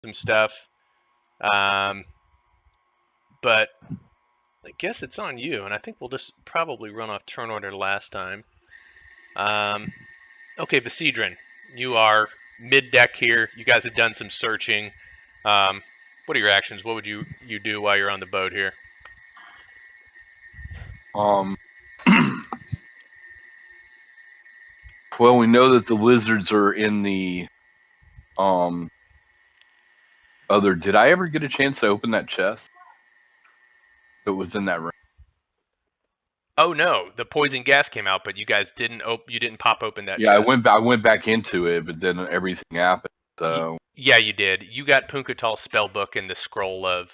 some stuff. But I guess it's on you, and I think we'll just probably run off turn order last time. Okay, Visidrin, you are mid-deck here. You guys have done some searching. What are your actions? What would you do while you're on the boat here? Well, we know that the lizards are in the other. Did I ever get a chance to open that chest that was in that room? Oh no, the poison gas came out, but you guys didn't you didn't pop open that Yeah, chest. I went back into it, but then everything happened. So yeah, you did. You got Punkatal's spell book and the scroll of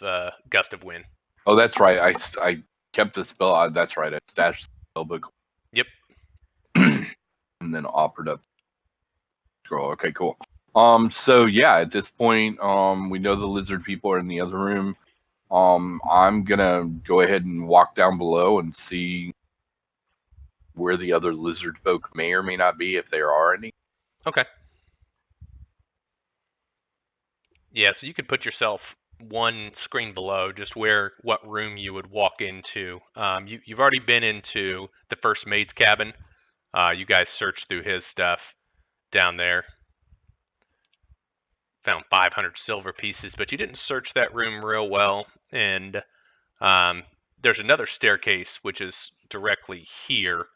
Gust of Wind. oh, that's right. I kept the spell. That's right. I stashed the spell book. Yep. And then offered up the scroll. Okay, cool. So yeah, at this point, we know the lizard people are in the other room. I'm gonna go ahead and walk down below and see where the other lizard folk may or may not be, if there are any. Okay. Yeah, so you could put yourself one screen below, just what room you would walk into. You've already been into the first maid's cabin. You guys searched through his stuff down there. Found 500 silver pieces, but you didn't search that room real well. And there's another staircase, which is directly here,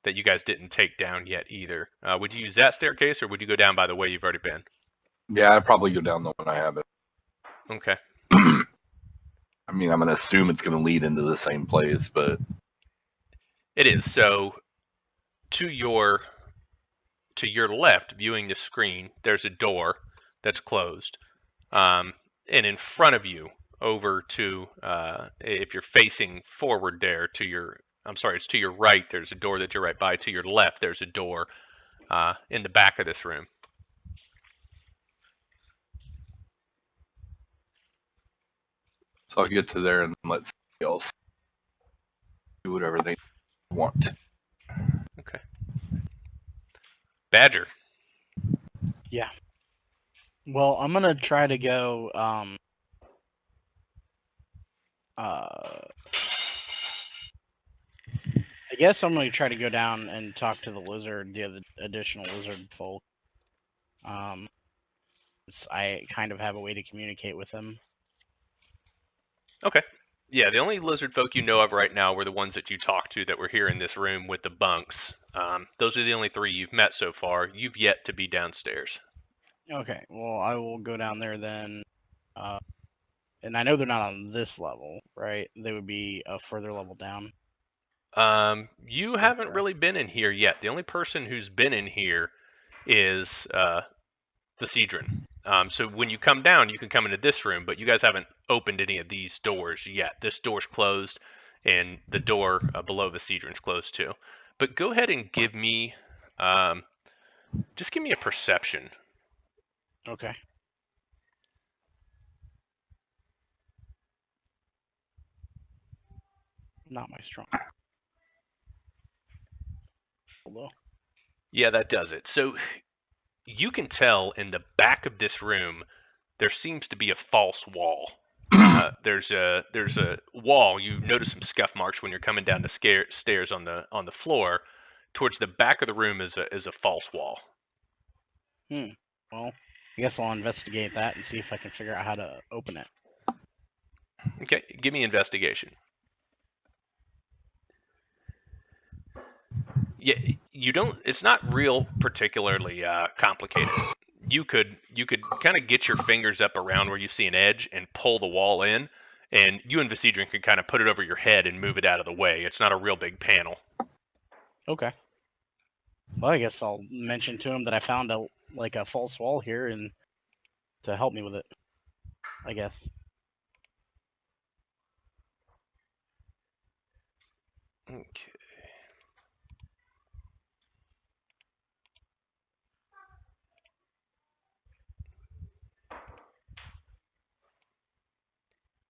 that you guys didn't take down yet either. Would you use that staircase, or would you go down by the way you've already been? Yeah, I'd probably go down the one I have it. Okay. I mean, I'm going to assume it's going to lead into the same place, but... It is. So, to your left, viewing the screen, there's a door that's closed. And in front of you, over to, if you're facing forward there, it's to your right, there's a door that you're right by. To your left, there's a door in the back of this room. So I'll get to there and let somebody else do whatever they want. Okay. Badger. Yeah. Well, I'm gonna try to go. I guess I'm gonna try to go down and talk to the lizard, the other additional lizard folk. I kind of have a way to communicate with them. Okay. Yeah, the only lizard folk you know of right now were the ones that you talked to that were here in this room with the bunks. Those are the only three you've met so far. You've yet to be downstairs. Okay, well, I will go down there then. And I know they're not on this level, right? They would be a further level down. You haven't really been in here yet. The only person who's been in here is the Cedron. So when you come down, you can come into this room, but you guys haven't opened any of these doors yet. This door's closed, and the door below the Cedron's closed too. But go ahead and give me, just give me a perception. Okay. Not my strong. Hello. Yeah, that does it. So you can tell in the back of this room there seems to be a false wall. There's a wall. You notice some scuff marks when you're coming down the stairs on the floor. Towards the back of the room is a false wall. Well, I guess I'll investigate that and see if I can figure out how to open it. Okay, give me investigation. Yeah, you don't. It's not real particularly complicated. You could kind of get your fingers up around where you see an edge and pull the wall in, and you and Visidrin can kind of put it over your head and move it out of the way. It's not a real big panel. Okay. Well, I guess I'll mention to him that I found a false wall here and to help me with it, I guess. Okay.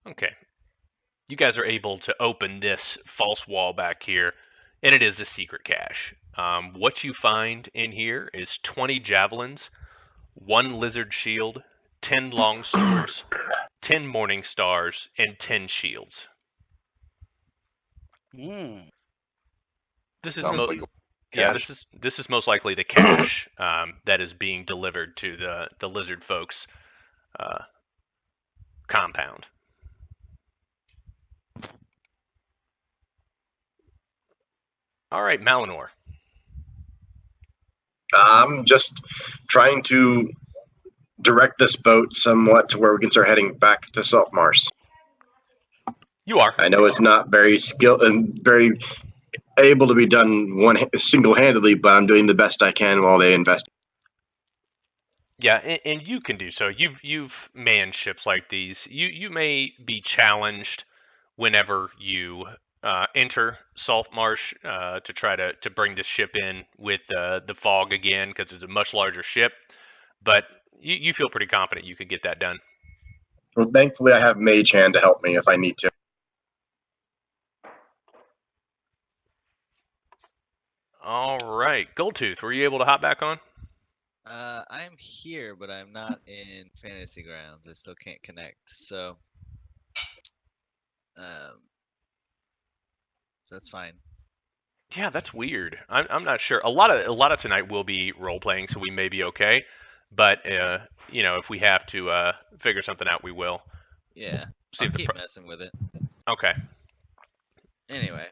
Okay. You guys are able to open this false wall back here, and it is a secret cache. What you find in here is 20 javelins, 1 lizard shield, 10 long swords, 10 morning stars, and 10 shields. This is Sounds like yeah, cash. this is most likely the cash that is being delivered to the lizard folks' compound. All right, Malinor. I'm just trying to direct this boat somewhat to where we can start heading back to Saltmarsh. You are. I know it's not very skilled and very able to be done single-handedly, but I'm doing the best I can while they invest. Yeah, and you can do so. You've manned ships like these. You may be challenged whenever you enter Saltmarsh to try to bring the ship in with the fog again, because it's a much larger ship. But you feel pretty confident you could get that done. Well, thankfully, I have Mage Hand to help me if I need to. All right, Goldtooth, were you able to hop back on? I'm here, but I'm not in Fantasy Grounds. I still can't connect. So, that's fine. Yeah, that's weird. I'm not sure. A lot of tonight will be role playing, so we may be okay. But if we have to figure something out, we will. Yeah, See I'll if keep messing with it. Okay. Anyway,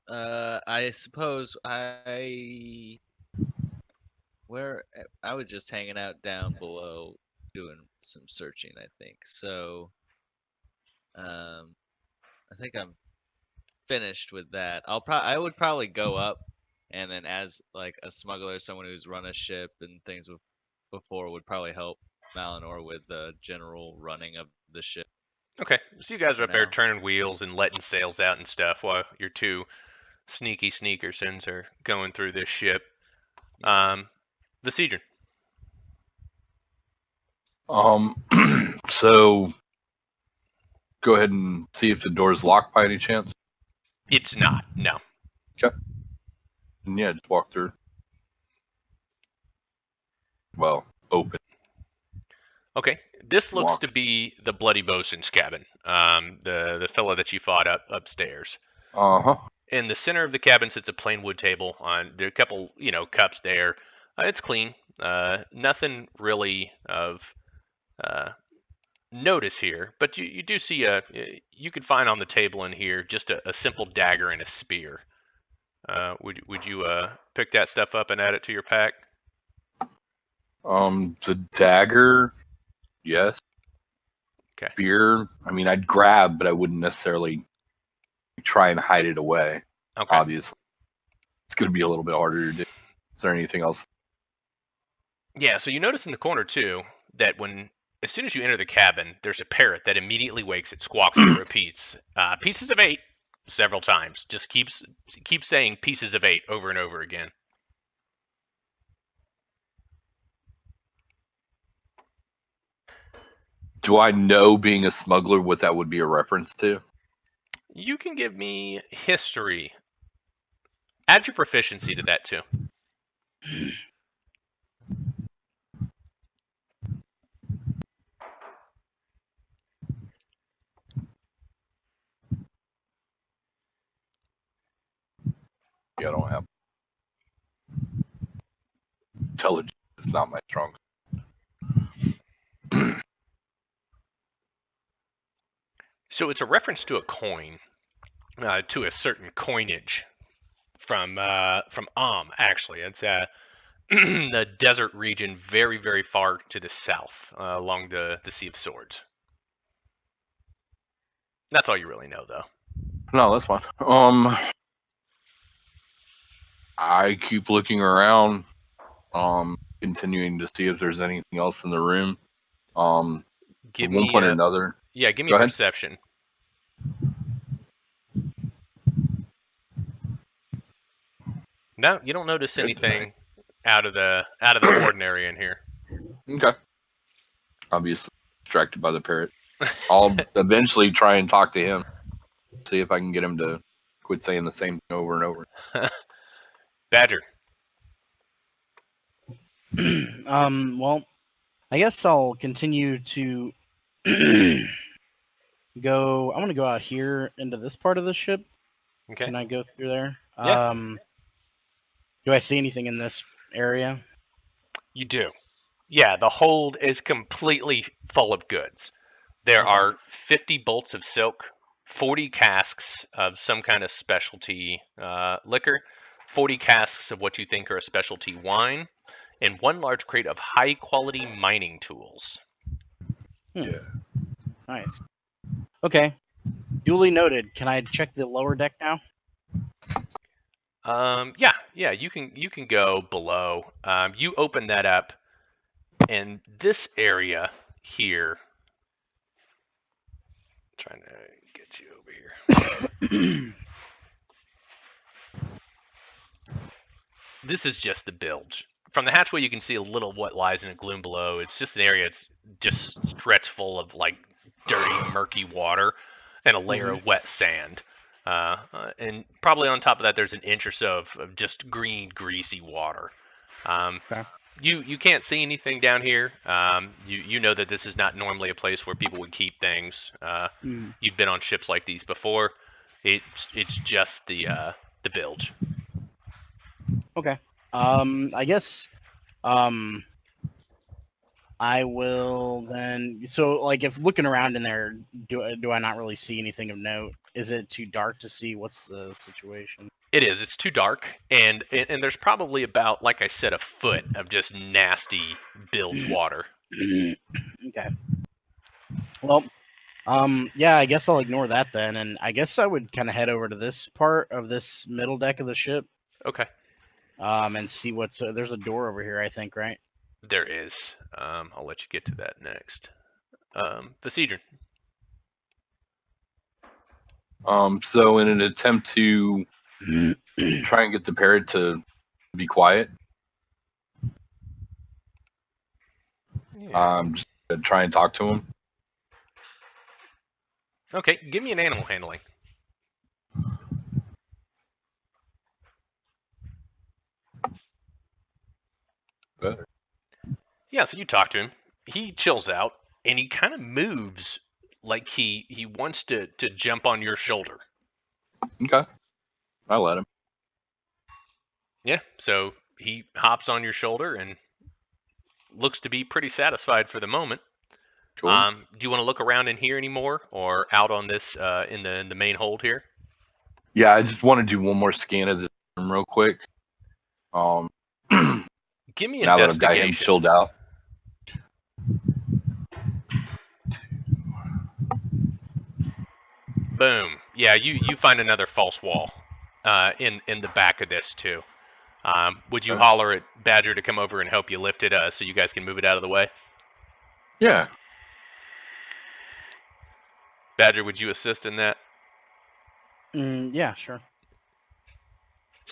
I suppose I was just hanging out down below doing some searching, I think. So, I think I'm finished with that. I would probably go up, and then as like a smuggler, someone who's run a ship and things before, would probably help Malinor with the general running of the ship. Okay. So you guys are up there No. turning wheels and letting sails out and stuff while your two sneaky sneakersons are going through this ship. The Cedron. So go ahead and see if the door's locked by any chance. It's not. No. Okay. And yeah, just walk through. Well, open. Okay. This looks Walk. to be the Bloody Bosun's cabin. The fellow that you fought upstairs. Uh-huh. In the center of the cabin sits a plain wood table. There are a couple, cups there. It's clean. Nothing really of notice here, but you do see you could find on the table in here just a simple dagger and a spear. Would you pick that stuff up and add it to your pack? The dagger, yes. Okay. Spear, I mean, I'd grab, but I wouldn't necessarily try and hide it away. Okay. Obviously, it's going to be a little bit harder to do. Is there anything else? Yeah. So you notice in the corner too that as soon as you enter the cabin, there's a parrot that immediately wakes. It squawks and repeats "pieces of 8" several times. Just keeps saying "pieces of 8" over and over again. Do I know, being a smuggler, what that would be a reference to? You can give me history. Add your proficiency to that too. Yeah, I don't have. Intelligence is not my strong. So it's a reference to a coin, to a certain coinage from actually. It's the desert region, very, very far to the south, along the Sea of Swords. That's all you really know, though. No, that's fine. I keep looking around, continuing to see if there's anything else in the room. Give at one me point or another. Yeah, give me Go a ahead. perception. No, you don't notice anything out of the ordinary in here. Okay. Obviously distracted by the parrot. I'll eventually try and talk to him, see if I can get him to quit saying the same thing over and over. Badger. Well, I guess I'll continue to go. I want to go out here into this part of the ship. Okay. Can I go through there? Yeah. Do I see anything in this area? You do. Yeah, the hold is completely full of goods. There Okay. are 50 bolts of silk, 40 casks of some kind of specialty liquor, 40 casks of what you think are a specialty wine, and one large crate of high-quality mining tools. Yeah. Nice. Okay. Duly noted. Can I check the lower deck now? Yeah, you can go below. You open that up, and this area here. Trying to get you over here. This is just the bilge. From the hatchway, you can see a little of what lies in the gloom below. It's just an area that's just stretched full of like dirty, murky water and a layer of wet sand. And probably on top of that, there's an inch or so of just green, greasy water. Okay. You can't see anything down here. You know that this is not normally a place where people would keep things. You've been on ships like these before. It's just the bilge. Okay. I guess I will then. So, like, if looking around in there, do I not really see anything of note? Is it too dark to see? What's the situation? It is. It's too dark, and there's probably about, like I said, a foot of just nasty bilge water. Okay. Well, yeah, I guess I'll ignore that then, and I guess I would kind of head over to this part of this middle deck of the ship. Okay. And see what's there's a door over here, I think, right? There is. I'll let you get to that next. The Cedron. So in an attempt to try and get the parrot to be quiet, just gonna try and talk to him. Okay, give me an animal handling. Better. Yeah, so you talk to him. He chills out, and he kind of moves like he wants to jump on your shoulder. Okay. I let him. Yeah, so he hops on your shoulder and looks to be pretty satisfied for the moment. Cool. Do you want to look around in here anymore, or out on this in the main hold here? Yeah, I just want to do one more scan of this room real quick. Give me Now that I've got him investigation. chilled out. Boom. Yeah, you find another false wall in the back of this too. Would you holler at Badger to come over and help you lift it so you guys can move it out of the way? Yeah. Badger, would you assist in that? Yeah, sure.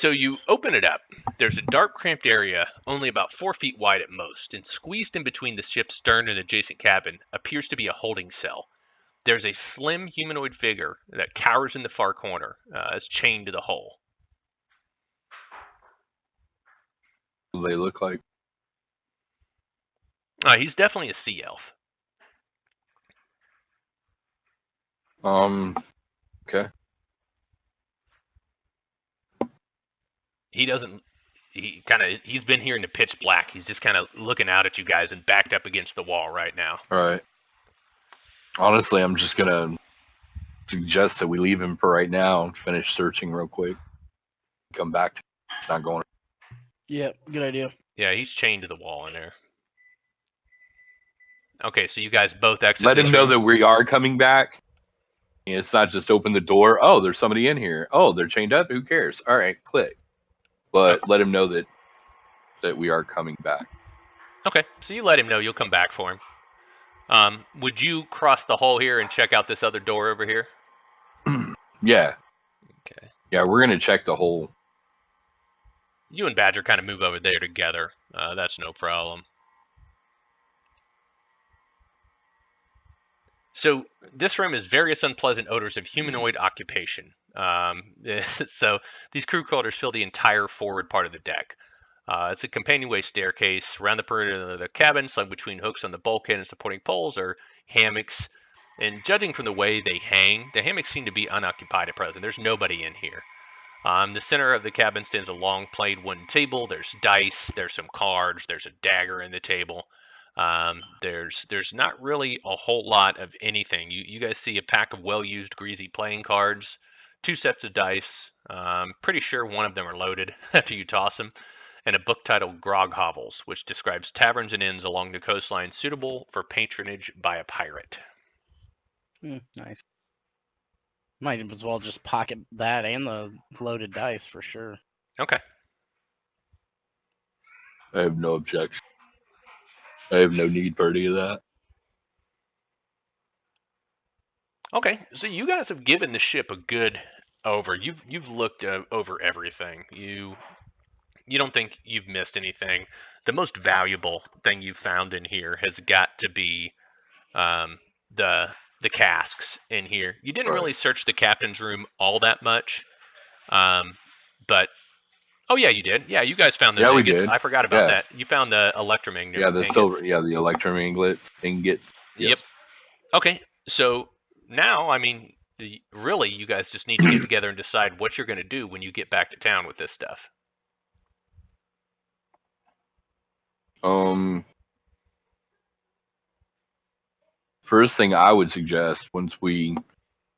So you open it up. There's a dark, cramped area, only about 4 feet wide at most, and squeezed in between the ship's stern and adjacent cabin appears to be a holding cell. There's a slim humanoid figure that cowers in the far corner, is chained to the hull. What do they look like? He's definitely a sea elf. Okay. He's been here in the pitch black. He's just kind of looking out at you guys and backed up against the wall right now. All right. Honestly, I'm just gonna suggest that we leave him for right now and finish searching real quick. Come back to it's not going. Yeah, good idea. Yeah, he's chained to the wall in there. Okay, so you guys both exit. Let this him know room. that we are coming back. And it's not just open the door. Oh, there's somebody in here. Oh, they're chained up. Who cares? All right, click. But let him know that we are coming back. Okay, so you let him know you'll come back for him. Would you cross the hall here and check out this other door over here? Yeah. Okay. Yeah, we're gonna check the whole. You and Badger kind of move over there together. That's no problem. So this room has various unpleasant odors of humanoid occupation. So these crew quarters fill the entire forward part of the deck. It's a companionway staircase around the perimeter of the cabin, slung between hooks on the bulkhead and supporting poles are hammocks. And judging from the way they hang, the hammocks seem to be unoccupied at present. There's nobody in here. The center of the cabin stands a long plain wooden table. There's dice, there's some cards, there's a dagger in the table. There's not really a whole lot of anything. You guys see a pack of well-used greasy playing cards, 2 sets of dice. Pretty sure one of them are loaded after you toss them, and a book titled Grog Hovels, which describes taverns and inns along the coastline suitable for patronage by a pirate. Nice. Might as well just pocket that and the loaded dice for sure. Okay. I have no objection. I have no need for any of that. Okay, so you guys have given the ship a good over. You've looked over everything. You don't think you've missed anything. The most valuable thing you've found in here has got to be the casks in here. You didn't really search the captain's room all that much, but oh yeah, you did. Yeah, you guys found the. Yeah, we did. I forgot about that. You found the electrum ingot. Yeah, the silver. Yeah, the electrum ingots. Yes. Yep. Okay, so now, I mean, really, you guys just need to get together and decide what you're going to do when you get back to town with this stuff. First thing I would suggest once we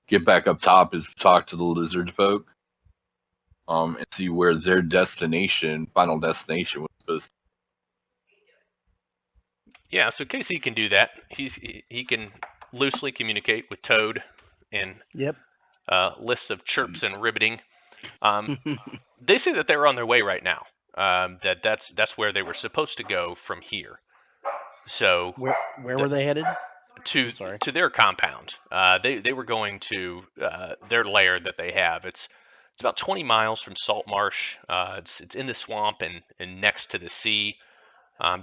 get back up top is talk to the lizard folk, and see where their final destination was supposed to. Yeah, so Casey can do that. He can loosely communicate with Toad and lists of chirps and ribbiting. They say that they're on their way right now. That's where they were supposed to go from here. So where were they headed? To their compound. They were going to their lair that they have. It's about 20 miles from Saltmarsh. It's in the swamp and next to the sea.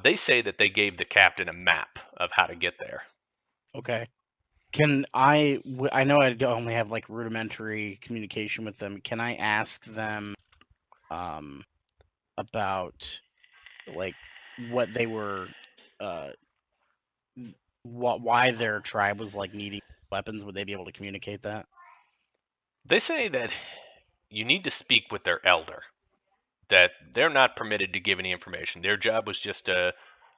They say that they gave the captain a map of how to get there. Okay. Can I know I only have like rudimentary communication with them. Can I ask them about like what they were why their tribe was like needing weapons? Would they be able to communicate that? They say that you need to speak with their elder, that they're not permitted to give any information. Their job was just to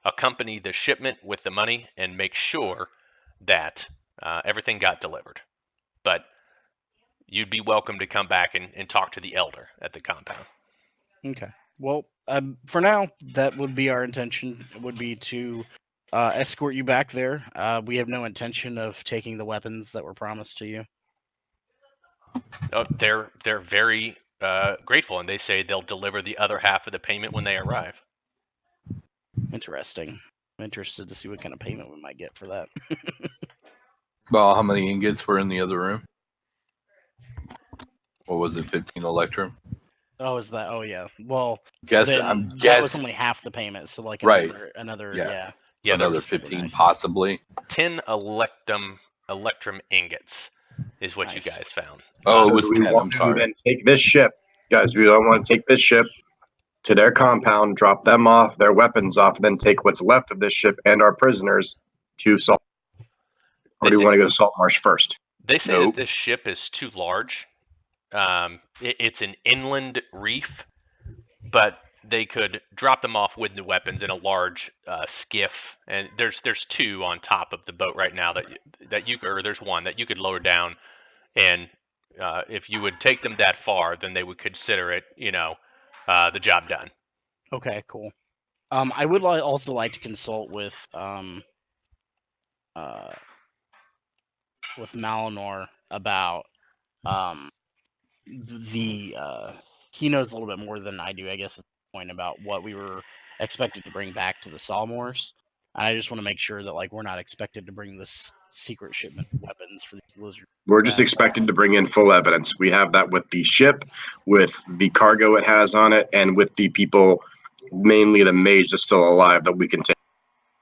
accompany the shipment with the money and make sure that everything got delivered. But you'd be welcome to come back and talk to the elder at the compound. Okay. Well, for now, that would be our intention, would be to escort you back there. We have no intention of taking the weapons that were promised to you. Oh, they're very grateful, and they say they'll deliver the other half of the payment when they arrive. Interesting. I'm interested to see what kind of payment we might get for that. Well, how many ingots were in the other room? What was it, 15 electrum? Oh, is that? Oh, yeah. Well, I'm that guessing was only half the payment, so like another yeah. Yeah, another 15 possibly. 10 electrum ingots is what you guys found. Oh, So it was do we 10. want I'm to sorry. then take this ship, guys. We don't want to take this ship to their compound, drop them off, their weapons off, and then take what's left of this ship and our prisoners to Salt. Or do we want to go to Saltmarsh first? They say that this ship is too large. It's an inland reef, but they could drop them off with the weapons in a large skiff. And there's 2 on top of the boat right now there's one that you could lower down. And if you would take them that far, then they would consider it, the job done. Okay, cool. I would also like to consult with Malinor about he knows a little bit more than I do, I guess, at the point about what we were expected to bring back to the Salmors. And I just want to make sure that like we're not expected to bring this secret shipment of weapons for these lizards. We're just expected to bring in full evidence. We have that with the ship, with the cargo it has on it, and with the people, mainly the mage that's still alive, that we can take.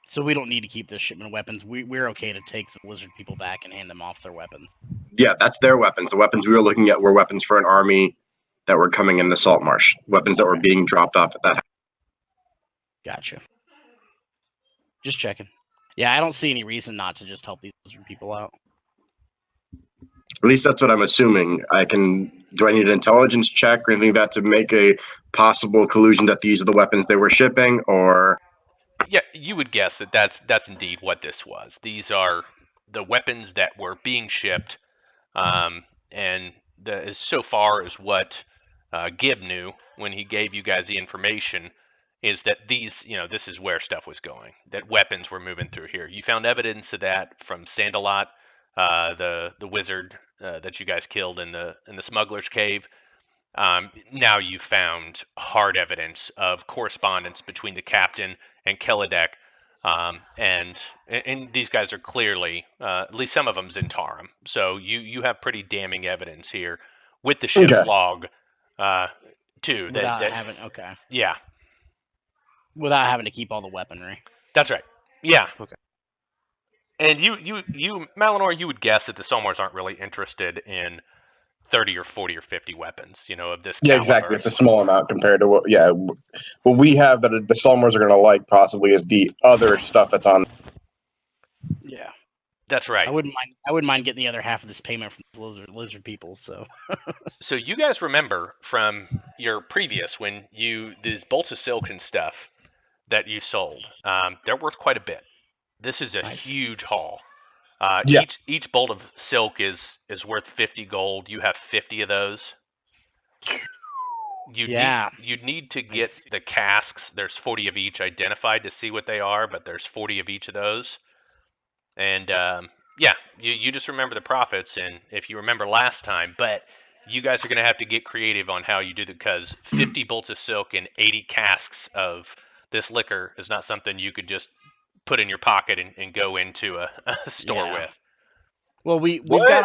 So we don't need to keep this shipment of weapons. We're okay to take the lizard people back and hand them off their weapons. Yeah, that's their weapons. The weapons we were looking at were weapons for an army that were coming into Saltmarsh. Weapons that were being dropped off at that. Gotcha. Just checking. Yeah, I don't see any reason not to just help these lizard people out. At least that's what I'm assuming. Do I need an intelligence check or anything like that to make a possible collusion that these are the weapons they were shipping, or? Yeah, you would guess that that's indeed what this was. These are the weapons that were being shipped, and as so far as what Gib knew when he gave you guys the information, is that these, this is where stuff was going. That weapons were moving through here. You found evidence of that from Sandalot, the wizard that you guys killed in the smuggler's cave. Now you found hard evidence of correspondence between the captain and Kelidek, and these guys are clearly, at least some of them's in Tarim. So you have pretty damning evidence here with the ship's log, too. Without having Yeah. Without having to keep all the weaponry. That's right. Yeah. Okay. And you Malinor, you would guess that the Salmors aren't really interested in 30 or 40 or 50 weapons, of this Yeah, caliber. exactly. It's a small amount compared to what we have that the Salmors are going to like possibly is the other stuff that's on. Yeah. That's right. I wouldn't mind getting the other half of this payment from the lizard people. So. So you guys remember from your previous when these bolts of silk and stuff that you sold, they're worth quite a bit. This is a huge haul. Each bolt of silk is worth 50 gold. You have 50 of those. You'd need to get the casks. There's 40 of each identified to see what they are, but there's 40 of each of those. And you just remember the profits, and if you remember last time, but you guys are going to have to get creative on how you do it, because 50 bolts of silk and 80 casks of this liquor is not something you could just put in your pocket and go into a store with. Well, we've got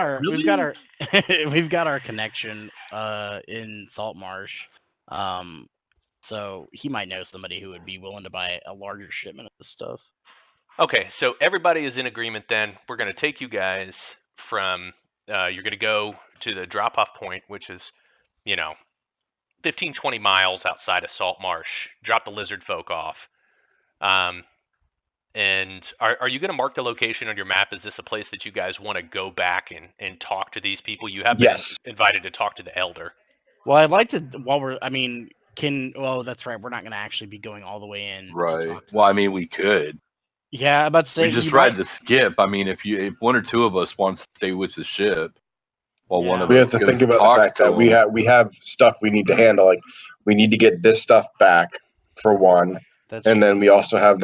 our connection in Saltmarsh, so he might know somebody who would be willing to buy a larger shipment of this stuff. Okay, so everybody is in agreement then. We're going to take you guys from, you're going to go to the drop-off point, which is, 15, 20 miles outside of Saltmarsh. Drop the lizard folk off. And are you going to mark the location on your map? Is this a place that you guys want to go back and talk to these people? You have been invited to talk to the elder. Well, I'd like to, that's right. We're not going to actually be going all the way in. Right. Well, we could. Yeah, I'm about to say we just ride the skip. If one or two of us wants to stay with the ship, one of us have to think about the fact that we have stuff we need to handle. Like, we need to get this stuff back for one, then we also have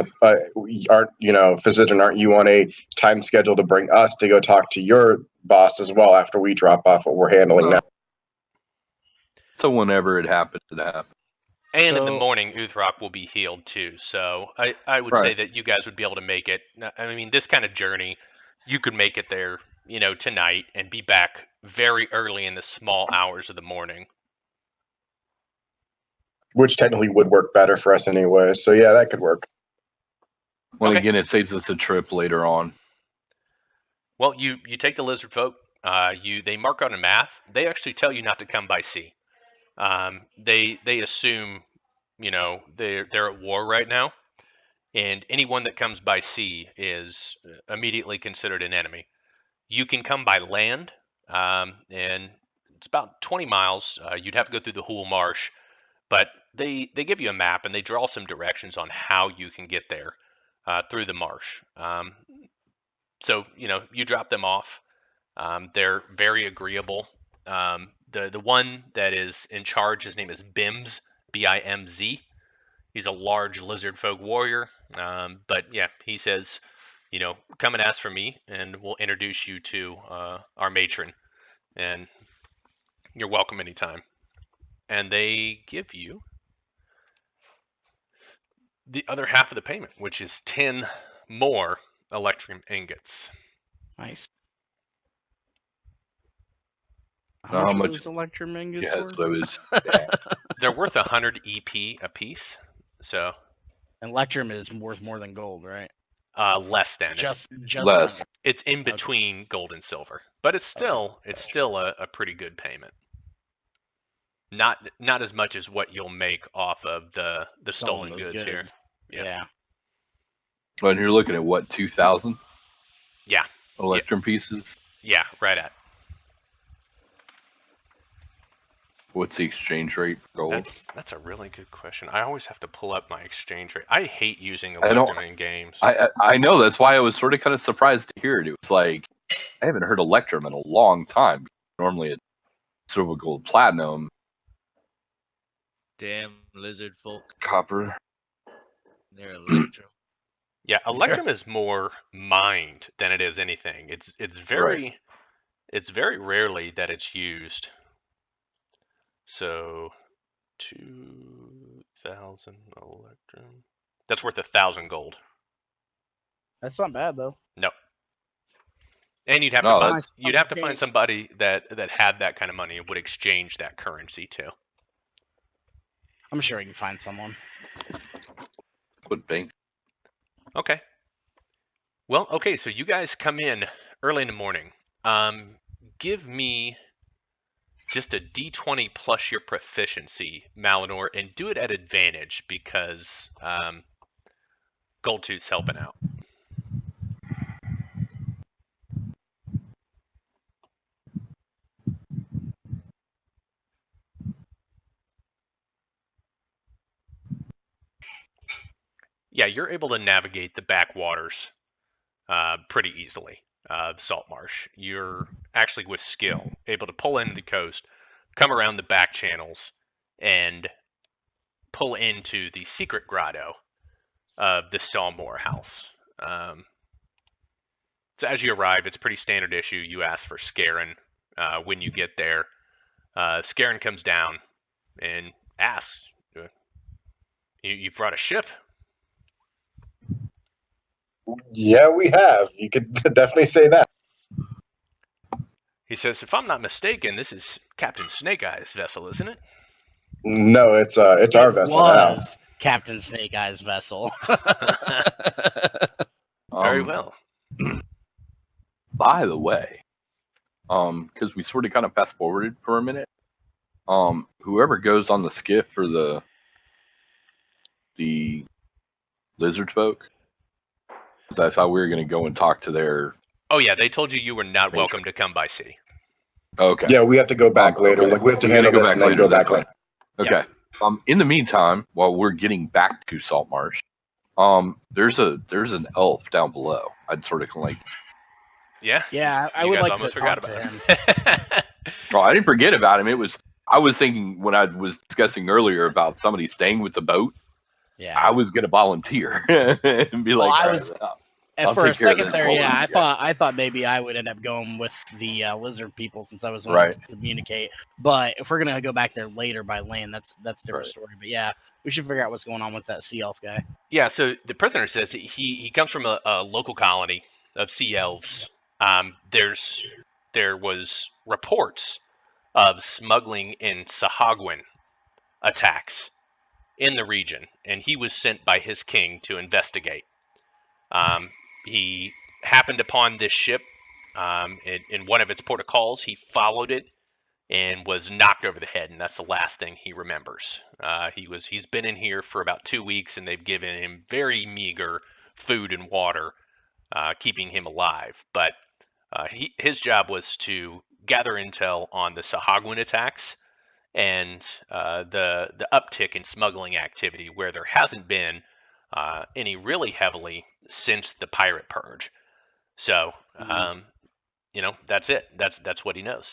Physician, aren't you on a time schedule to bring us to go talk to your boss as well after we drop off what we're handling now? So whenever it happens, it happens. And in the morning, Uthrock will be healed too. So I would say that you guys would be able to make it. This kind of journey, you could make it there, tonight and be back very early in the small hours of the morning. Which technically would work better for us anyway. So yeah, that could work. Well, again, it saves us a trip later on. Well, you take the lizard folk. They mark on a map. They actually tell you not to come by sea. They assume, they're at war right now, and anyone that comes by sea is immediately considered an enemy. You can come by land, and it's about 20 miles. You'd have to go through the Hool Marsh, but they give you a map and they draw some directions on how you can get there through the marsh. So you drop them off. They're very agreeable. The one that is in charge, his name is Bimz, B-I-M-Z. He's a large lizard folk warrior. But yeah, he says, come and ask for me and we'll introduce you to our matron. And you're welcome anytime. And they give you the other half of the payment, which is 10 more electrum ingots. Nice. How much is electrum ingots worth? They're worth 100 EP a piece. So. Electrum is worth more than gold, right? Less than. Just less. It's in between gold and silver, but it's still a pretty good payment. Not as much as what you'll make off of the stolen goods here. Yeah. And you're looking at what, 2,000 Yeah. Electrum pieces? Yeah, right at. What's the exchange rate for gold? That's a really good question. I always have to pull up my exchange rate. I hate using I don't- Electrum in games. I know, that's why I was sort of kind of surprised to hear it. It was like, I haven't heard Electrum in a long time. Normally it's sort of a gold platinum, Damn lizard folk. copper. They're Electrum. Yeah, Electrum is more mined than it is anything. It's very rarely that it's used. So 2,000 Electrum. That's worth 1,000 gold. That's not bad though. No. And you'd have No, to find, that's- you'd have to find Exchange. somebody that had that kind of money and would exchange that currency too. I'm sure we can find someone. Would bank. Okay. Well, okay, so you guys come in early in the morning. Give me just a D20 plus your proficiency, Malinor, and do it at advantage because Goldtooth's helping out. Yeah, you're able to navigate the backwaters pretty easily, Salt Marsh. You're actually, with skill, able to pull into the coast, come around the back channels, and pull into the secret grotto of the Salmore house. So as you arrive, it's a pretty standard issue. You ask for Scarin when you get there. Scarin comes down and asks, you brought a ship? Yeah, we have. You could definitely say that. He says, if I'm not mistaken, this is Captain Snake Eyes' vessel, isn't it? No, it's our vessel now. Was Captain Snake Eyes' vessel. Very well. By the way, because we sort of kind of fast forwarded for a minute, whoever goes on the skiff for the lizard folk, because I thought we were going to go and talk to their. Oh yeah, they told you were not welcome to come by sea. Okay. Yeah, we have to go back later. Okay. Like we have to We gotta handle go this back and then later, go back that's later. Okay. In the meantime, while we're getting back to Salt Marsh, there's an elf down below. I'd sort of like. Yeah. Yeah, I You would guys like to almost forgot talk to about him. it. Oh, I didn't forget about him. I was thinking when I was discussing earlier about somebody staying with the boat, Yeah. I was gonna volunteer and be Well, like, I "All was- right, And I'll for a take care of second this there, while yeah, we're- I thought maybe I would end up going with the lizard people since I was one Right. to communicate. But if we're gonna go back there later by land, that's a different Right. story. But yeah, we should figure out what's going on with that sea elf guy. Yeah, so the prisoner says that he comes from a local colony of sea elves. There was reports of smuggling in Sahagwin attacks in the region, and he was sent by his king to investigate. He happened upon this ship in one of its port of calls. He followed it and was knocked over the head, and that's the last thing he remembers. He's been in here for about 2 weeks, and they've given him very meager food and water, keeping him alive. But his job was to gather intel on the Sahagwin attacks and the uptick in smuggling activity, where there hasn't been any really heavily since the pirate purge. So, that's it. That's what he knows.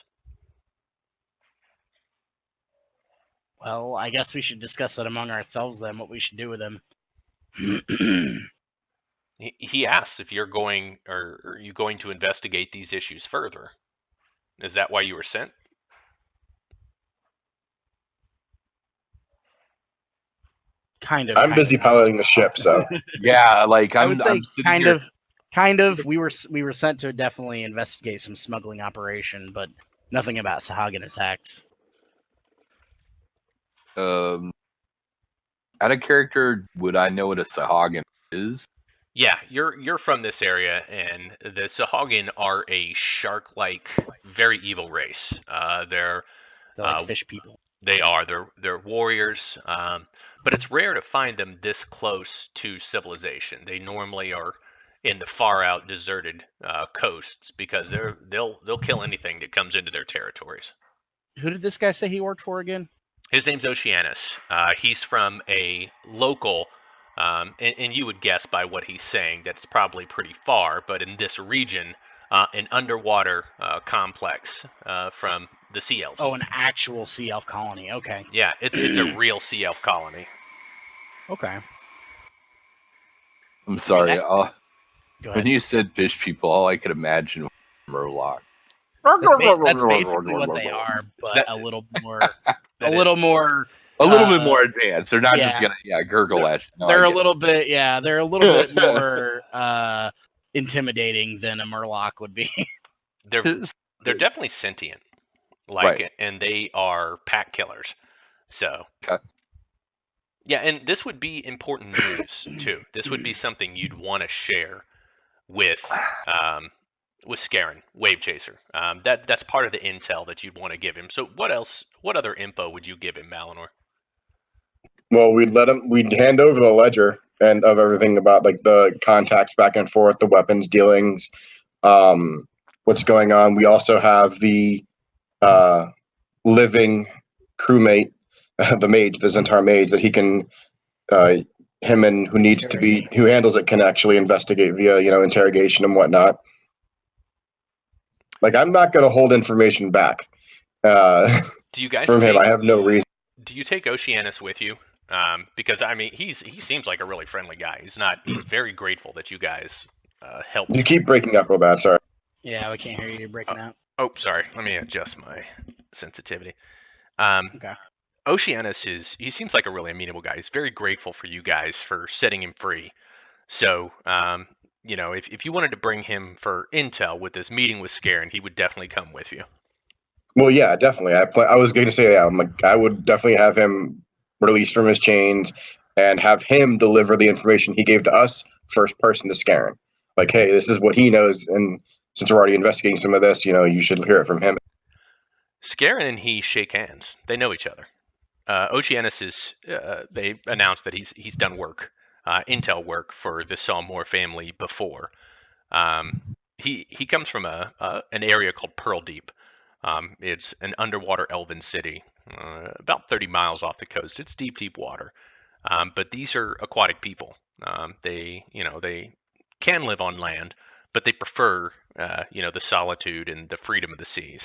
Well, I guess we should discuss it among ourselves then. What we should do with him. He asks if you're going, or are you going to investigate these issues further? Is that why you were sent? Kind of. I'm busy piloting the ship, so Yeah, like I I'm. would say I'm sitting kind here- of. Kind of. We were sent to definitely investigate some smuggling operation, but nothing about Sahagin attacks. Out of character, would I know what a Sahagin is? Yeah, you're from this area, and the Sahagin are a shark-like, very evil race. They're They're like Uh, fish people. They are. They're warriors. but it's rare to find them this close to civilization. They normally are in the far out deserted coasts because they'll kill anything that comes into their territories. Who did this guy say he worked for again? His name's Oceanus. He's from a local, and you would guess by what he's saying that's probably pretty far, but in this region, an underwater complex from the Sea Elves. Oh, an actual Sea Elf colony. Okay. Yeah, it's a real Sea Elf colony. Okay. I'm sorry. Go When ahead. you said fish people, all I could imagine was Murloc. That's basically what they are, but That- a little more. that a little more. A little bit more advanced. They're not just yeah. gonna gurgle at you. No, They're I a get little bit. Yeah, they're a little bit more intimidating than a Murloc would be. They're it. they're definitely sentient, Right. and they are pack killers. So. Okay. Yeah, and this would be important news too. This would be something you'd want to share with Scarron, Wave Chaser. That's part of the intel that you'd want to give him. So what else? What other info would you give him, Malinor? Well, we'd hand over the ledger and of everything about like the contacts back and forth, the weapons dealings, what's going on. We also have the living crewmate, the mage, the Zentaur mage, that he can, him and who needs to be, who handles it, can actually investigate via, interrogation and whatnot. Like, I'm not going to hold information back Do you guys from him. I have no reason. Do you take Oceanus with you? Because I mean, he seems like a really friendly guy. He's very grateful that you guys helped. You keep breaking up real bad. Sorry. Yeah, we can't hear you. You're breaking out. Oh, sorry. Let me adjust my sensitivity. Okay. Oceanus he seems like a really amenable guy. He's very grateful for you guys for setting him free. So, if you wanted to bring him for intel with this meeting with Scarron, he would definitely come with you. Well, yeah, definitely. I was going to say, yeah, I would definitely have him released from his chains and have him deliver the information he gave to us first person to Scarron. Like, hey, this is what he knows, and since we're already investigating some of this, you should hear it from him. Scarron and he shake hands. They know each other. Oceanus they announced that he's done work, intel work for the Salmore family before. He comes from an area called Pearl Deep. It's an underwater elven city, about 30 miles off the coast. It's deep water. But these are aquatic people. They can live on land, but they prefer, the solitude and the freedom of the seas.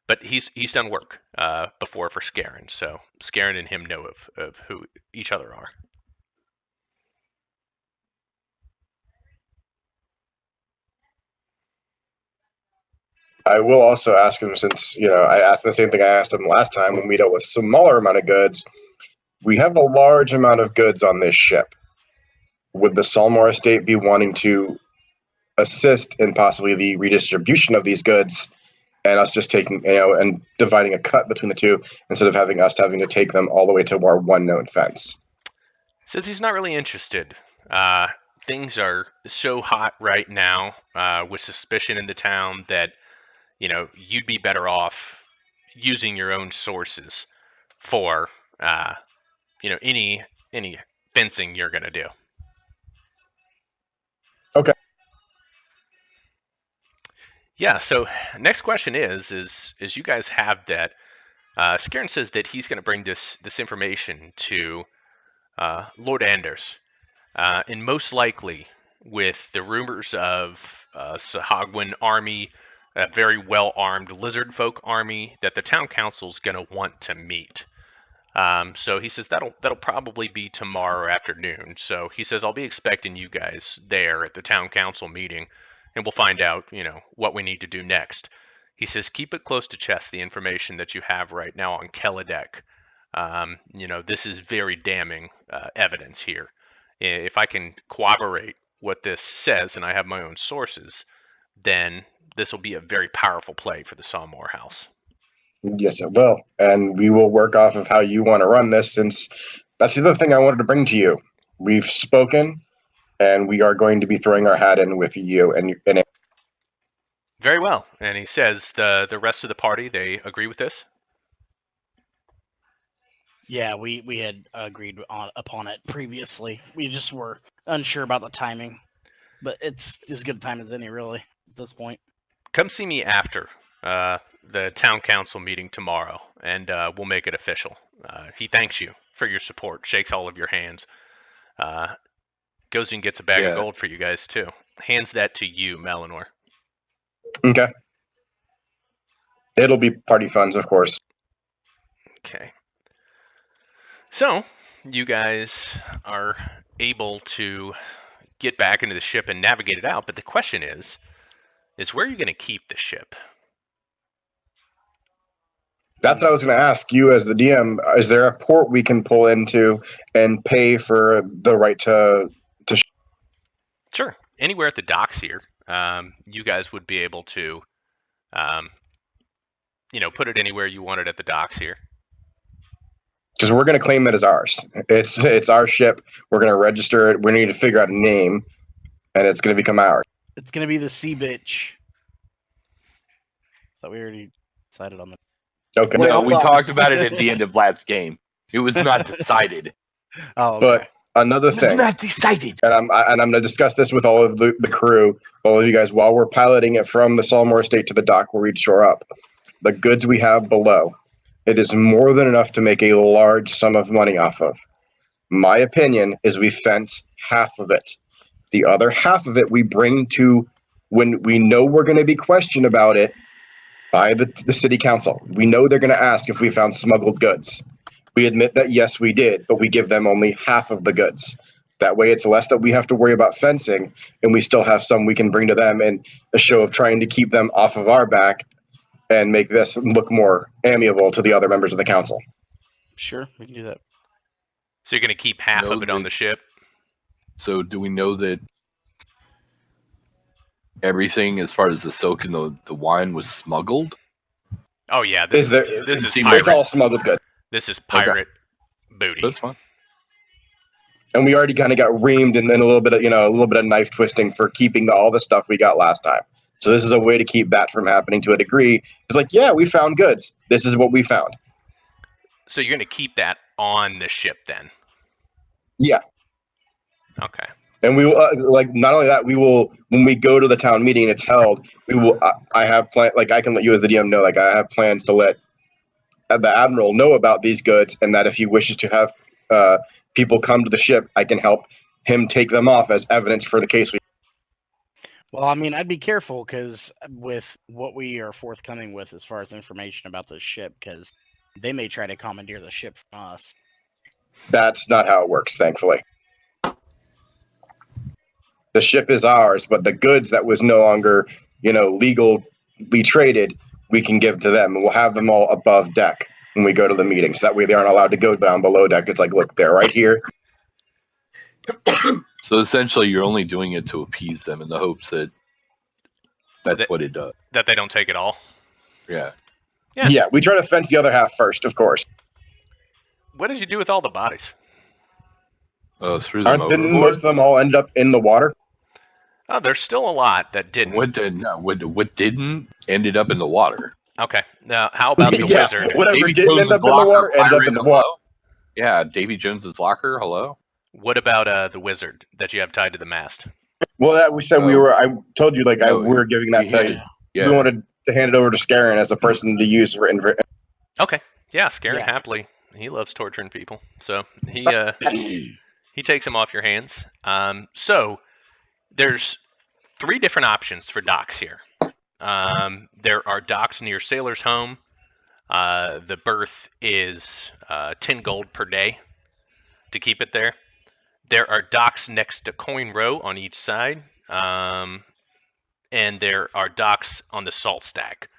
But he's done work before for Scarron, so Scarron and him know of who each other are. I will also ask him, since I asked the same thing I asked him last time when we dealt with smaller amount of goods. We have a large amount of goods on this ship. Would the Salmore estate be wanting to assist in possibly the redistribution of these goods, and us just taking, and dividing a cut between the two instead of having to take them all the way to our one known fence? Says he's not really interested. Things are so hot right now with suspicion in the town that you'd be better off using your own sources for any fencing you're going to do. Okay. Yeah, so next question is you guys have that. Scarron says that he's going to bring this information to Lord Anders. And most likely, with the rumors of Sahagwin army, a very well-armed lizard folk army, that the town council's going to want to meet. So he says that'll probably be tomorrow afternoon. So he says, I'll be expecting you guys there at the town council meeting, and we'll find out, what we need to do next. He says, keep it close to chest, the information that you have right now on Keladec. This is very damning evidence here. If I can corroborate what this says, and I have my own sources, then this will be a very powerful play for the Salmore House. Yes, it will. And we will work off of how you want to run this, since that's the other thing I wanted to bring to you. We've spoken, and we are going to be throwing our hat in with you. And Very well. And he says the rest of the party, they agree with this? Yeah, we had agreed upon it previously. We just were unsure about the timing, but it's as good a time as any, really, at this point. Come see me after the town council meeting tomorrow, and we'll make it official. He thanks you for your support, shakes all of your hands, goes and gets a bag of Yeah. gold for you guys too. Hands that to you, Melanor. Okay. It'll be party funds, of course. Okay. So you guys are able to get back into the ship and navigate it out, but the question is where are you going to keep the ship? That's what I was going to ask you as the DM. Is there a port we can pull into and pay for the right to? Sure. Anywhere at the docks here, you guys would be able to, put it anywhere you want it at the docks here. Because we're going to claim it as ours. It's our ship. We're going to register it. We need to figure out a name, and it's going to become ours. It's gonna be the Sea Bitch. Thought we already decided on the. Okay. No, hold we on. talked about it at the end of last game. It was not decided. Oh, okay. But another It was thing, not decided. and I'm going to discuss this with all of the crew, all of you guys, while we're piloting it from the Salmore Estate to the dock where we'd shore up. The goods we have below, it is more than enough to make a large sum of money off of. My opinion is we fence half of it. The other half of it we bring to when we know we're going to be questioned about it by the city council. We know they're going to ask if we found smuggled goods. We admit that yes, we did, but we give them only half of the goods. That way it's less that we have to worry about fencing, and we still have some we can bring to them in a show of trying to keep them off of our back and make this look more amiable to the other members of the council. Sure, we can do that. So you're going to keep half No, of it on the ship? So do we know that everything as far as the silk and the wine was smuggled? Oh yeah, this Is there? this is seems pirate. It's all smuggled goods, This is pirate booty. That's fine. and we already kind of got reamed, and then a little bit of knife twisting for keeping all the stuff we got last time. So this is a way to keep that from happening to a degree. It's like, yeah, we found goods. This is what we found. So you're going to keep that on the ship then? Yeah. Okay. And we will, not only that, we will, when we go to the town meeting and it's held, we will, I have plan, I can let you as the DM know, I have plans to let the Admiral know about these goods, and that if he wishes to have people come to the ship, I can help him take them off as evidence for the case. Well, I mean, I'd be careful because with what we are forthcoming with as far as information about the ship, because they may try to commandeer the ship from us. That's not how it works, thankfully. The ship is ours, but the goods that was no longer, legally traded, we can give to them, and we'll have them all above deck when we go to the meeting. So that way they aren't allowed to go down below deck. It's like, look, they're right here. So essentially, you're only doing it to appease them in the hopes that that's what it does. That they don't take it all? Yeah. Yeah, we try to fence the other half first, of course. What did you do with all the bodies? Threw them Didn't overboard. most of them all end up in the water? Oh, there's still a lot that didn't. What didn't ended up in the water? Okay. Now, how about the Yeah, wizard? whatever Davy didn't Jones's end up in the locker, water ended up pirate, in the hello? water. Yeah, Davy Jones's locker. Hello. What about the wizard that you have tied to the mast? Well, that we said we Oh. were. I told you, No, we were giving that we to. handed- Yeah. We wanted to hand it over to Scarin as a person to use for. Okay. Yeah, Scarin Yeah. happily. He loves torturing people. So he he takes him off your hands. So there's 3 different options for docks here. There are docks near Sailor's Home. The berth is 10 gold per day to keep it there. There are docks next to Coin Row on each side. And there are docks on the Salt Stack.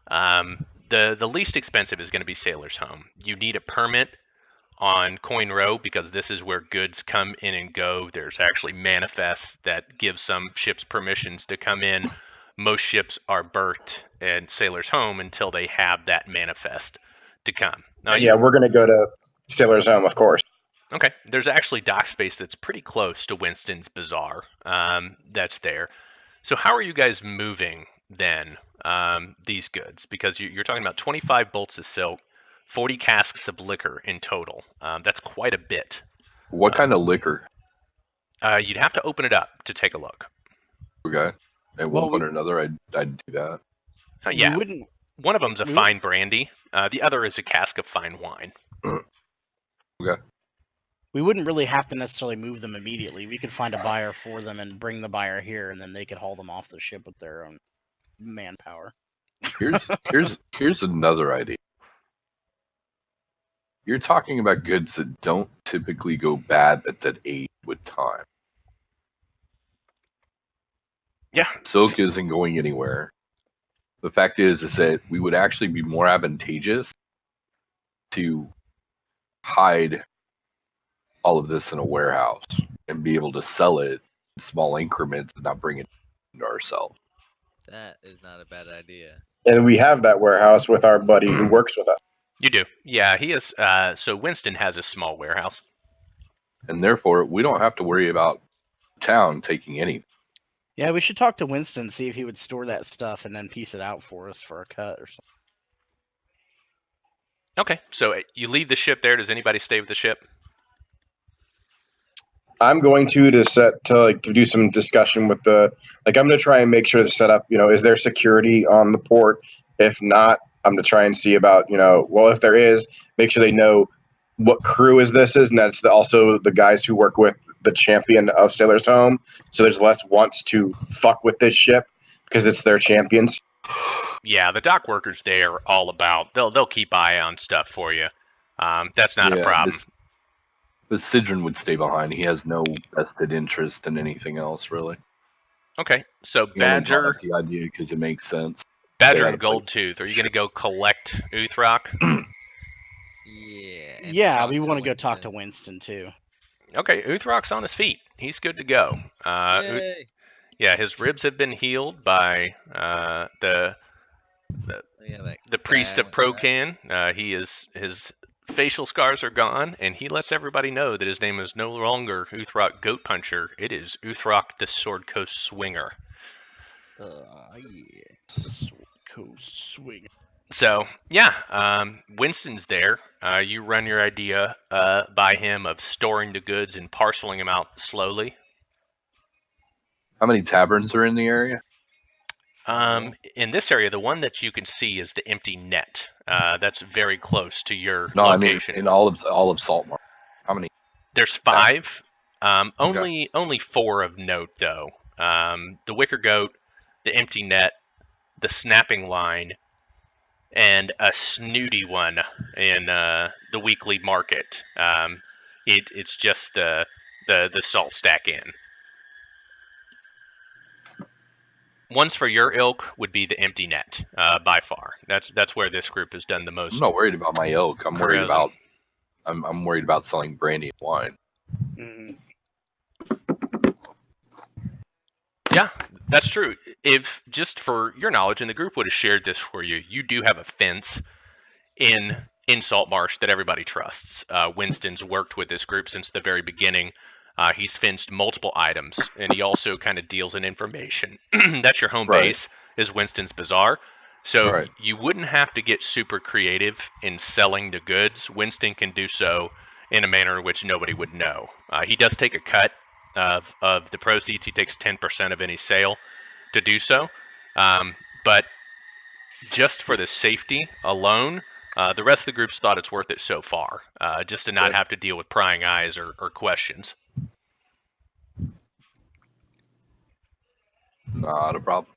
The least expensive is going to be Sailor's Home. You need a permit on Coin Row because this is where goods come in and go. There's actually manifests that give some ships permissions to come in. Most ships are berthed at Sailor's Home until they have that manifest to come. Now, Yeah, we're gonna go to Sailor's Home, of course. Okay, there's actually dock space that's pretty close to Winston's Bazaar. That's there. So how are you guys moving then these goods? Because you're talking about 25 bolts of silk, 40 casks of liquor in total. That's quite a bit. What kind of liquor? You'd have to open it up to take a look. Okay. At Well, one point or another, I'd do that. Yeah, We wouldn't. one of them's a we- fine brandy. The other is a cask of fine wine. We wouldn't really have to necessarily move them immediately. We could find a buyer for them and bring the buyer here, and then they could haul them off the ship with their own manpower. Here's another idea. You're talking about goods that don't typically go bad, but that age with time. Yeah. Silk isn't going anywhere. The fact is that we would actually be more advantageous to hide all of this in a warehouse and be able to sell it in small increments and not bring it into ourselves. That is not a bad idea. And we have that warehouse with our buddy who works with us. You do. Yeah, he is. So Winston has a small warehouse. And therefore, we don't have to worry about town taking anything. Yeah, we should talk to Winston, see if he would store that stuff and then piece it out for us for a cut or something. Okay, so you leave the ship there. Does anybody stay with the ship? I'm going to do some discussion with I'm going to try and make sure to set up, is there security on the port? If not, I'm going to try and see about, if there is, make sure they know what crew is, and that's also the guys who work with the champion of Sailor's Home. So there's less wants to fuck with this ship because it's their champions. Yeah, the dock workers there are all about. They'll keep eye on stuff for you. That's not a problem. But Sidron would stay behind. He has no vested interest in anything else, really. Okay, so He only brought Badger, up the idea because it makes sense. Badger Yeah, and Goldtooth, are you going to go collect Uthrock? Yeah. and Yeah, talk we to want to go talk to Winston. Winston too. Okay, Uthrock's on his feet. He's good to go. Yay. Yeah, his ribs have been healed by the Yeah, that priest guy of with Procan. His facial scars are gone, and he lets everybody know that his name is no longer Uthrock Goat Puncher. It is Uthrock the Sword Coast Swinger. yeah. Coast swing. So, yeah, Winston's there. You run your idea by him of storing the goods and parceling them out slowly. How many taverns are in the area? In this area, the one that you can see is the Empty Net. That's very close to your No, I location. mean in all of Saltmarsh. How many? There's 5. Only 4 of note, though. The Wicker Goat, the Empty Net, the Snapping Line, and a snooty one in the Weekly Market. It's just the Salt Stack Inn. Ones for your ilk would be the Empty Net, by far. That's where this group has done the most. I'm not worried about my ilk. I'm worried carousing. about I'm worried about selling brandy and wine. Mhm. Yeah, that's true. If, just for your knowledge, and the group would have shared this for you, you do have a fence in Saltmarsh that everybody trusts. Winston's worked with this group since the very beginning. He's fenced multiple items, and he also kind of deals in information. That's your home Right. base, is Winston's Bazaar. So Right. you wouldn't have to get super creative in selling the goods. Winston can do so in a manner in which nobody would know. He does take a cut of the proceeds. He takes 10% of any sale to do so. But just for the safety alone, the rest of the group's thought it's worth it so far, just to not Good. have to deal with prying eyes or questions. Not a problem.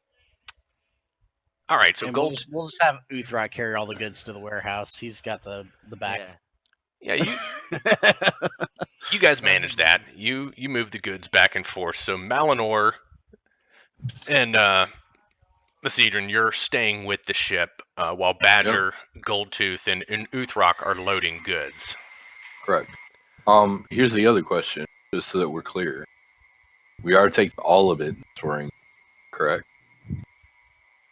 All right, so And Gold. we'll just have Uthrock carry all the goods to the warehouse. He's got the back. Yeah. Yeah, you guys manage that. You move the goods back and forth. So Malinor and the Cedron, you're staying with the ship while Badger, Goldtooth, and Uthrock are loading goods. Correct. Here's the other question, just so that we're clear. We are taking all of it and storing, correct?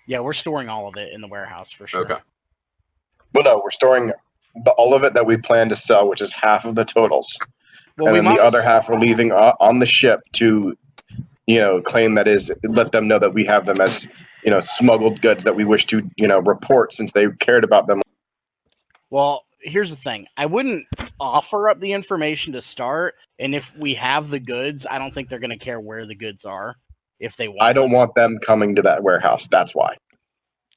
Yeah, we're storing all of it in the warehouse for sure. Okay. Well, no, we're storing all of it that we plan to sell, which is half of the totals. Well, And we then might the other half we're leaving on the ship to, claim that is, let them know that we have them as, smuggled goods that we wish to, report since they cared about them. Well, here's the thing. I wouldn't offer up the information to start, and if we have the goods, I don't think they're going to care where the goods are if they want. I don't them. want them coming to that warehouse. That's why.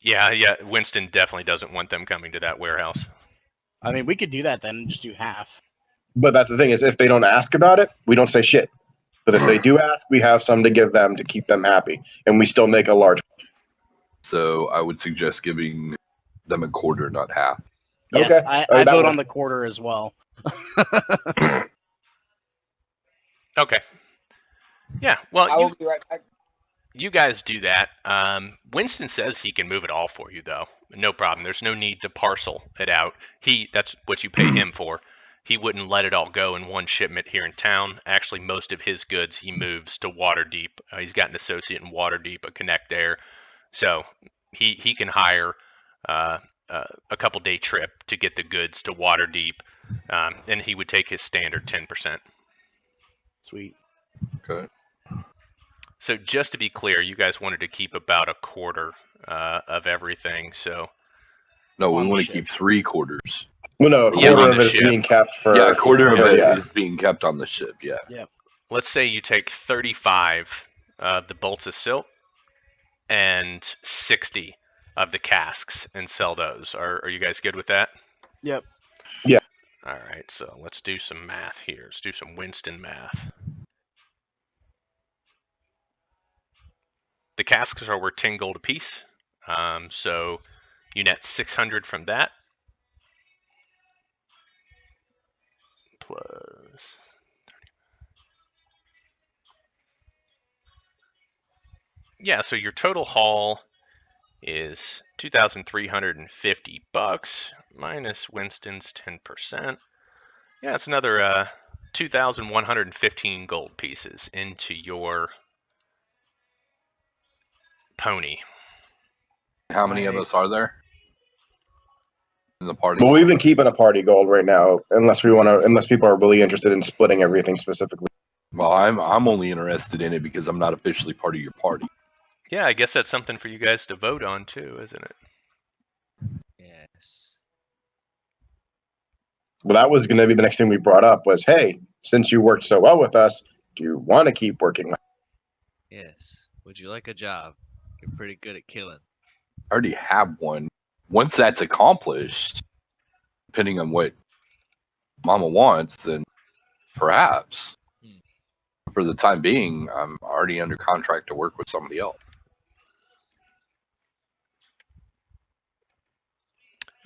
Yeah. Winston definitely doesn't want them coming to that warehouse. I mean, we could do that then and just do half. But that's the thing is, if they don't ask about it, we don't say shit. But if they do ask, we have some to give them to keep them happy, and we still make a large. So I would suggest giving them a quarter, not half. Yes, Okay. I that vote works. on the quarter as well. Okay. Yeah. Well, I will be right back. you guys do that. Winston says he can move it all for you, though. No problem. There's no need to parcel it out. That's what you pay him for. He wouldn't let it all go in one shipment here in town. Actually, most of his goods he moves to Waterdeep. He's got an associate in Waterdeep, a connect there. So he can hire a couple-day trip to get the goods to Waterdeep, and he would take his standard 10%. Sweet. Okay. So just to be clear, you guys wanted to keep about a quarter of everything. So No, we On the want to ship. keep 3/4. Well, no, a Yeah, quarter on of the it is ship. being kept for. Yeah, a quarter of for- it yeah. is being kept on the ship. Yeah. let's say you take 35 of the bolts of silk and 60 of the casks and sell those. Are you guys good with that? Yep. Yeah. All right, so let's do some math here. Let's do some Winston math. The casks are worth 10 gold apiece. So you net 600 from that. Plus 30. Yeah, so your total haul is $2,350 minus Winston's 10%. Yeah, it's another 2,115 gold pieces into your pony. How many of us Nice. are there in the party? But we've been keeping a party gold right now, unless people are really interested in splitting everything specifically. Well, I'm only interested in it because I'm not officially part of your party. Yeah, I guess that's something for you guys to vote on too, isn't it? Yes. Well, that was going to be the next thing we brought up was, hey, since you worked so well with us, do you want to keep working? Yes. Would you like a job? You're pretty good at killing. I already have one. Once that's accomplished, depending on what Mama wants, then perhaps. For the time being, I'm already under contract to work with somebody else.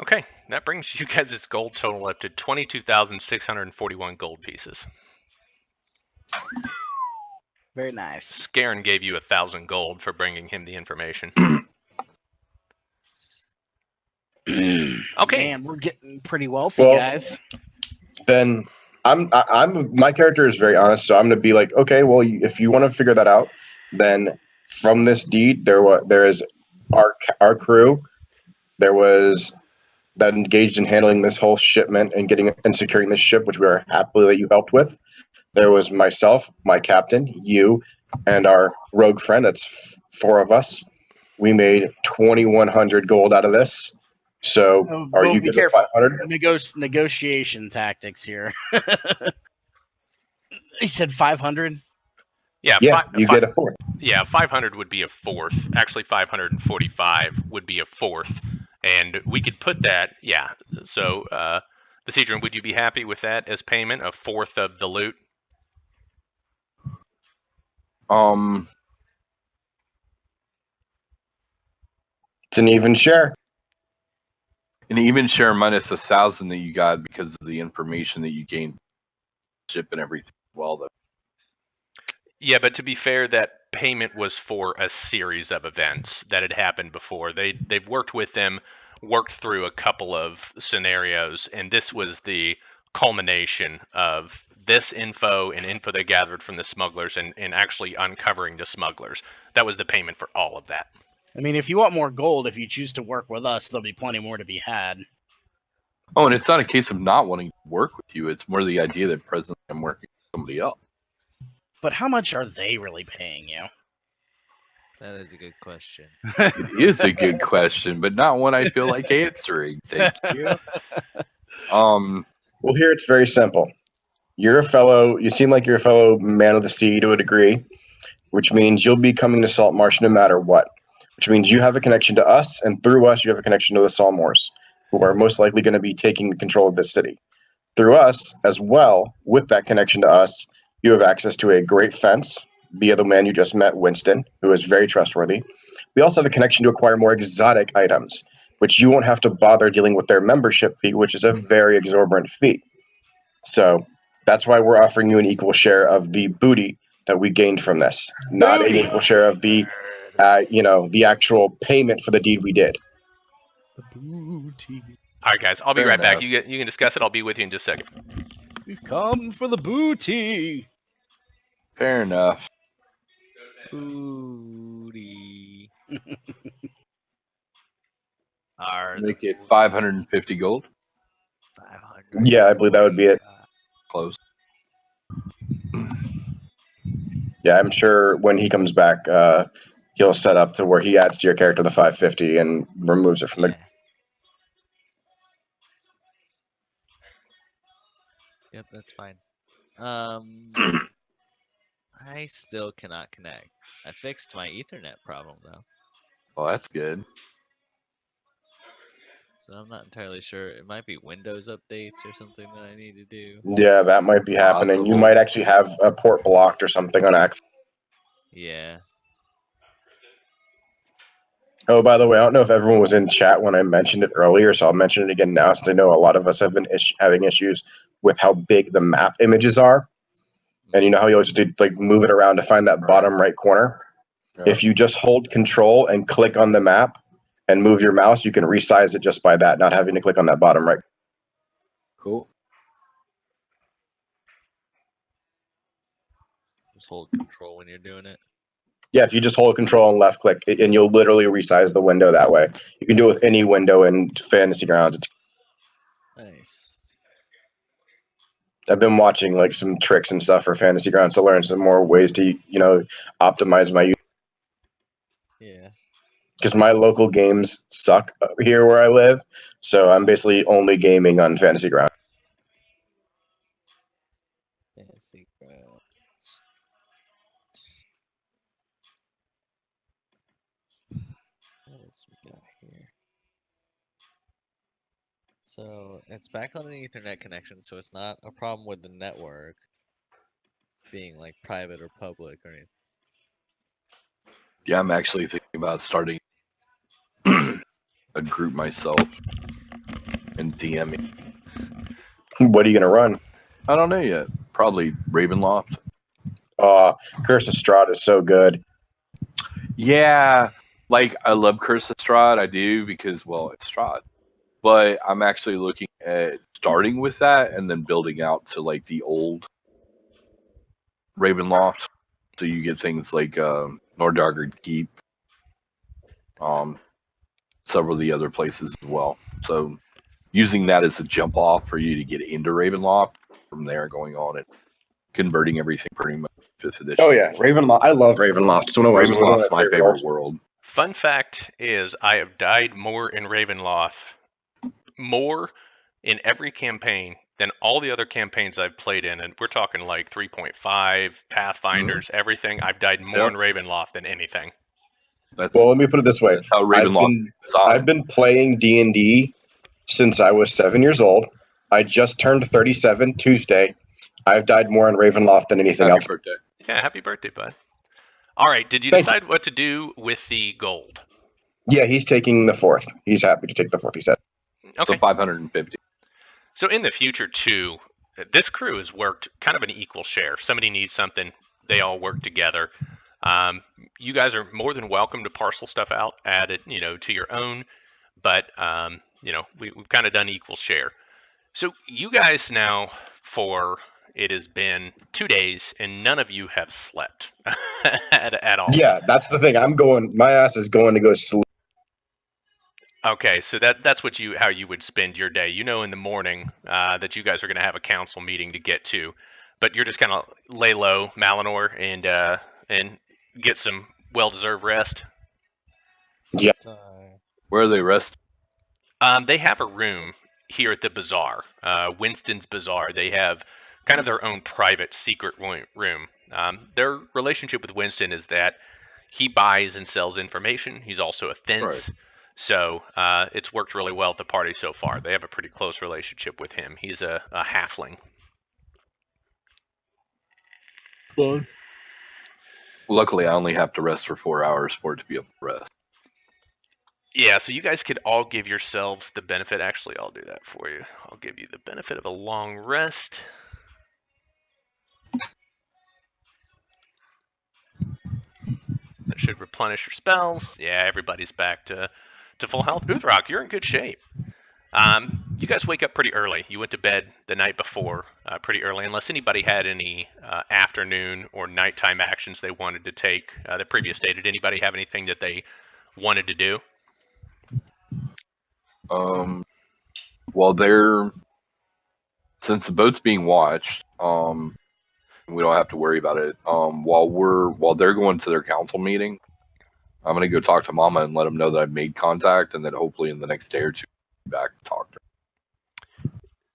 Okay, that brings you guys' gold total up to 22,641 gold pieces. Very nice. Garen gave you 1,000 gold for bringing him the information. Okay. Man, we're getting pretty wealthy, Well- guys. Then my character is very honest, so I'm going to be like, okay, well, if you want to figure that out, then from this deed, there is our crew. There was that engaged in handling this whole shipment and getting and securing this ship, which we are happy that you helped with. There was myself, my captain, you, and our rogue friend. That's 4 of us. We made 2,100 gold out of this. So, are Well, you be good careful. at 500? Negotiation tactics here. He said 500. Yeah, Yeah, you get a 4. Yeah, 500 would be a fourth. Actually, 545 would be a fourth. And we could put that, yeah. So, the Cedron, would you be happy with that as payment, a fourth of the loot? It's an even share. And even share minus 1,000 that you got because of the information that you gained, ship and everything. Well, though. Yeah, but to be fair, that payment was for a series of events that had happened before. They've worked with them, worked through a couple of scenarios, and this was the culmination of this info and info they gathered from the smugglers and actually uncovering the smugglers. That was the payment for all of that. I mean, if you want more gold, if you choose to work with us, there'll be plenty more to be had. Oh, and it's not a case of not wanting to work with you. It's more the idea that presently I'm working with somebody else. But how much are they really paying you? That is a good question. It is a good question, but not one I feel like answering. Thank you. Well, here it's very simple. You seem like you're a fellow man of the sea to a degree, which means you'll be coming to Saltmarsh no matter what. Which means you have a connection to us, and through us, you have a connection to the Salmors, who are most likely going to be taking control of this city. Through us, as well, with that connection to us, you have access to a great fence via the man you just met, Winston, who is very trustworthy. We also have a connection to acquire more exotic items, which you won't have to bother dealing with their membership fee, which is a very exorbitant fee. So that's why we're offering you an equal share of the booty that we gained from this, not an equal share of the, the actual payment for the deed we did. The booty. All right, guys. I'll be Fair right back. enough. You can discuss it. I'll be with you in just a second. We've come for the booty. Fair enough. Booty. Make it 550 gold. 500. Yeah, I believe that would be it. Close. Yeah, I'm sure when he comes back, he'll set up to where he adds to your character the 550 and removes it from the. Yeah. Yep, that's fine. I still cannot connect. I fixed my Ethernet problem though, Well, that's good. so I'm not entirely sure. It might be Windows updates or something that I need to do. Yeah, that might be happening. You Possible. might actually have a port blocked or something on access. Yeah. Oh, by the way, I don't know if everyone was in chat when I mentioned it earlier, so I'll mention it again now, since I know a lot of us have been having issues with how big the map images are. And you know how you always have to like move it around to find that bottom right corner. Yeah. If you just hold Control and click on the map and move your mouse, you can resize it just by that, not having to click on that bottom right. Cool. Just hold control when you're doing it. Yeah, if you just hold Control and left click, and you'll literally resize the window that way. You can do it with any window in Fantasy Grounds. Nice. I've been watching like some tricks and stuff for Fantasy Grounds to learn some more ways to, optimize my use. Yeah. Because my local games suck here where I live, so I'm basically only gaming on Fantasy Grounds. Fantasy Grounds. What else we got here? So it's back on an Ethernet connection, so it's not a problem with the network being like private or public or anything. Yeah, I'm actually thinking about starting a group myself and DMing. What are you gonna run? I don't know yet. Probably Ravenloft. Curse of Strahd is so good. Yeah, like I love Curse of Strahd. I do because, well, it's Strahd. But I'm actually looking at starting with that and then building out to like the old Ravenloft. So you get things like Nordargard Keep, several of the other places as well. So using that as a jump off for you to get into Ravenloft, from there going on and converting everything pretty much 5th edition. Oh yeah, Ravenloft. I love Ravenloft. It's one of Ravenloft's my favorite worlds. world. Fun fact is I have died more in Ravenloft, more in every campaign than all the other campaigns I've played in, and we're talking like 3.5, Pathfinders, everything. I've died more in Ravenloft than anything. That's, Well, let me put it this way. that's how Ravenloft is I've been playing D&D since I was 7 years old. I just turned 37 Tuesday. I've died more in Ravenloft than anything Happy else. birthday. Yeah, happy birthday, bud. All right, did you Thank decide what to do with the gold? Yeah, he's taking the 4th. He's happy to take the 4th, he said. Okay. So 550. So in the future, too, this crew has worked kind of an equal share. Somebody needs something, they all work together. You guys are more than welcome to parcel stuff out, add it, to your own. But, we've kind of done equal share. So you guys now, it has been 2 days, and none of you have slept at all. Yeah, that's the thing. My ass is going to go sleep. Okay, so that's how you would spend your day. In the morning that you guys are going to have a council meeting to get to, but you're just kind of lay low, Malinor, and get some well-deserved rest. Yeah. Where are they resting? They have a room here at the bazaar, Winston's Bazaar. They have kind of their own private secret room. Their relationship with Winston is that he buys and sells information. He's also a fence. Right. So it's worked really well at the party so far. They have a pretty close relationship with him. He's a halfling. Fun. Luckily, I only have to rest for 4 hours for it to be able to rest. Yeah, so you guys could all give yourselves the benefit. Actually, I'll do that for you. I'll give you the benefit of a long rest. That should replenish your spells. Yeah, everybody's back to full health. Uthrak, you're in good shape. You guys wake up pretty early. You went to bed the night before pretty early, unless anybody had any afternoon or nighttime actions they wanted to take the previous day. Did anybody have anything that they wanted to do? Well, since the boat's being watched, we don't have to worry about it. While they're going to their council meeting, I'm gonna go talk to Mama and let them know that I've made contact, and then hopefully in the next day or two, I'll be back to talk to her.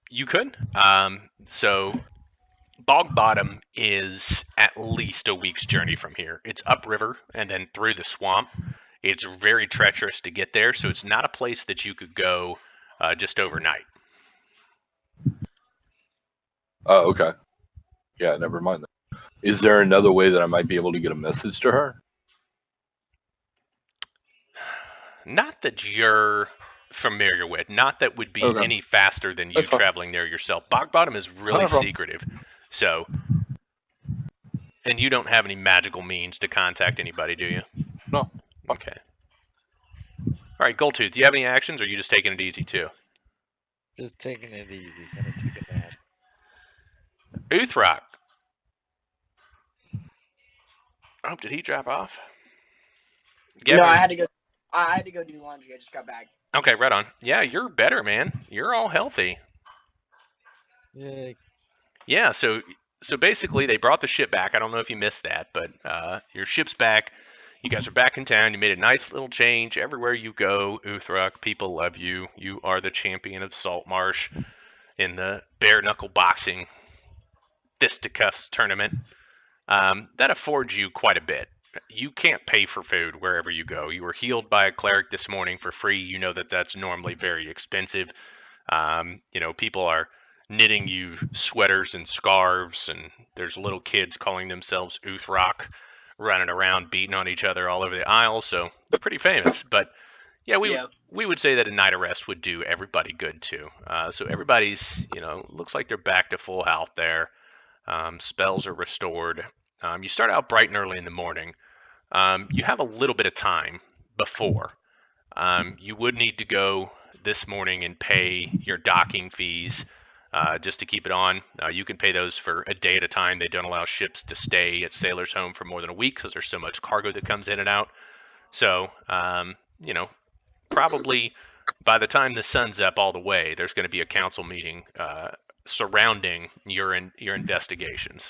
You could. So Bog Bottom is at least a week's journey from here. It's upriver and then through the swamp. It's very treacherous to get there, so it's not a place that you could go just overnight. Oh, okay. Yeah, never mind that. Is there another way that I might be able to get a message to her? Not that you're familiar with. Not that would be Okay. any faster than you That's fine. traveling there yourself. Bog Bottom is really No problem. secretive. So, and you don't have any magical means to contact anybody, do you? No. Okay. All right, Goldtooth, do you have any actions, or are you just taking it easy too? Just taking it easy. Gonna take a nap. Uthrak. Oh, did he drop off? No, Gavin? I had to go. I had to go do laundry. I just got back. Okay, right on. Yeah, you're better, man. You're all healthy. Yay. Yeah, so basically they brought the ship back. I don't know if you missed that, but your ship's back. You guys are back in town. You made a nice little change. Everywhere you go, Uthrak, people love you. You are the champion of Saltmarsh in the bare knuckle boxing fisticuffs tournament. That affords you quite a bit. You can't pay for food wherever you go. You were healed by a cleric this morning for free. You know that that's normally very expensive. People are knitting you sweaters and scarves, and there's little kids calling themselves Uthrak, running around beating on each other all over the aisle. So they're pretty famous. But yeah, we would say that a night of rest would do everybody good too. So everybody's, looks like they're back to full health there. Spells are restored. You start out bright and early in the morning. You have a little bit of time before. You would need to go this morning and pay your docking fees just to keep it on. You can pay those for a day at a time. They don't allow ships to stay at Sailor's Home for more than a week because there's so much cargo that comes in and out. So, probably by the time the sun's up all the way, there's going to be a council meeting surrounding your investigations.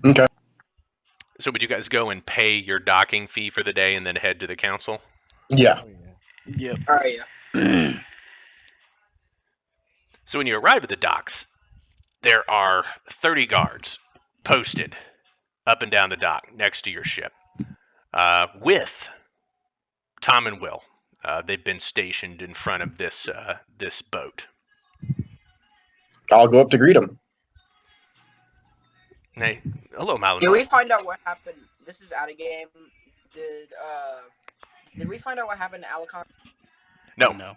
Okay. So would you guys go and pay your docking fee for the day and then head to the council? Yeah. Oh, yeah. Yep. All right, yeah. So when you arrive at the docks, there are 30 guards posted up and down the dock next to your ship with Tom and Will. They've been stationed in front of this boat. I'll go up to greet him. Hey, hello, Malin. Did we find out what happened? This is out of game. Did we find out what happened to Alicon? No,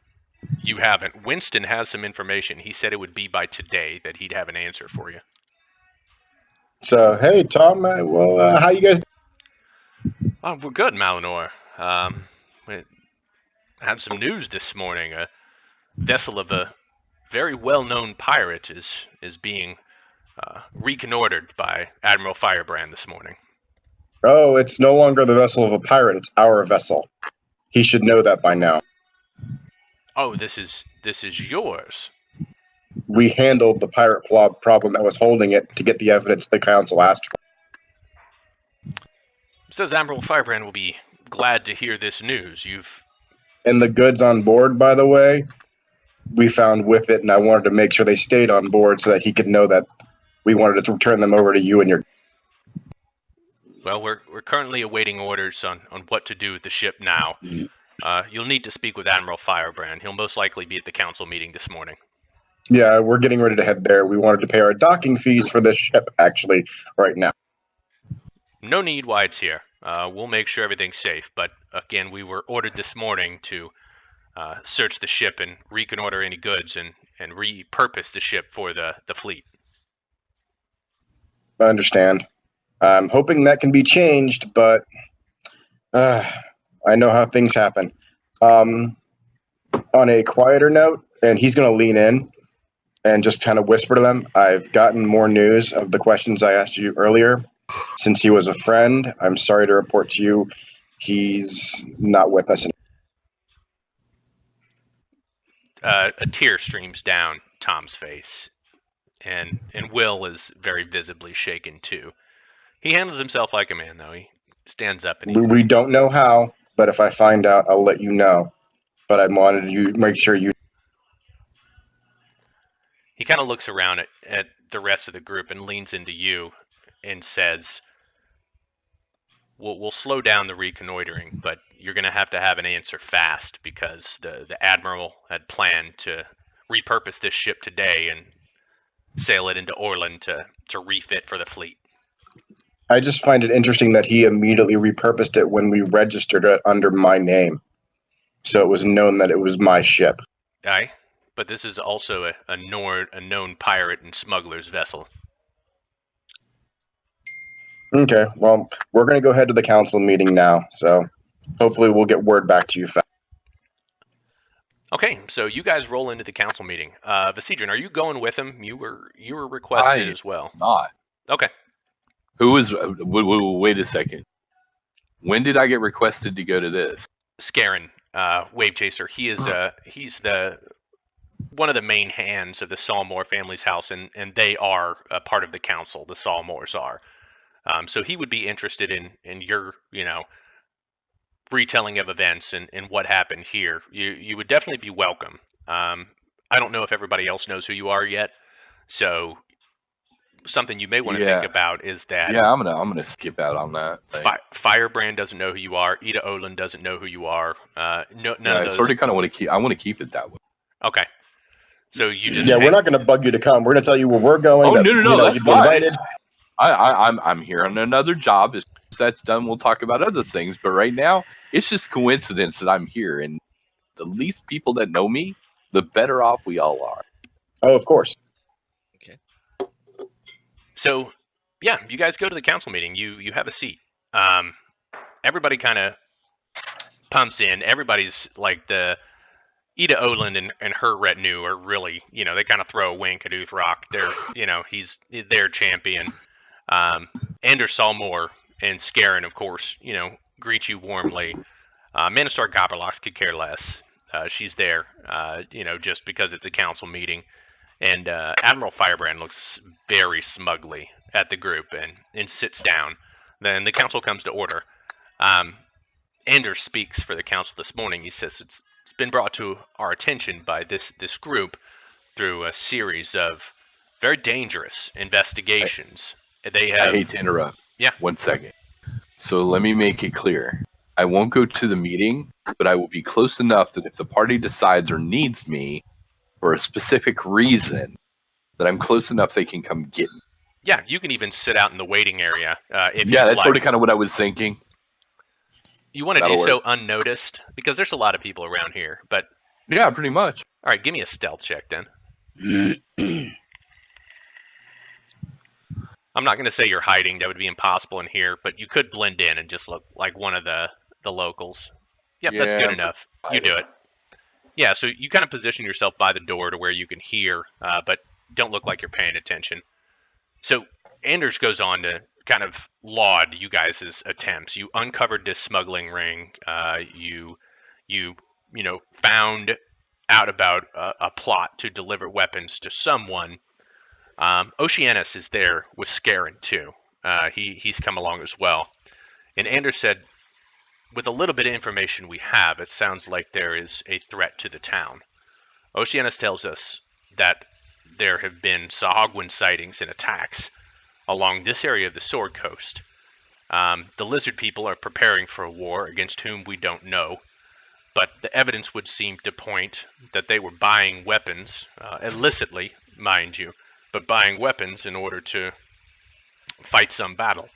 you haven't. Winston has some information. He said it would be by today that he'd have an answer for you. So, hey, Tom, how you guys doing? Oh, we're good, Malinor. We had some news this morning. A vessel of a very well-known pirate is being reconnoitered by Admiral Firebrand this morning. Oh, it's no longer the vessel of a pirate. It's our vessel. He should know that by now. Oh, this is yours. We handled the pirate problem that was holding it to get the evidence the council asked for. Says Admiral Firebrand will be glad to hear this news. You've And the goods on board, by the way, we found with it, and I wanted to make sure they stayed on board so that he could know that we wanted to turn them over to you and your. Well, we're currently awaiting orders on what to do with the ship now. You'll need to speak with Admiral Firebrand. He'll most likely be at the council meeting this morning. Yeah, we're getting ready to head there. We wanted to pay our docking fees for this ship, actually, right now. No need while it's here. We'll make sure everything's safe. But again, we were ordered this morning to search the ship and reconnoiter any goods and repurpose the ship for the fleet. I understand. I'm hoping that can be changed, but I know how things happen. On a quieter note, and he's going to lean in and just kind of whisper to them, I've gotten more news of the questions I asked you earlier. Since he was a friend, I'm sorry to report to you, he's not with us anymore. A tear streams down Tom's face, and Will is very visibly shaken too. He handles himself like a man, though. He stands up and We don't know how, but if I find out, I'll let you know. But I wanted you to make sure you. he kind of looks around at the rest of the group and leans into you and says, we'll slow down the reconnoitering, but you're going to have an answer fast because the Admiral had planned to repurpose this ship today and sail it into Orland to refit for the fleet. I just find it interesting that he immediately repurposed it when we registered it under my name. So it was known that it was my ship. Aye, but this is also a known pirate and smuggler's vessel. Okay, well, we're going to go head to the council meeting now, so hopefully we'll get word back to you fast. Okay, so you guys roll into the council meeting. Vasidran, are you going with him? You were requested as well. Not. Okay. Who is? Wait a second. When did I get requested to go to this? Scarin, Wave Chaser. He's the one of the main hands of the Salmore family's house, and they are a part of the council. The Salmores are. So he would be interested in your, retelling of events and what happened here. You would definitely be welcome. I don't know if everybody else knows who you are yet, so something you may want to think about is that. Yeah, I'm gonna skip out on that. Firebrand doesn't know who you are. Ida Olin doesn't know who you are. None of those. I sort of kind of want to keep. I want to keep it that way. Okay. So you just. Yeah, we're not going to bug you to come. We're going to tell you where we're going. Oh, no, that's you've been invited. I'm here on another job. As soon as that's done, we'll talk about other things. But right now, it's just coincidence that I'm here, and the least people that know me, the better off we all are. Oh, of course. Okay. So, yeah, you guys go to the council meeting. You have a seat. Everybody kind of pumps in. Everybody's like the Ida Oland and her retinue are really, they kind of throw a wink at Uthrock. They're, he's their champion. Anders Salmore and Scarin, of course, greet you warmly. Minister Gaberlox could care less. She's there, just because it's a council meeting. And Admiral Firebrand looks very smugly at the group and sits down. Then the council comes to order. Anders speaks for the council this morning. He says it's been brought to our attention by this group through a series of very dangerous investigations. I hate to interrupt. Yeah. 1 second. So let me make it clear. I won't go to the meeting, but I will be close enough that if the party decides or needs me for a specific reason, that I'm close enough they can come get me. Yeah, you can even sit out in the waiting area if you that's like. sort of kind of what I was thinking. You want to do so unnoticed? Because there's a lot of people around here, but... Yeah, pretty much. All right, give me a stealth check then. I'm not going to say you're hiding. That would be impossible in here, but you could blend in and just look like one of the locals. Yep, Yeah, that's good enough. You do it. Yeah, so you kind of position yourself by the door to where you can hear, but don't look like you're paying attention. So Anders goes on to kind of laud you guys' attempts. You uncovered this smuggling ring. You found out about a plot to deliver weapons to someone. Oceanus is there with Scarin too. He's come along as well. And Anders said, with a little bit of information we have, it sounds like there is a threat to the town. Oceanus tells us that there have been Sahagwin sightings and attacks along this area of the Sword Coast. The lizard people are preparing for a war against whom we don't know, but the evidence would seem to point that they were buying weapons, illicitly, mind you, but buying weapons in order to fight some battle.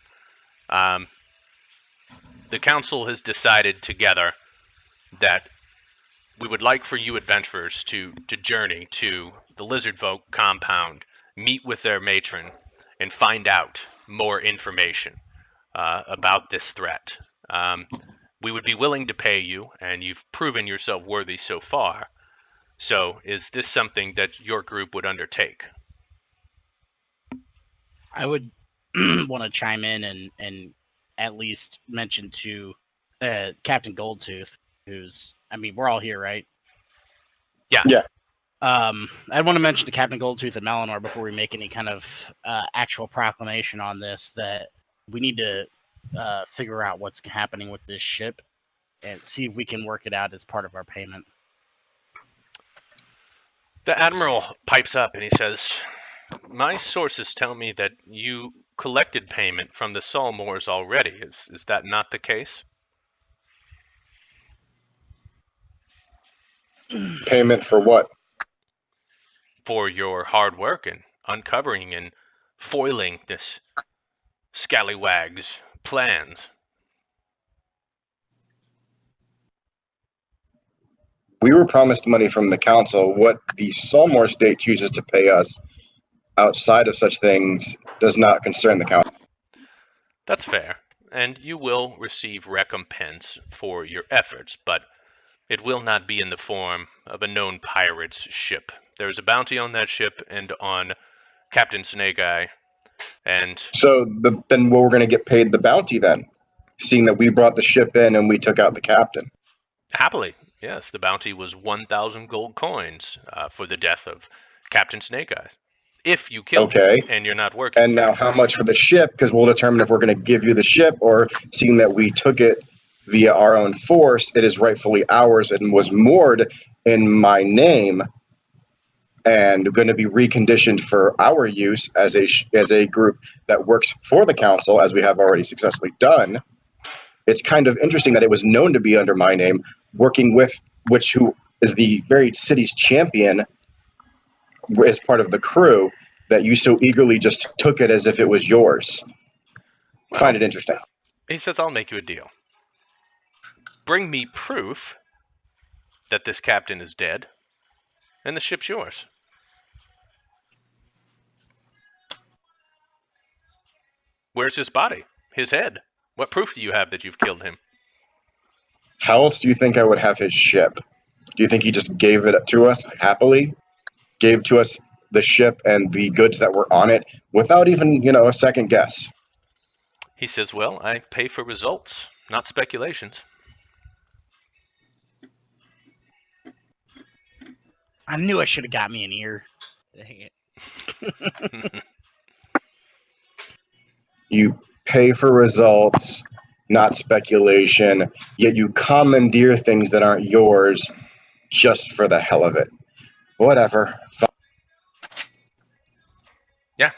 The council has decided together that we would like for you adventurers to journey to the Lizard Folk compound, meet with their matron, and find out more information about this threat. We would be willing to pay you, and you've proven yourself worthy so far. So is this something that your group would undertake? I would want to chime in and at least mention to Captain Goldtooth, who's, I mean, we're all here, right? Yeah. Yeah. I'd want to mention to Captain Goldtooth and Melanor before we make any kind of actual proclamation on this that we need to figure out what's happening with this ship and see if we can work it out as part of our payment. The Admiral pipes up and he says, my sources tell me that you collected payment from the Salmors already. Is that not the case? Payment for what? For your hard work in uncovering and foiling this scallywag's plans. We were promised money from the council. What the Salmore state chooses to pay us outside of such things does not concern the council. That's fair, and you will receive recompense for your efforts, but it will not be in the form of a known pirate's ship. There's a bounty on that ship and on Captain Snake Eye, and... So then we're going to get paid the bounty then, seeing that we brought the ship in and we took out the captain. Happily, yes. The bounty was 1,000 gold coins for the death of Captain Snake Eye. If you kill him and you're not working. And now how much for the ship? Because we'll determine if we're going to give you the ship, or seeing that we took it via our own force, it is rightfully ours and was moored in my name and going to be reconditioned for our use as a group that works for the council, as we have already successfully done. It's kind of interesting that it was known to be under my name, working with who is the very city's champion as part of the crew, that you so eagerly just took it as if it was yours. Well, find it interesting. He says, I'll make you a deal. Bring me proof that this captain is dead, and the ship's yours. Where's his body? His head? What proof do you have that you've killed him? How else do you think I would have his ship? Do you think he just gave it to us happily? Gave to us the ship and the goods that were on it without even, a second guess? He says, well, I pay for results, not speculations. I knew I should have got me an ear. Dang it. You pay for results, not speculation, yet you commandeer things that aren't yours just for the hell of it. Whatever. Yeah,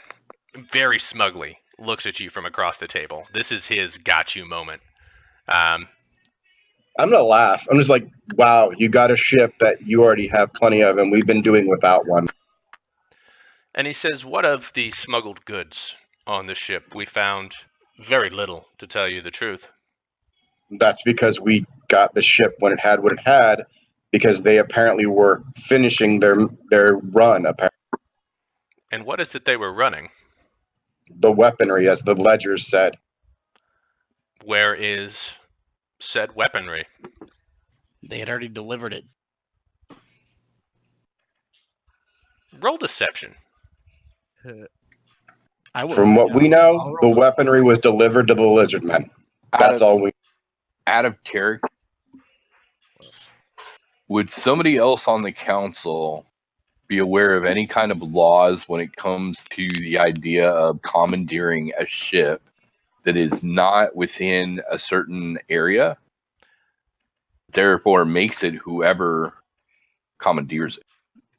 very smugly looks at you from across the table. This is his got you moment. I'm going to laugh. I'm just like, wow, you got a ship that you already have plenty of, and we've been doing without one. And he says, what of the smuggled goods on the ship? We found very little, to tell you the truth. That's because we got the ship when it had what it had, because they apparently were finishing their run, apparently. And what is it they were running? The weaponry, as the ledgers said. Where is said weaponry? They had already delivered it. Roll deception. From what we know, the weaponry was delivered to the lizard men. That's all we... Out of character, would somebody else on the council be aware of any kind of laws when it comes to the idea of commandeering a ship that is not within a certain area? therefore makes it whoever commandeers it.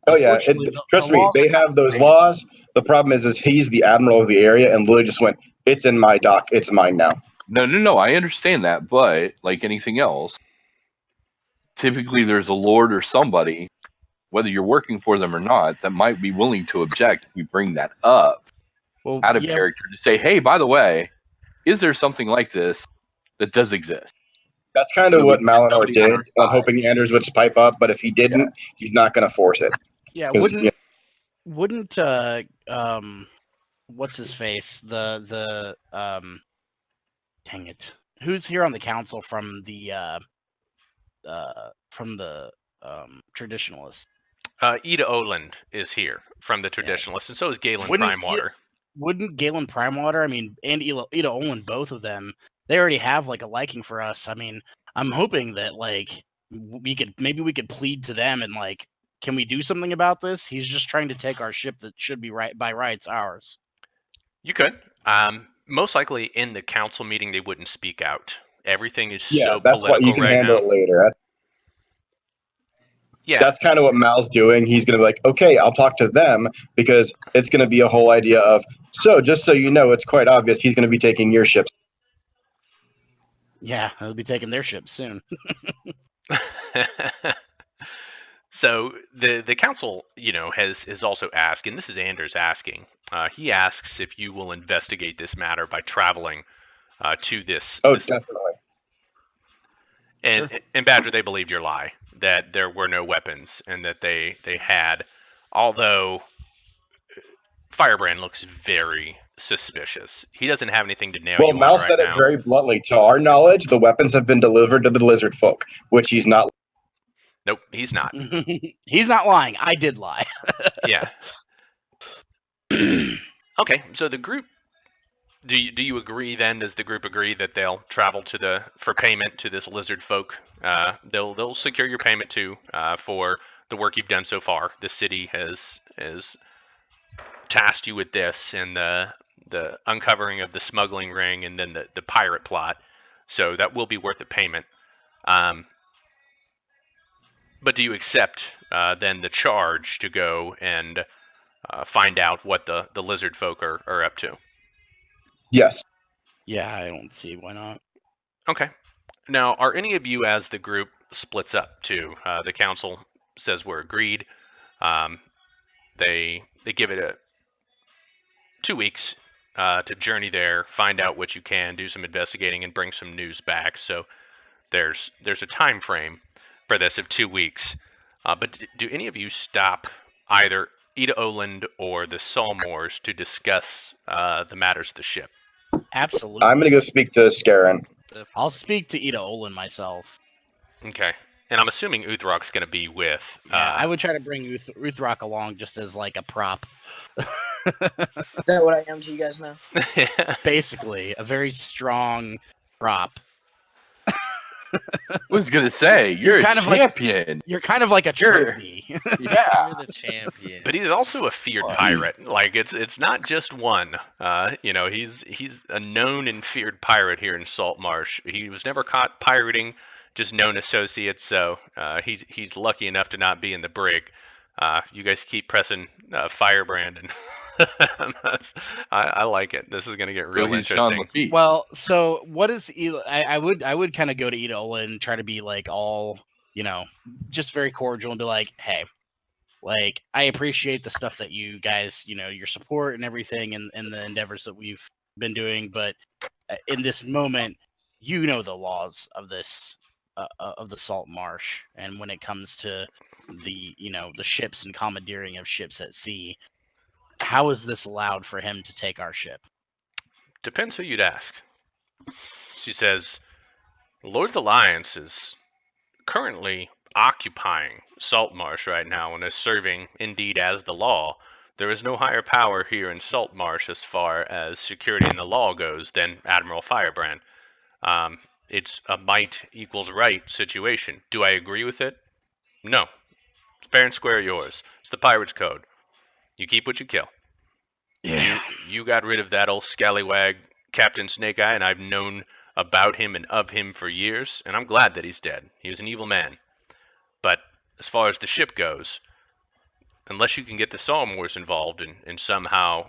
Oh yeah, Unfortunately, trust the me, laws they are not have those great. laws. The problem is he's the admiral of the area and literally just went, "It's in my dock. It's mine now." No, I understand that, but like anything else, typically there's a lord or somebody, whether you're working for them or not, that might be willing to object if you bring that up Well, out of yeah, character to say, hey, by the way, is there something like this that does exist? That's kind So of that what we get Malinor somebody on did. our I'm side. hoping Anders would just pipe up, but if he didn't, he's not going to force it. yeah. 'Cause, Wouldn't what's his face? Dang it. Who's here on the council from the traditionalists? Ida Oland is here from the Traditionalists, and so is Galen Wouldn't Primewater. Wouldn't Galen Primewater, I mean, and Ida Olin, both of them, they already have like a liking for us. I mean, I'm hoping that like we could plead to them and like, can we do something about this? He's just trying to take our ship that should be by rights ours. You could. Most likely in the council meeting, they wouldn't speak out. Everything is yeah, so that's what you political can right handle now. it later. Yeah, That's kind of what Mal's doing. He's going to be like, okay, I'll talk to them because it's going to be a whole idea of, so just so you know, it's quite obvious he's going to be taking your ships. Yeah, they'll be taking their ship soon. So the council, has also asked, and this is Anders asking. He asks if you will investigate this matter by traveling to this. Oh, this definitely. and Sure. and Badger, they believed your lie that there were no weapons and that they had. Although Firebrand looks very suspicious. He doesn't have anything to nail Well, you Mal on right said now. it very bluntly. To our knowledge, the weapons have been delivered to the lizard folk, which he's not. Nope, he's not. He's not lying. I did lie. Yeah. Okay, so the group. Do you agree then? Does the group agree that they'll travel for payment to this lizard folk? They'll secure your payment too for the work you've done so far. The city has tasked you with this and the uncovering of the smuggling ring and then the pirate plot. So that will be worth the payment. But do you accept then the charge to go and find out what the lizard folk are up to? Yes. Yeah, I don't see why not. Okay. Now, are any of you, as the group splits up too? The council says we're agreed. They give it 2 weeks to journey there, find out what you can, do some investigating, and bring some news back. So there's a time frame for this of 2 weeks. But do any of you stop either Ida Oland or the Salmors to discuss the matters of the ship? Absolutely. I'm going to go speak to Scarin. I'll speak to Ida Olin myself. Okay. And I'm assuming Uthrok's going to be with. Yeah, I would try to bring Uthrok along just as like a prop. Is that what I am to you guys now? Basically, a very strong prop. I was gonna say you're a kind of like- champion. You're kind of like a trophy. Yeah. You're the champion. But he's also a feared pirate. Like it's not just one. He's a known and feared pirate here in Saltmarsh. He was never caught pirating, just known associates. So he's lucky enough to not be in the brig. You guys keep pressing Firebrand, and I like it. This is gonna get real So he's Sean interesting. Lafitte. Well, so what is Ida? I would kind of go to Ida Olin and try to be like all, just very cordial and be like, hey, like I appreciate the stuff that you guys, your support and everything and the endeavors that we've been doing, but in this moment, the laws of this of the Salt Marsh, and when it comes to the the ships and commandeering of ships at sea, how is this allowed for him to take our ship? Depends who you'd ask. She says, Lord Alliance is currently occupying Saltmarsh right now and is serving, indeed, as the law. There is no higher power here in Saltmarsh as far as security and the law goes than Admiral Firebrand. It's a might equals right situation. Do I agree with it? No. It's fair and square yours. It's the Pirate's Code. You keep what you kill. Yeah. You got rid of that old scallywag Captain Snake Eye, and I've known about him and of him for years, and I'm glad that he's dead. He was an evil man. But as far as the ship goes, unless you can get the Salmors involved in somehow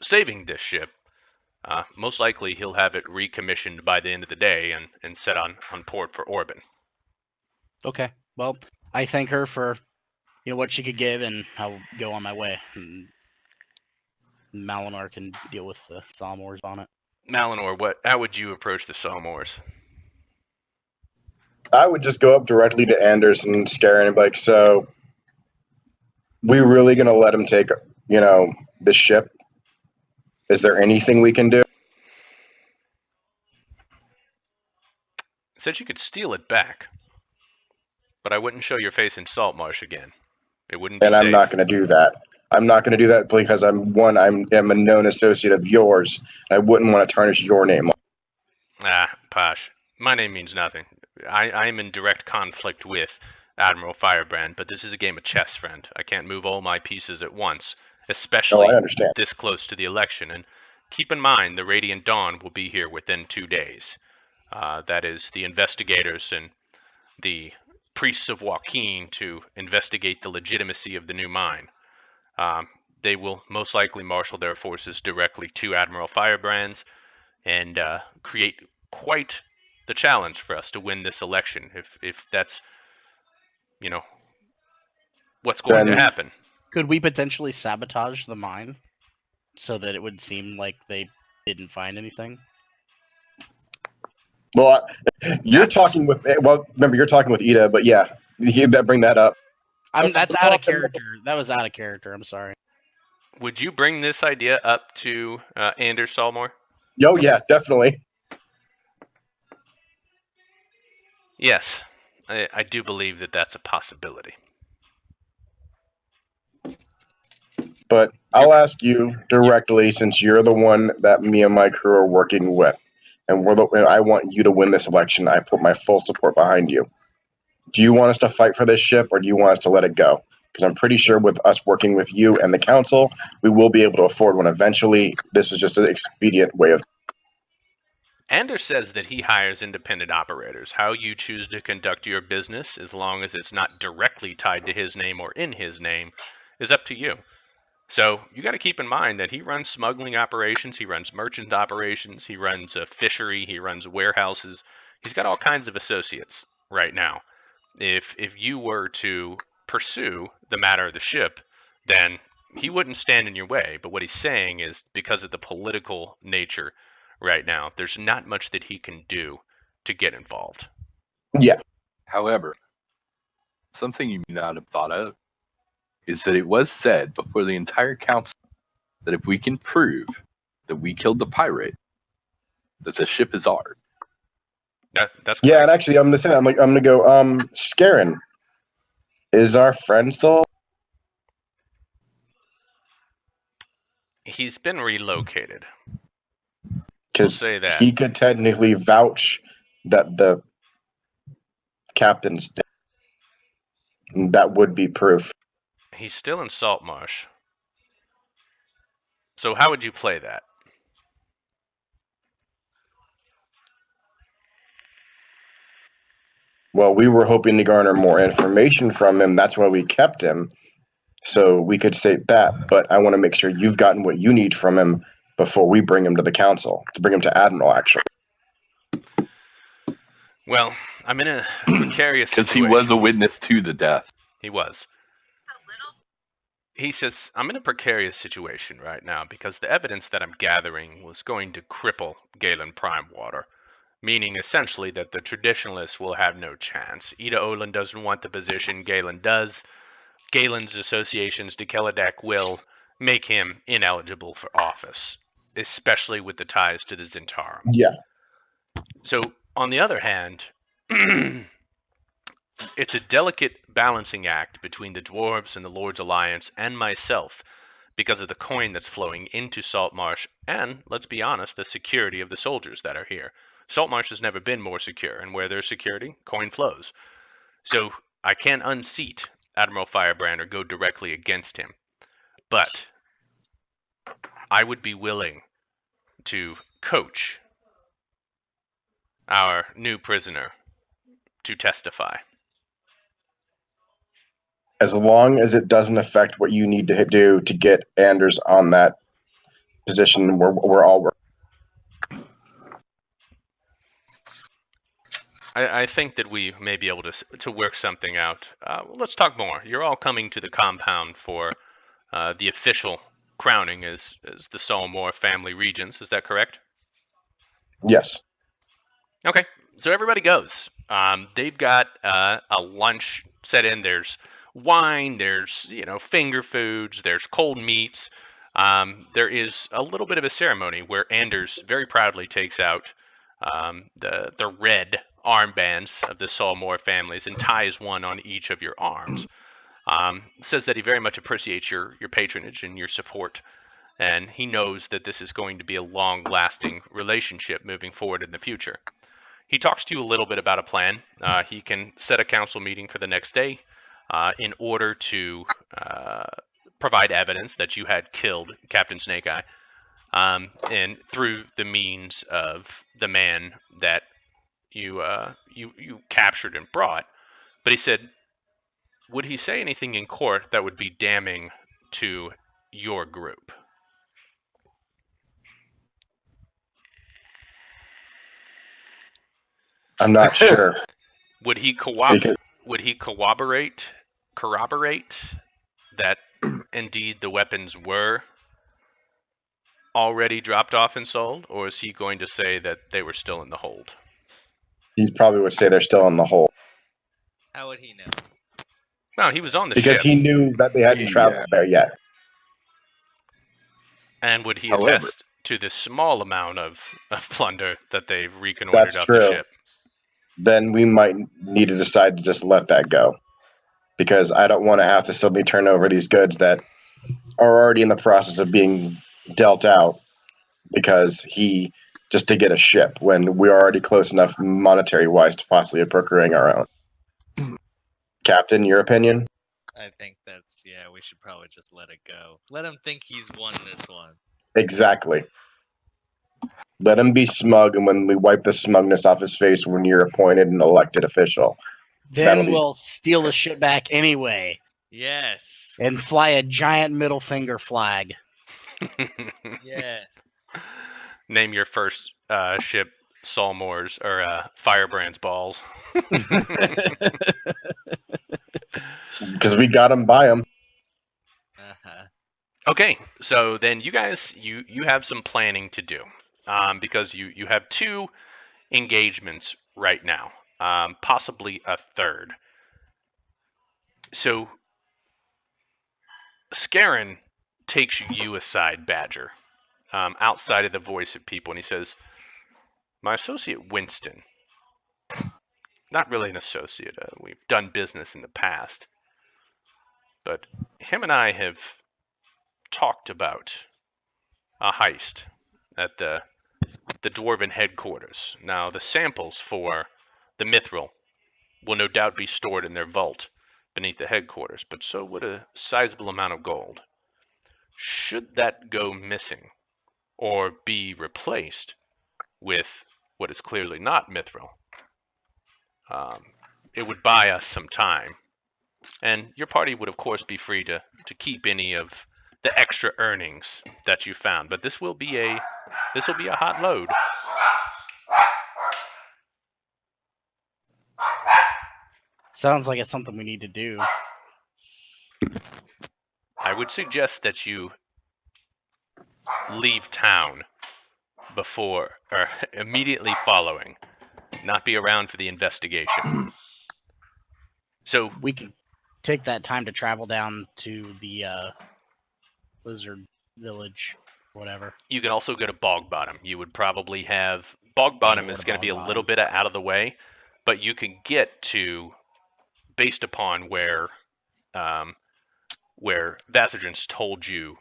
saving this ship, most likely he'll have it recommissioned by the end of the day and set on port for Orban. Okay. Well, I thank her for what she could give, and I'll go on my way. And Malinor can deal with the Salmors on it. Malinor, how would you approach the Salmors? I would just go up directly to Anders and scare him like, so we really gonna let him take, the ship? Is there anything we can do? Said you could steal it back, but I wouldn't show your face in Saltmarsh again. It wouldn't be And I'm safe. not gonna do that. I'm not gonna do that because I am a known associate of yours. I wouldn't want to tarnish your name. Posh. My name means nothing. I'm in direct conflict with Admiral Firebrand, but this is a game of chess, friend. I can't move all my pieces at once, especially I understand. this close to the election. And keep in mind, the Radiant Dawn will be here within 2 days. That is the investigators and the priests of Joaquin to investigate the legitimacy of the new mine. They will most likely marshal their forces directly to Admiral Firebrand's and create quite the challenge for us to win this election, if that's, what's going to happen. Could we potentially sabotage the mine so that it would seem like they didn't find anything? Well, you're talking with Ida, but yeah, bring that up. That's out of character. That was out of character. I'm sorry. Would you bring this idea up to Anders Salmor? Oh yeah, definitely. Yes, I do believe that that's a possibility. But I'll ask you directly, since you're the one that me and my crew are working with, and I want you to win this election. I put my full support behind you. Do you want us to fight for this ship, or do you want us to let it go? Because I'm pretty sure with us working with you and the council, we will be able to afford one eventually. This was just an expedient way of... Anders says that he hires independent operators. How you choose to conduct your business, as long as it's not directly tied to his name or in his name, is up to you. So you got to keep in mind that he runs smuggling operations, he runs merchant operations, he runs a fishery, he runs warehouses. He's got all kinds of associates right now. If you were to pursue the matter of the ship, then he wouldn't stand in your way. But what he's saying is, because of the political nature right now, there's not much that he can do to get involved. Yeah. However, something you may not have thought of is that it was said before the entire council that if we can prove that we killed the pirate, that the ship is ours. That's yeah, correct. and actually, I'm gonna go. Scarin, is our friend still? He's been relocated. Because say that. he could technically vouch that the captain's dead. And that would be proof. He's still in Saltmarsh. So how would you play that? Well, we were hoping to garner more information from him. That's why we kept him. So we could state that. But I want to make sure you've gotten what you need from him before we bring him to the council. To bring him to Admiral, actually. Well, I'm in a precarious Because he situation. was a witness to the death. He was. He says, I'm in a precarious situation right now because the evidence that I'm gathering was going to cripple Galen Primewater, meaning essentially that the traditionalists will have no chance. Ida Olin doesn't want the position, Galen does. Galen's associations to Keladak will make him ineligible for office, especially with the ties to the Zentarum. Yeah. So, on the other hand, it's a delicate balancing act between the Dwarves and the Lord's Alliance and myself because of the coin that's flowing into Saltmarsh and, let's be honest, the security of the soldiers that are here. Saltmarsh has never been more secure, and where there's security, coin flows. So I can't unseat Admiral Firebrand or go directly against him. But I would be willing to coach our new prisoner to testify. As long as it doesn't affect what you need to do to get Anders on that position, we're all working. I think that we may be able to work something out. Let's talk more. You're all coming to the compound for the official crowning as the Solmore family regents. Is that correct? Yes. Okay, so everybody goes. They've got a lunch set in. There's wine. There's finger foods. There's cold meats. There is a little bit of a ceremony where Anders very proudly takes out the red armbands of the Solmore families and ties one on each of your arms. Says that he very much appreciates your patronage and your support, and he knows that this is going to be a long-lasting relationship moving forward in the future. He talks to you a little bit about a plan. He can set a council meeting for the next day in order to provide evidence that you had killed Captain Snake Eye, and through the means of the man that you captured and brought. But he said, would he say anything in court that would be damning to your group? I'm not sure. Would he corroborate that indeed the weapons were already dropped off and sold, or is he going to say that they were still in the hold? He probably would say they're still in the hole. How would he know? No, he was on the Because ship. he knew that they hadn't traveled there yet. And would he However- attest to the small amount of plunder that they've reconnoitered That's up true. the ship? Then we might need to decide to just let that go. Because I don't want to have to suddenly turn over these goods that are already in the process of being dealt out because just to get a ship when we're already close enough monetary wise to possibly procuring our own. Captain, your opinion? I think we should probably just let it go. Let him think he's won this one. Exactly. Let him be smug, and when we wipe the smugness off his face when you're appointed an elected official. That'll Then be- we'll steal the ship back anyway Yes. and fly a giant middle finger flag. Yes. Name your first ship Solmore's or Firebrand's balls. Because we got him by him. Uh-huh. Okay, so then you guys, you have some planning to do, because you have 2 engagements right now, possibly a third. So Scarin takes you aside, Badger, outside of the voice of people, and he says, my associate Winston, not really an associate, we've done business in the past, but him and I have talked about a heist at the Dwarven headquarters. Now, the samples for the mithril will no doubt be stored in their vault beneath the headquarters, but so would a sizable amount of gold. Should that go missing or be replaced with what is clearly not mithril, it would buy us some time, and your party would of course be free to keep any of the extra earnings that you found, but this will be a hot load. Sounds like it's something we need to do. I would suggest that you leave town before or immediately following, not be around for the investigation. So We could take that time to travel down to the Lizard Village, whatever. you can also go to Bog Bottom. You would probably have Bog Bottom is going to be a little bit out of the way, but you can get to, based upon where Vasadrin's told you,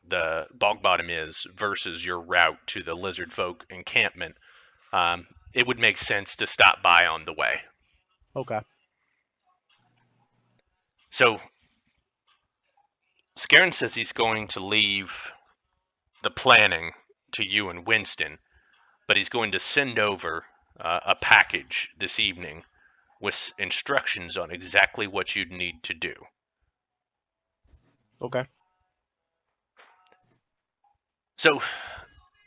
the Bog Bottom is versus your route to the Lizard Folk encampment. It would make sense to stop by on the way. Okay. So Scarin says he's going to leave the planning to you and Winston, but he's going to send over a package this evening with instructions on exactly what you'd need to do. Okay. So,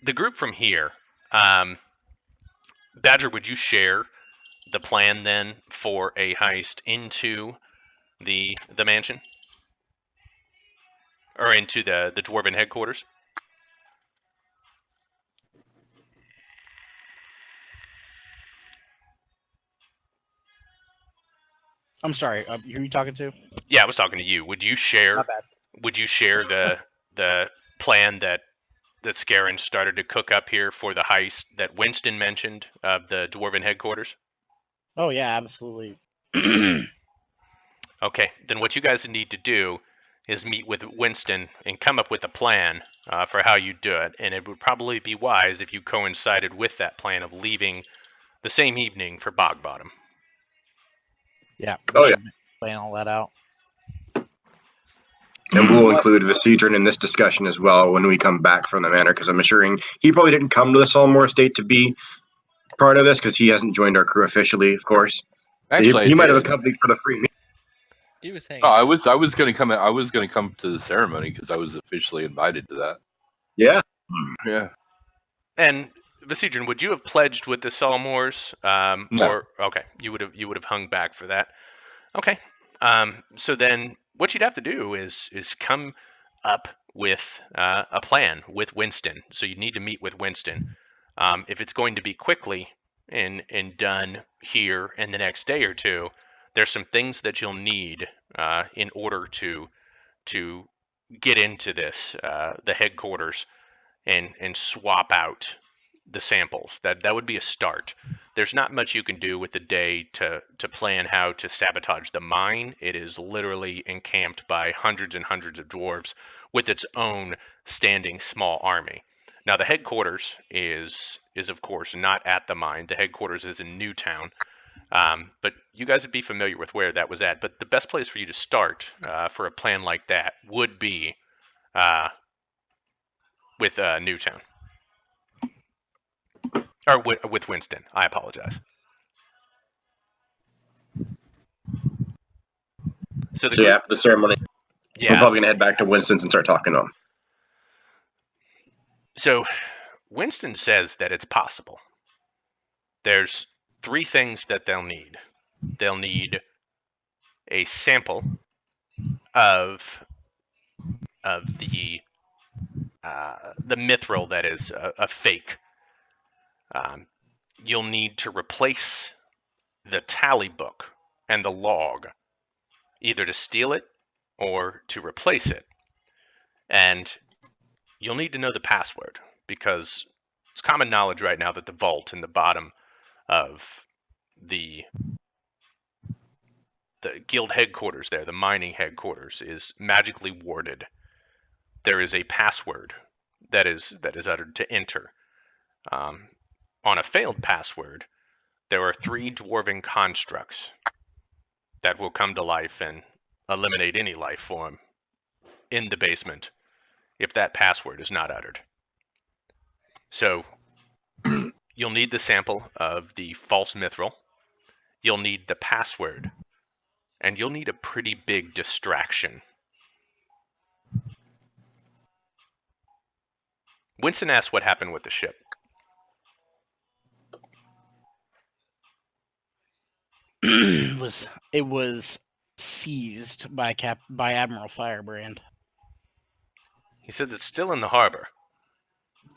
the group from here, Badger, would you share the plan then for a heist into the mansion? Or into the Dwarven headquarters? I'm sorry. Who are you talking to? Yeah, I was talking to you. Would you share? My bad. Would you share the plan that Scarron started to cook up here for the heist that Winston mentioned of the Dwarven headquarters? Oh yeah, absolutely. Okay, then what you guys need to do is meet with Winston and come up with a plan for how you do it. And it would probably be wise if you coincided with that plan of leaving the same evening for Bog Bottom. Yeah. Oh, yeah. Plan all that out. And we'll include Visidrin in this discussion as well when we come back from the manor, because I'm assuring he probably didn't come to the Solmore estate to be part of this, because he hasn't joined our crew officially, of course. So Actually, he I might have did. accompanied for the free meal. He was hanging. No, I out. was gonna come. I was gonna come to the ceremony because I was officially invited to that. Yeah. Yeah. And Visidrin, would you have pledged with the Solmores? No. Or okay, you would have hung back for that. Okay. So then, what you'd have to do is come up with a plan with Winston. So you need to meet with Winston. If it's going to be quickly and done here in the next day or two, there's some things that you'll need in order to get into this the headquarters and swap out the samples. That would be a start. There's not much you can do with the day to plan how to sabotage the mine. It is literally encamped by hundreds and hundreds of dwarves with its own standing small army. Now the headquarters is of course not at the mine. The headquarters is in Newtown. But you guys would be familiar with where that was at. But the best place for you to start for a plan like that would be with Newtown. Or with Winston. I apologize. So Yeah, after the ceremony, we're yeah. probably going to head back to Winston's and start talking to him. So Winston says that it's possible. There's 3 things that they'll need. They'll need a sample of the mithril that is a fake. You'll need to replace the tally book and the log, either to steal it or to replace it. And you'll need to know the password, because it's common knowledge right now that the vault in the bottom of the guild headquarters there, the mining headquarters, is magically warded. There is a password that is uttered to enter. On a failed password, there are 3 dwarven constructs that will come to life and eliminate any life form in the basement if that password is not uttered. So you'll need the sample of the false mithril, you'll need the password, and you'll need a pretty big distraction. Winston asked what happened with the ship. It was seized by Admiral Firebrand. He says it's still in the harbor.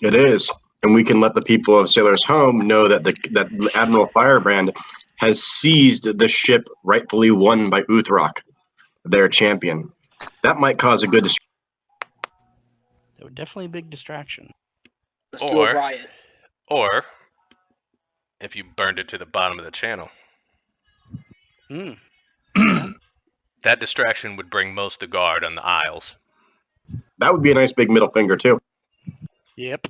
It is. And we can let the people of Sailor's Home know that that Admiral Firebrand has seized the ship rightfully won by Uthrok, their champion. That might cause a good distraction. It was definitely a big distraction. Let's do a riot. Or if you burned it to the bottom of the channel. That distraction would bring most of the guard on the Isles. That would be a nice big middle finger, too. Yep.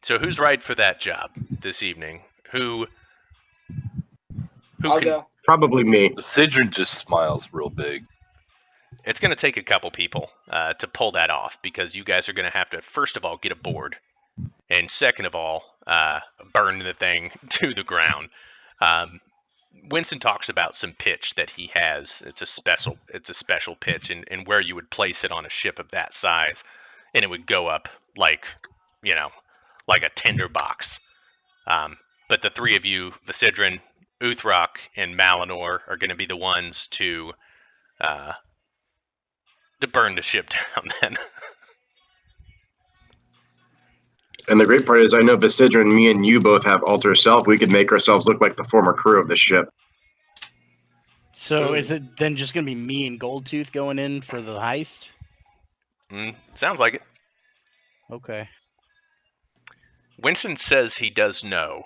So who's right for that job this evening? Who I'll can, go. Probably me. The Sidron just smiles real big. It's going to take a couple people to pull that off, because you guys are going to have to, first of all, get aboard. And second of all, burn the thing to the ground. Winston talks about some pitch that he has. It's a special pitch, and where you would place it on a ship of that size, and it would go up like a tinderbox. But the three of you, Visidrin, Uthrak, and Malinor, are going to be the ones to burn the ship down. Then. And the great part is, I know Visidrin, me and you both have alter self. We could make ourselves look like the former crew of the ship. So is it then just going to be me and Goldtooth going in for the heist? Sounds like it. Okay. Winston says he does know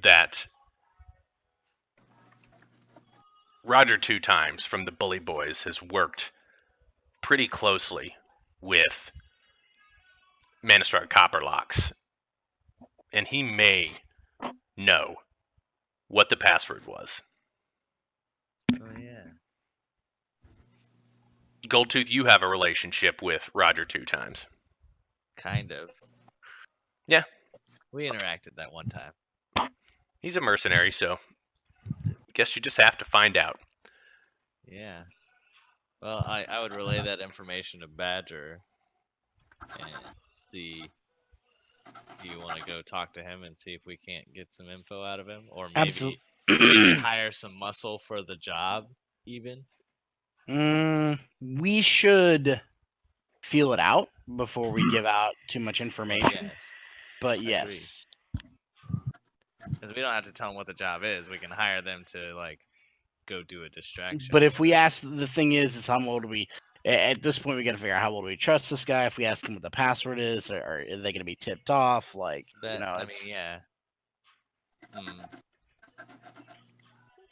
that Roger 2 Times from the Bully Boys has worked pretty closely with Manistrad Copperlocks, and he may know what the password was. Oh, yeah. Goldtooth, you have a relationship with Roger 2 Times. Kind of. Yeah. We interacted that one time. He's a mercenary, so I guess you just have to find out. Yeah. Well, I would relay that information to Badger and see. Do you want to go talk to him and see if we can't get some info out of him, or maybe hire some muscle for the job, even? We should feel it out before we give out too much information. Yes. But yes. Because we don't have to tell them what the job is. We can hire them to go do a distraction. But if we ask, the thing is how old we? At this point, we got to figure out how old we trust this guy. If we ask him what the password is, or are they going to be tipped off? Yeah.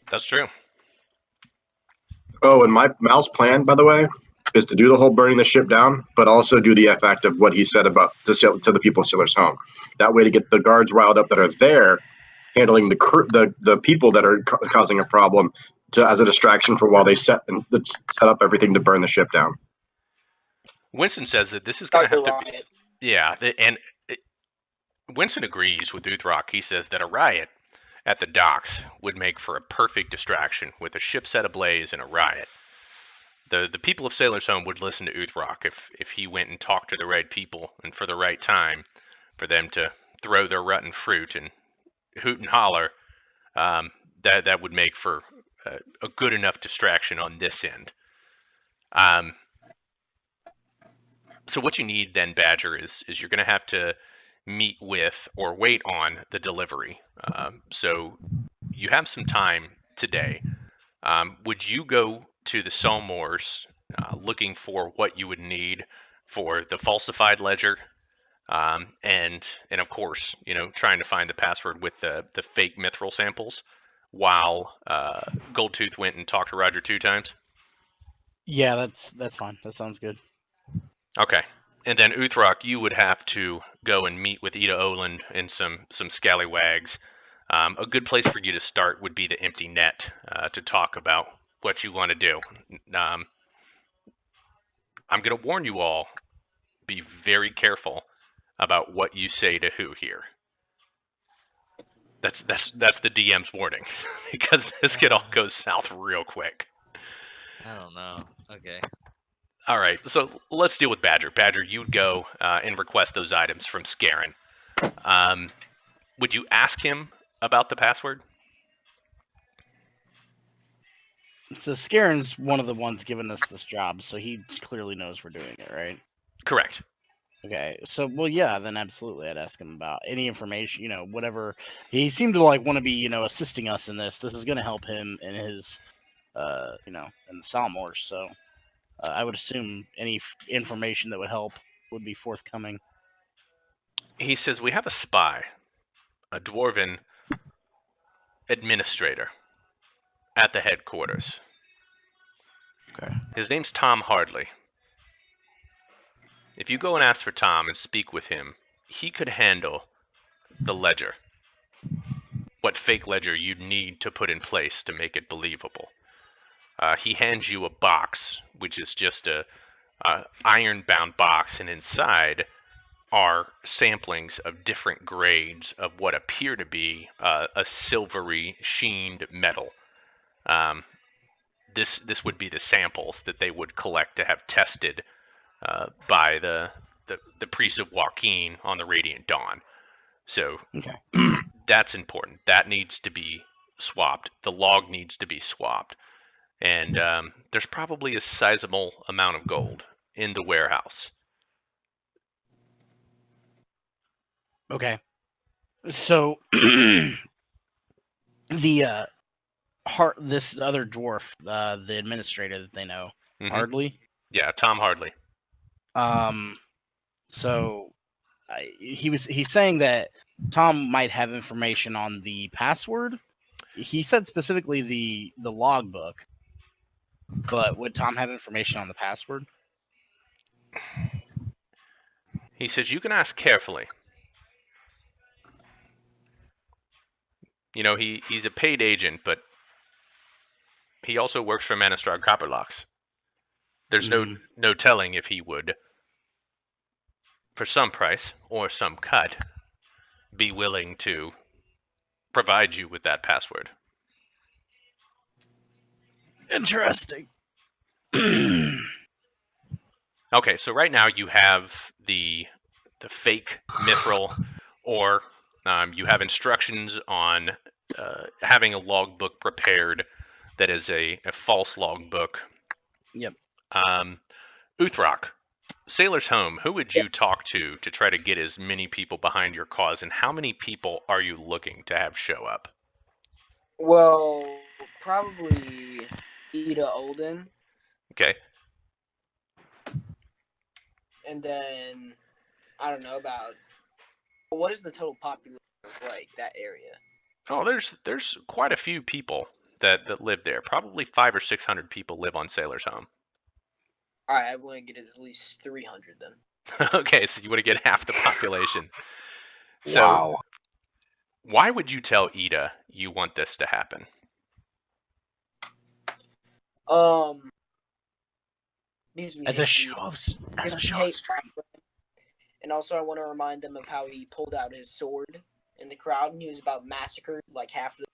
That's true. Oh, and Mal's plan, by the way, is to do the whole burning the ship down, but also do the effect of what he said about to the people of Sailor's Home. That way, to get the guards riled up that are there, handling the people that are causing a problem, as a distraction for while they set up everything to burn the ship down. Winston says that this is going to have to be... Yeah, and Winston agrees with Uthrak. He says that a riot at the docks would make for a perfect distraction. With a ship set ablaze and a riot, the people of Sailor's Home would listen to Uthrak if he went and talked to the right people and for the right time for them to throw their rotten fruit and hoot and holler. That would make for a good enough distraction on this end. So what you need then, Badger, is you're going to have to meet with or wait on the delivery. So you have some time today. Would you go to the Salmors looking for what you would need for the falsified ledger, and of course, trying to find the password with the fake mithril samples, while Goldtooth went and talked to Roger 2 Times? Yeah, that's fine. That sounds good. Okay. And then Uthrak, you would have to go and meet with Ida Oland and some scallywags. A good place for you to start would be the Empty Net to talk about what you want to do. I'm going to warn you all, be very careful about what you say to who here. That's the DM's warning, because this could all go south real quick. I don't know. Okay. All right, so let's deal with Badger. Badger, you'd go and request those items from Scarin. Would you ask him about the password? So Scarin's one of the ones giving us this job, so he clearly knows we're doing it, right? Correct. Okay, so yeah, then absolutely, I'd ask him about any information, whatever. He seemed to want to be, assisting us in this. This is going to help him in his, in the Salmors. So I would assume any information that would help would be forthcoming. He says we have a spy, a dwarven administrator at the headquarters. Okay. His name's Tom Hardley. If you go and ask for Tom and speak with him, he could handle the ledger. What fake ledger you'd need to put in place to make it believable. He hands you a box, which is just a iron-bound box, and inside are samplings of different grades of what appear to be a silvery sheened metal. This would be the samples that they would collect to have tested by the priest of Joaquin on the Radiant Dawn. So Okay. that's important. That needs to be swapped. The log needs to be swapped. And there's probably a sizable amount of gold in the warehouse. Okay. So the this other dwarf, the administrator that they know, Mhm. Hardly. Yeah, Tom Hardley. So he's saying that Tom might have information on the password. He said specifically the logbook, but would Tom have information on the password? He says you can ask carefully. You know, he's a paid agent, but he also works for Manistrad Copperlocks. There's no telling if he would, for some price or some cut, be willing to provide you with that password. Interesting. Okay, so right now you have the fake mithril, or you have instructions on having a logbook prepared that is a false logbook. Yep. Uthrock, Sailor's Home, who would you talk to try to get as many people behind your cause, and how many people are you looking to have show up? Well, probably Ida Olden. Okay. And then, I don't know about, what is the total population of, like, that area? Oh, there's quite a few people that live there. Probably 500 or 600 people live on Sailor's Home. All right, I want to get at least 300 then. Okay, so you want to get half the population. So, Wow. why would you tell Ida you want this to happen? As a show of strength. And also, I want to remind them of how he pulled out his sword in the crowd, and he was about massacred like half of the.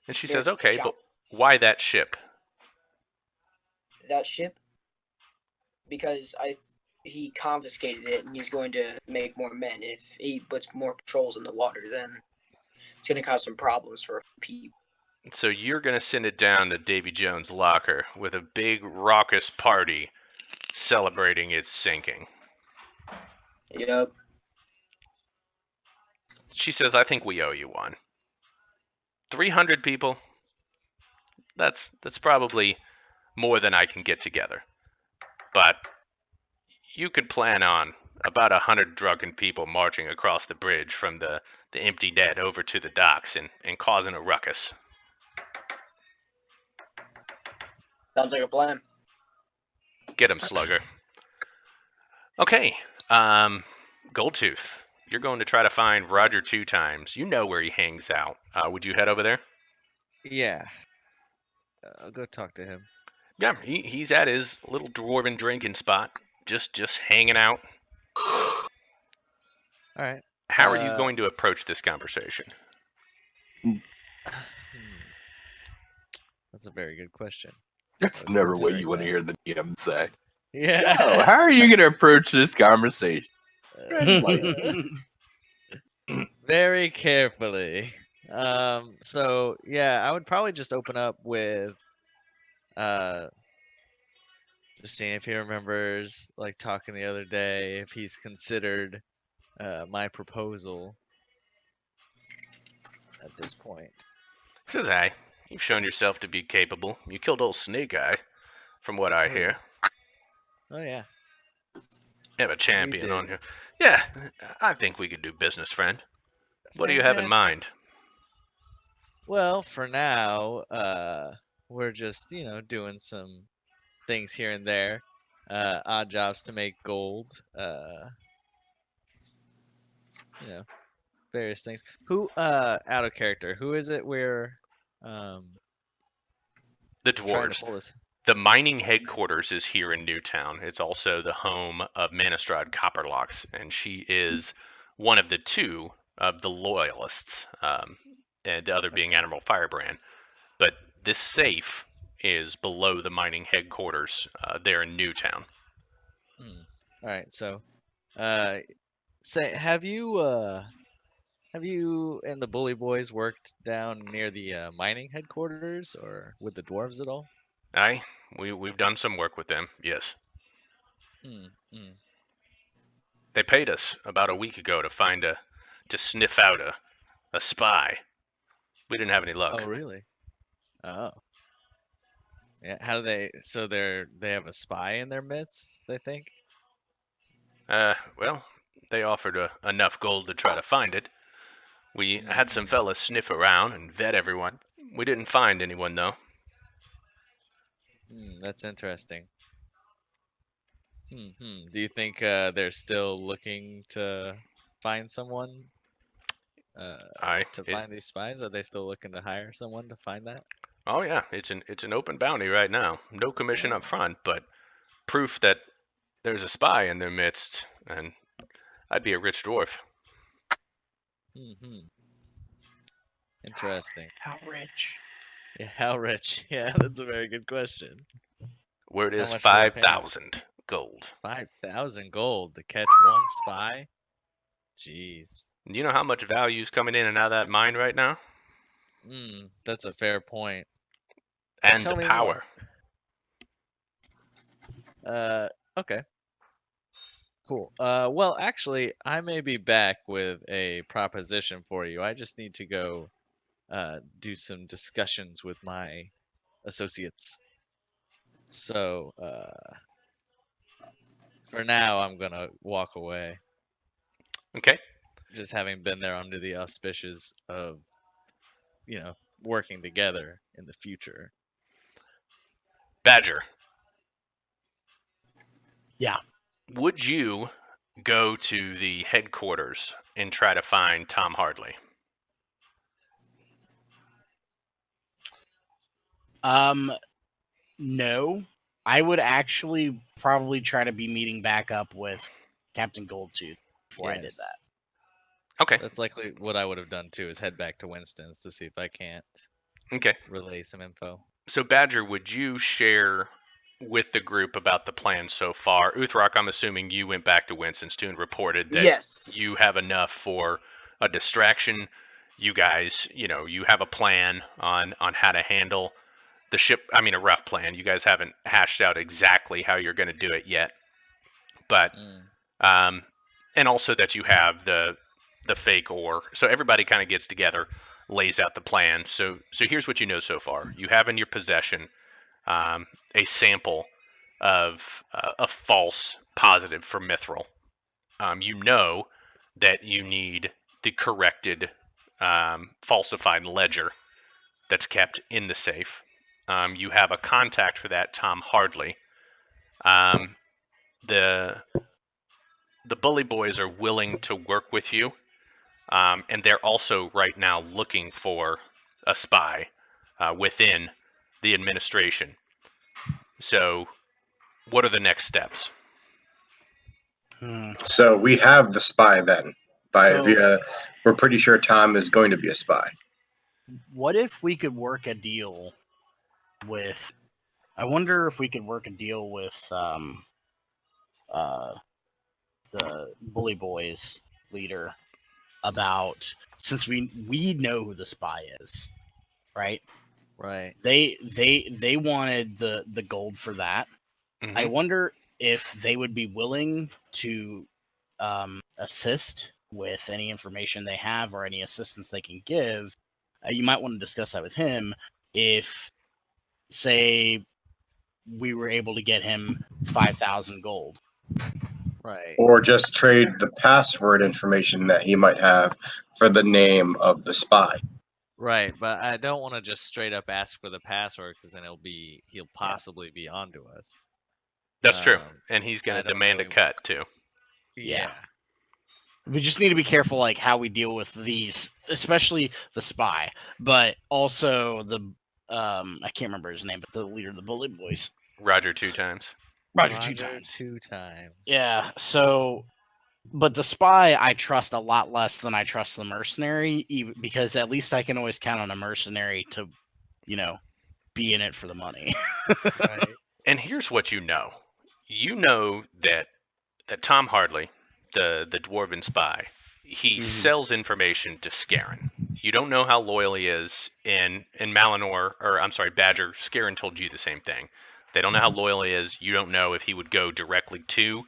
And she says, "Okay, but why that ship?" That ship, because he confiscated it, and he's going to make more men. If he puts more patrols in the water, then it's going to cause some problems for people. So you're going to send it down to Davy Jones' locker with a big raucous party celebrating its sinking. Yep. She says, "I think we owe you one. 300 people? That's probably more than I can get together. But you could plan on about 100 drunken people marching across the bridge from the Empty Dead over to the docks and causing a ruckus." Sounds like a plan. Get him, Slugger. Okay, Goldtooth, you're going to try to find Roger 2 times. You know where he hangs out. Would you head over there? Yeah. I'll go talk to him. Yeah, he's at his little dwarven drinking spot, just hanging out. All right. How are you going to approach this conversation? That's a very good question. That's never what you want to hear the DM say. Yeah. Yo, how are you going to approach this conversation? Very carefully. So yeah, I would probably just open up with just seeing if he remembers like talking the other day, if he's considered my proposal at this point. Says I. You've shown yourself to be capable. You killed old Snake Eye, from what I hear. Oh yeah. You have a champion on here. Yeah, I think we could do business, friend. What do you have in mind? Well, for now, we're just, doing some things here and there. Odd jobs to make gold. Various things. Who, out of character, who is it we're, The trying dwarves. to pull this? The mining headquarters is here in Newtown. It's also the home of Manistrad Copperlocks, and she is one of the two of the loyalists, and the other being Admiral Firebrand. But this safe is below the mining headquarters there in Newtown. All right, so say have you and the Bully Boys worked down near the mining headquarters or with the dwarves at all? Aye, we've done some work with them, yes. They paid us about a week ago to sniff out a spy. We didn't have any luck. Oh, really? Oh. Yeah, how do they, so they have a spy in their midst, they think? Well, they offered enough gold to try to find it. We had some fellas sniff around and vet everyone. We didn't find anyone, though. That's interesting. Do you think they're still looking to find someone to find these spies? Are they still looking to hire someone to find that? Oh yeah, it's an open bounty right now. No commission up front, but proof that there's a spy in their midst, and I'd be a rich dwarf. Interesting. How rich? Yeah, how rich? Yeah, that's a very good question. Word How is much are they paying? 5,000 gold. 5,000 gold to catch one spy? Jeez. Do you know how much value is coming in and out of that mine right now? That's a fair point. And Tell the me power. Okay. Cool. Well, actually, I may be back with a proposition for you. I just need to go do some discussions with my associates. So, for now, I'm gonna walk away. Okay. Just having been there under the auspices of, working together in the future. Badger. Yeah. Would you go to the headquarters and try to find Tom Hardley? No. I would actually probably try to be meeting back up with Captain Goldtooth before I did that. Okay. That's likely what I would have done too, is head back to Winston's to see if I can't relay some info. So Badger, would you share with the group about the plan so far? Uthrock, I'm assuming you went back to Winston's too and reported that Yes. you have enough for a distraction. You guys, you have a plan on how to handle the ship. I mean, a rough plan. You guys haven't hashed out exactly how you're going to do it yet. But, and also that you have the fake ore. So everybody kind of gets together, lays out the plan. So here's what you know so far. You have in your possession a sample of a false positive for mithril. You know that you need the corrected falsified ledger that's kept in the safe. You have a contact for that, Tom Hardley. The Bully Boys are willing to work with you, and they're also right now looking for a spy within the administration. So, what are the next steps? So we have the spy then. We're pretty sure Tom is going to be a spy. What if we could work a deal with? I wonder if we could work a deal with the Bully Boys leader about, since we know who the spy is, right? Right. They wanted the gold for that. Mm-hmm. I wonder if they would be willing to assist with any information they have or any assistance they can give. You might want to discuss that with him. If, say, we were able to get him 5,000 gold. Right. Or just trade the password information that he might have for the name of the spy. Right, but I don't want to just straight up ask for the password, because then he'll possibly be onto us. That's true, and he's going to demand a cut too. Yeah. We just need to be careful, like how we deal with these, especially the spy, but also I can't remember his name, but the leader of the Bullet Boys. Roger 2 times. Roger 2 times. 2 times. Yeah. So, but the spy I trust a lot less than I trust the mercenary, because at least I can always count on a mercenary to, be in it for the money. Right. And here's what you know. You know that Tom Hardley, the dwarven spy, he sells information to Scarron. You don't know how loyal he is in Malinor, or I'm sorry, Badger. Scarron told you the same thing. They don't know how loyal he is. You don't know if he would go directly to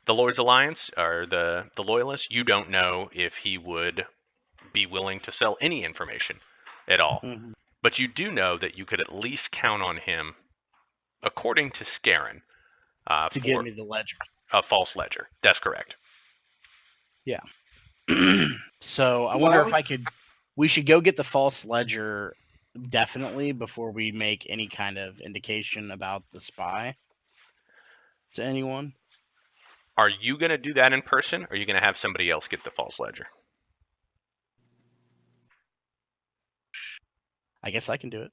the Lord's Alliance or the Loyalists. You don't know if he would be willing to sell any information at all. But you do know that you could at least count on him, according to Scarron, to give me the ledger. A false ledger. That's correct. Yeah. So I wonder if we should go get the false ledger definitely before we make any kind of indication about the spy to anyone. Are you going to do that in person, or are you going to have somebody else get the false ledger? I guess I can do it.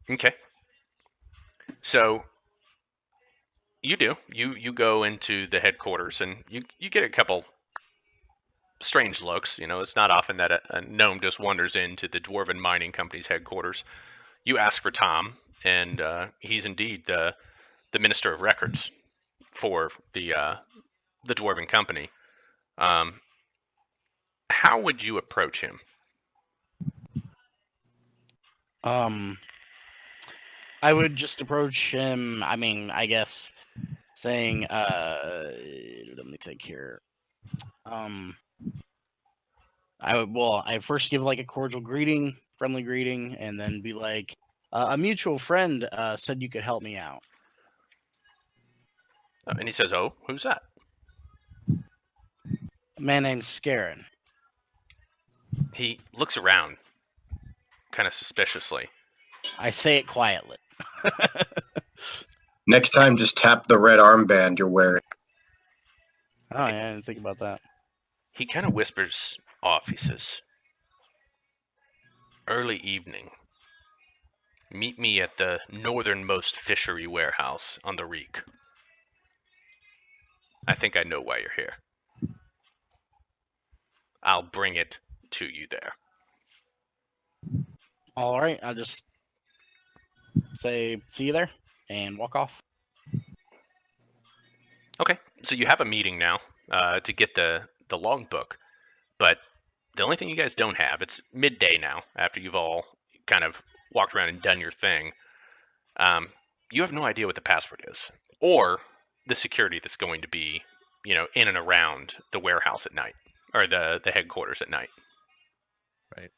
Okay. So you do. You go into the headquarters, and you get a couple strange looks. It's not often that a gnome just wanders into the Dwarven Mining Company's headquarters. You ask for Tom, and he's indeed the Minister of Records for the Dwarven Company. How would you approach him? I would just approach him. I mean, I guess saying, let me think here. I'd first give like a cordial greeting, friendly greeting, and then be like, a mutual friend said you could help me out. And he says, "Oh, who's that?" A man named Scarron. He looks around, kind of suspiciously. I say it quietly. Next time, just tap the red armband you're wearing. Oh, yeah, I didn't think about that. He kind of whispers off. He says, "Early evening. Meet me at the northernmost fishery warehouse on the Reek. I think I know why you're here. I'll bring it to you there." All right, I'll just say, see you there, and walk off. Okay, so you have a meeting now to get the logbook, but the only thing you guys don't have, it's midday now, after you've all kind of walked around and done your thing. You have no idea what the password is, or the security that's going to be, in and around the warehouse at night, or the headquarters at night. Right.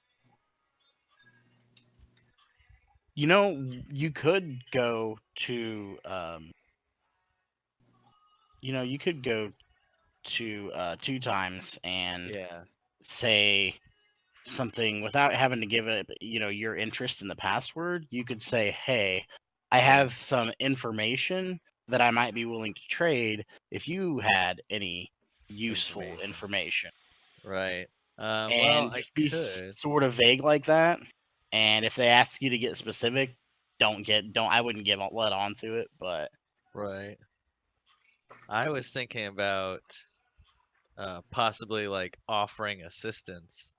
You could go to, Two Times and say something without having to give it, your interest in the password. You could say, "Hey, I have some information that I might be willing to trade if you had any useful information." Right. And I be could. sort of vague like that. And if they ask you to get specific, I wouldn't let on to it, but Right. I was thinking about possibly like offering assistance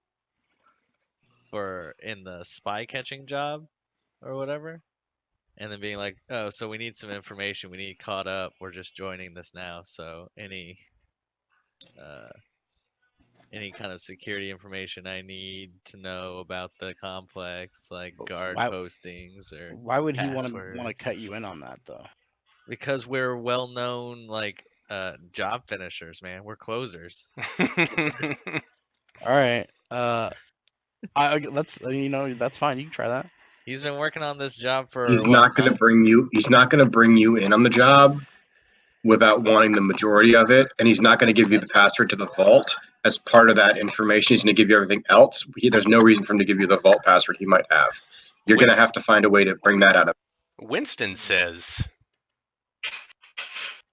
in the spy catching job or whatever, and then being like, "Oh, so we need some information. We need caught up. We're just joining this now. So any kind of security information I need to know about the complex, like guard postings or why would he want to passwords." cut you in on that though? Because we're well-known, like job finishers, man. We're closers. All right. That's fine. You can try that. He's been working on this job for. He's not going to bring you in on the job without wanting the majority of it, and he's not going to give you the password to the vault as part of that information. He's going to give you everything else. There's no reason for him to give you the vault password he might have. You're going to have to find a way to bring that out of. Winston says,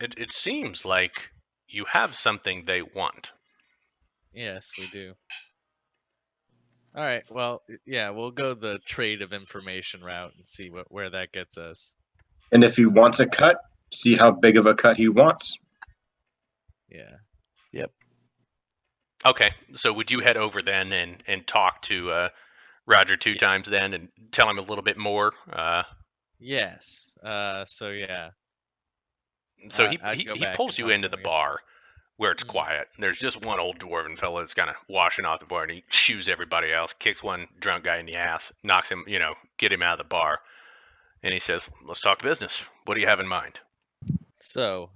it seems like you have something they want. Yes, we do. All right. Well, yeah, we'll go the trade of information route and see where that gets us. And if he wants a cut, see how big of a cut he wants. Yeah. Okay, so would you head over then and talk to Roger 2 times then and tell him a little bit more? Yes. So yeah. So I'd he go back pulls and you talk into to the him again. bar where it's Mhm. quiet. There's just one old dwarven fellow that's kind of washing off the bar, and he shoos everybody else, kicks one drunk guy in the ass, knocks him, get him out of the bar, and he says, "Let's talk business. What do you have in mind?" So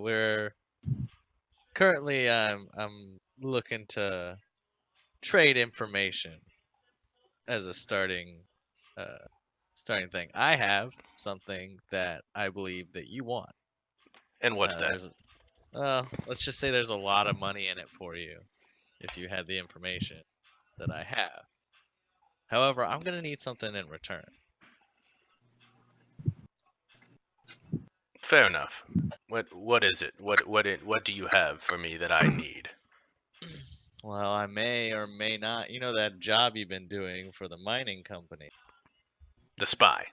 we're currently I'm looking to trade information as a starting thing. I have something that I believe that you want. And what's that? Let's just say there's a lot of money in it for you if you had the information that I have. However, I'm gonna need something in return. Fair enough. What is it? What do you have for me that I need? Well, I may or may not. You know that job you've been doing for the mining company. The spy.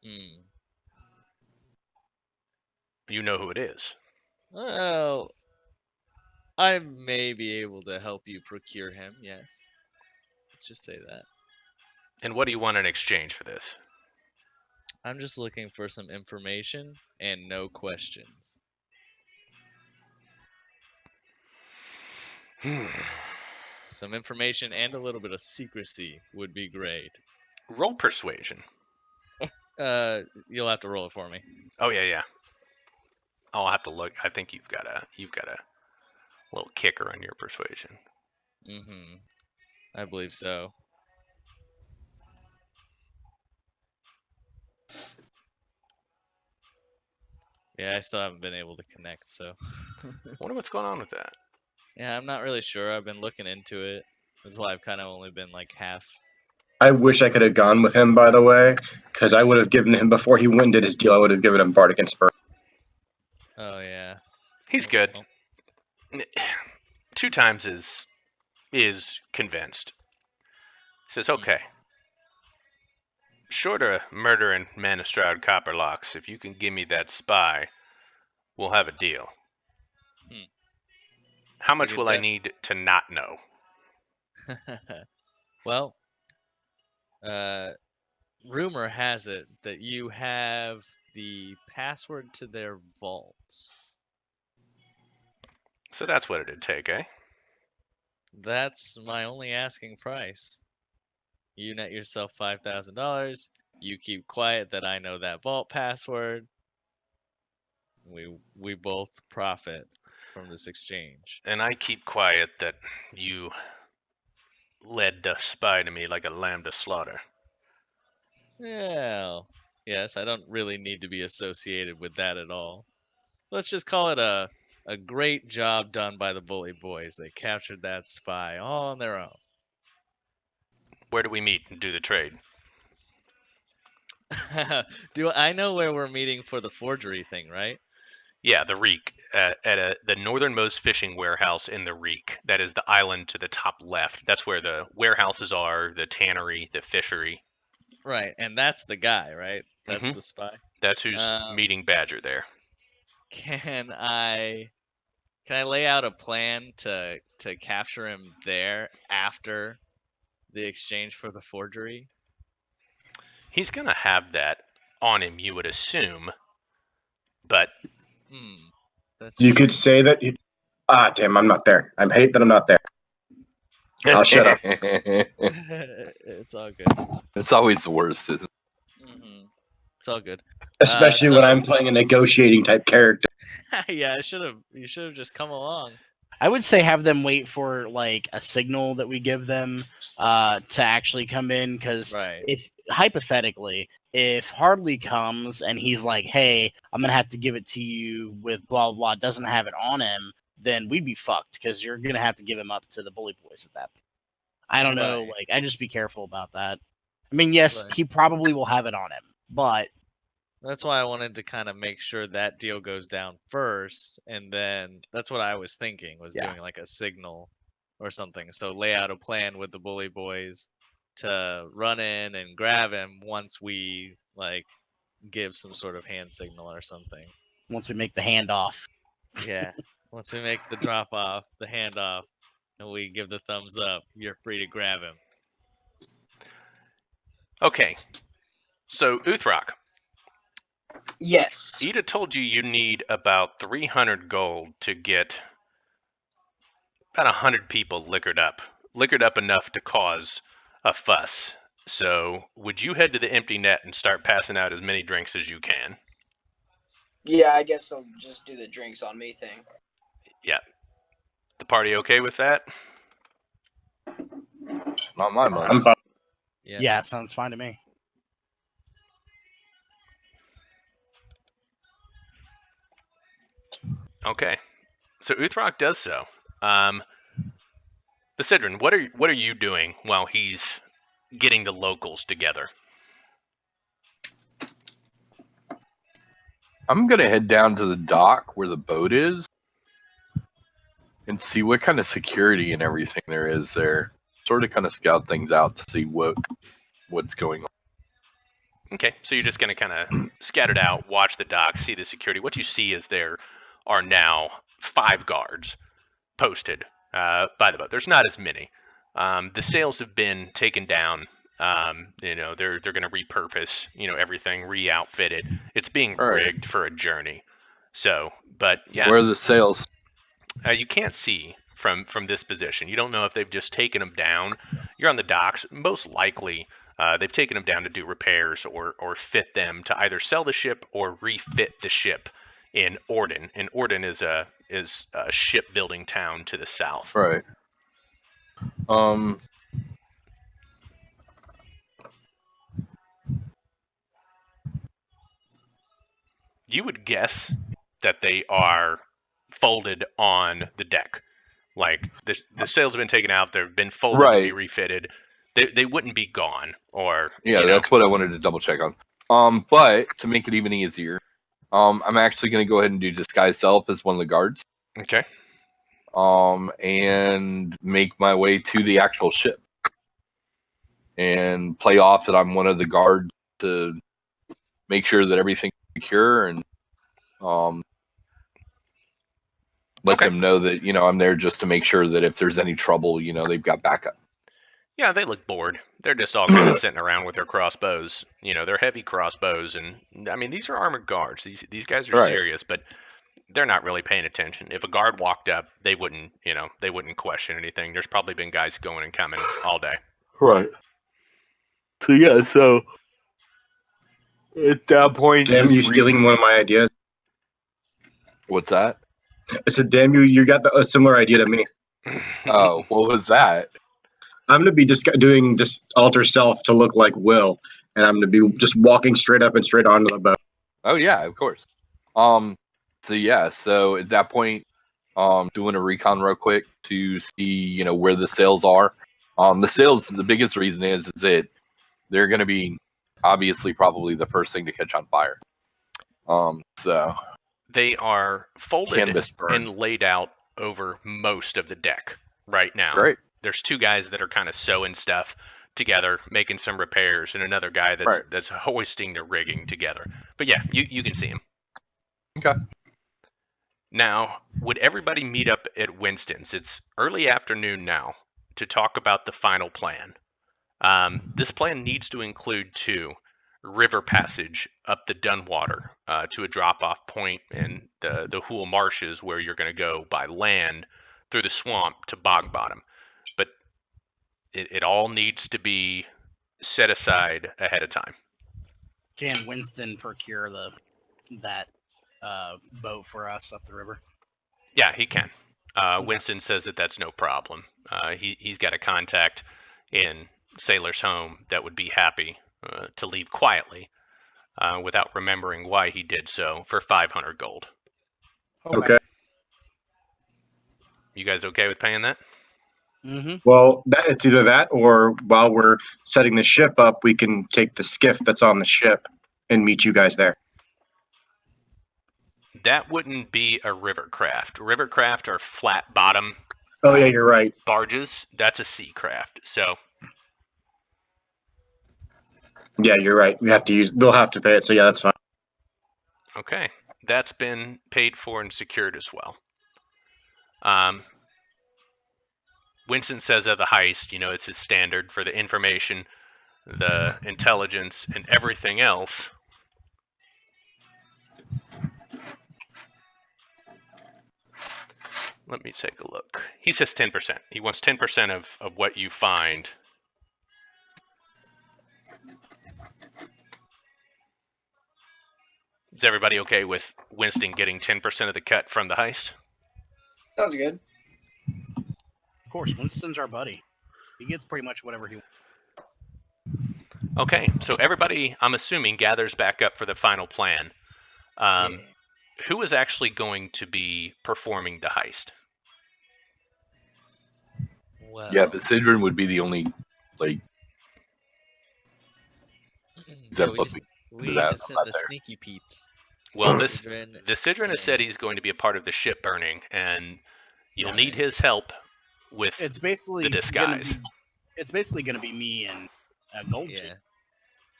Hmm. You know who it is. Well, I may be able to help you procure him. Yes. Let's just say that. And what do you want in exchange for this? I'm just looking for some information and no questions. Some information and a little bit of secrecy would be great. Roll persuasion. You'll have to roll it for me. Oh yeah. I'll have to look. I think you've got a little kicker on your persuasion. Mm-hmm. I believe so. Yeah, I still haven't been able to connect, so. Wonder what's going on with that. Yeah, I'm not really sure. I've been looking into it. That's why I've kind of only been like half. I wish I could have gone with him, by the way, because I would have given him, before he winded his deal, I would have given him Bardic Inspiration. Oh yeah. He's good. Well, 2 times is convinced. Says, okay. Short of murdering Manistrad Copperlocks, if you can give me that spy, we'll have a deal. Hmm. How much could will I need to not know? Well, rumor has it that you have the password to their vault. So that's what it'd take, eh? That's my only asking price. You net yourself $5,000. You keep quiet that I know that vault password. We both profit from this exchange. And I keep quiet that you led the spy to me like a lamb to slaughter. Well, yes, I don't really need to be associated with that at all. Let's just call it a great job done by the Bully Boys. They captured that spy all on their own. Where do we meet and do the trade? Do I know where we're meeting for the forgery thing, right? Yeah, the Reek. At the northernmost fishing warehouse in the Reek. That is the island to the top left. That's where the warehouses are, the tannery, the fishery. Right, and that's the guy, right? That's Mhm. the spy. That's who's meeting Badger there. Can I lay out a plan to capture him there after the exchange for the forgery? He's going to have that on him, you would assume. But that's You true. could say that. Damn, I'm not there. I hate that I'm not there. I'll shut up. It's all good. It's always the worst, isn't it? It's all good. Especially when I'm playing a negotiating type character. Yeah, you should have just come along. I would say have them wait for like a signal that we give them to actually come in, because Right. if hypothetically, if Hardley comes and he's like, "Hey, I'm gonna have to give it to you with blah blah blah," doesn't have it on him, then we'd be fucked, because you're gonna have to give him up to the Bully Boys at that point. I don't know, Right. like I just be careful about that. I mean, yes, Right. he probably will have it on him, but That's why I wanted to kind of make sure that deal goes down first, and then that's what I was thinking was Yeah. doing like a signal or something. So lay out a plan with the bully boys to run in and grab him once we like give some sort of hand signal or something. Once we make the handoff. Yeah. Once we make the drop off, the handoff, and we give the thumbs up, you're free to grab him. Okay. So, Uthrak, Yes. Ida told you need about 300 gold to get about 100 people liquored up enough to cause a fuss. So, would you head to the empty net and start passing out as many drinks as you can? Yeah, I guess I'll just do the drinks on me thing. Yeah. The party okay with that? Not my money. I'm fine. Yeah, sounds fine to me. Okay. So Uthrak does so. Besidrin, what are you doing while he's getting the locals together? I'm gonna head down to the dock where the boat is and see what kind of security and everything there is there. Sort of kind of scout things out to see what's going on. Okay, so you're just going to kind of scout it out, watch the dock, see the security. What you see is there are now 5 guards posted by the boat. There's not as many. The sails have been taken down. They're going to repurpose, everything, re-outfit it. It's being rigged for a journey. So, but yeah. Where are the sails? You can't see from this position. You don't know if they've just taken them down. You're on the docks. Most likely, they've taken them down to do repairs or fit them to either sell the ship or refit the ship in Orden. And Orden is a shipbuilding town to the south. Right. You would guess that they are folded on the deck. Like the sails have been taken out, they've been folded to be refitted. They wouldn't be gone, or that's what I wanted to double check on. But to make it even easier, I'm actually going to go ahead and do disguise self as one of the guards. Okay. And make my way to the actual ship and play off that I'm one of the guards to make sure that everything's secure and let them know that I'm there just to make sure that if there's any trouble, they've got backup. Yeah, they look bored. They're just all kind of sitting around with their crossbows. They're heavy crossbows, and I mean these are armored guards. These guys are serious, but they're not really paying attention. If a guard walked up, they wouldn't question anything. There's probably been guys going and coming all day. Right. So at that point, damn, you stealing one of my ideas. What's that? I said, damn, you got a similar idea to me. Oh, what was that? I'm going to be just doing just alter self to look like Will, and I'm going to be just walking straight up and straight onto the boat. Oh yeah, of course. So at that point, doing a recon real quick to see, where the sails are. The sails, the biggest reason is that they're going to be obviously probably the first thing to catch on fire. So they are folded burns and laid out over most of the deck right now. Great. There's 2 guys that are kind of sewing stuff together, making some repairs, and another guy that's hoisting the rigging together. But yeah, you can see him. Okay. Now, would everybody meet up at Winston's? It's early afternoon now to talk about the final plan. This plan needs to include 2 river passage up the Dunwater to a drop-off point in the Hool Marshes where you're going to go by land through the swamp to Bog Bottom. But it all needs to be set aside ahead of time. Can Winston procure that boat for us up the river? Yeah, he can. Winston says that's no problem. He's got a contact in Sailor's Home that would be happy to leave quietly without remembering why he did so for 500 gold. Okay. You guys okay with paying that? Mm-hmm. Well, it's either that or while we're setting the ship up, we can take the skiff that's on the ship and meet you guys there. That wouldn't be a river craft. River craft are flat bottom. Oh yeah, you're right. Barges, that's a sea craft. So Yeah, you're right. We have to use. They'll have to pay it. So yeah, that's fine. okay, that's been paid for and secured as well. Winston says of the heist, you know, it's his standard for the information, the intelligence, and everything else. Let me take a look. He says 10%. He wants 10% of what you find. Is everybody okay with Winston getting 10% of the cut from the heist? Sounds good. Of course, Winston's our buddy. He gets pretty much whatever he wants. Okay, so everybody, I'm assuming, gathers back up for the final plan. Yeah. Who is actually going to be performing the heist? Well, Yeah, but Sidron would be the only, like, yeah, that we what just we we do need that? to I'm send not the there. sneaky Pete's. Well, Sidron, the Sidron has said and- he's going to be a part of the ship burning, and you'll Yeah. need his help with. It's basically The gonna disguise. be. It's basically gonna be me and Goldtooth. Yeah.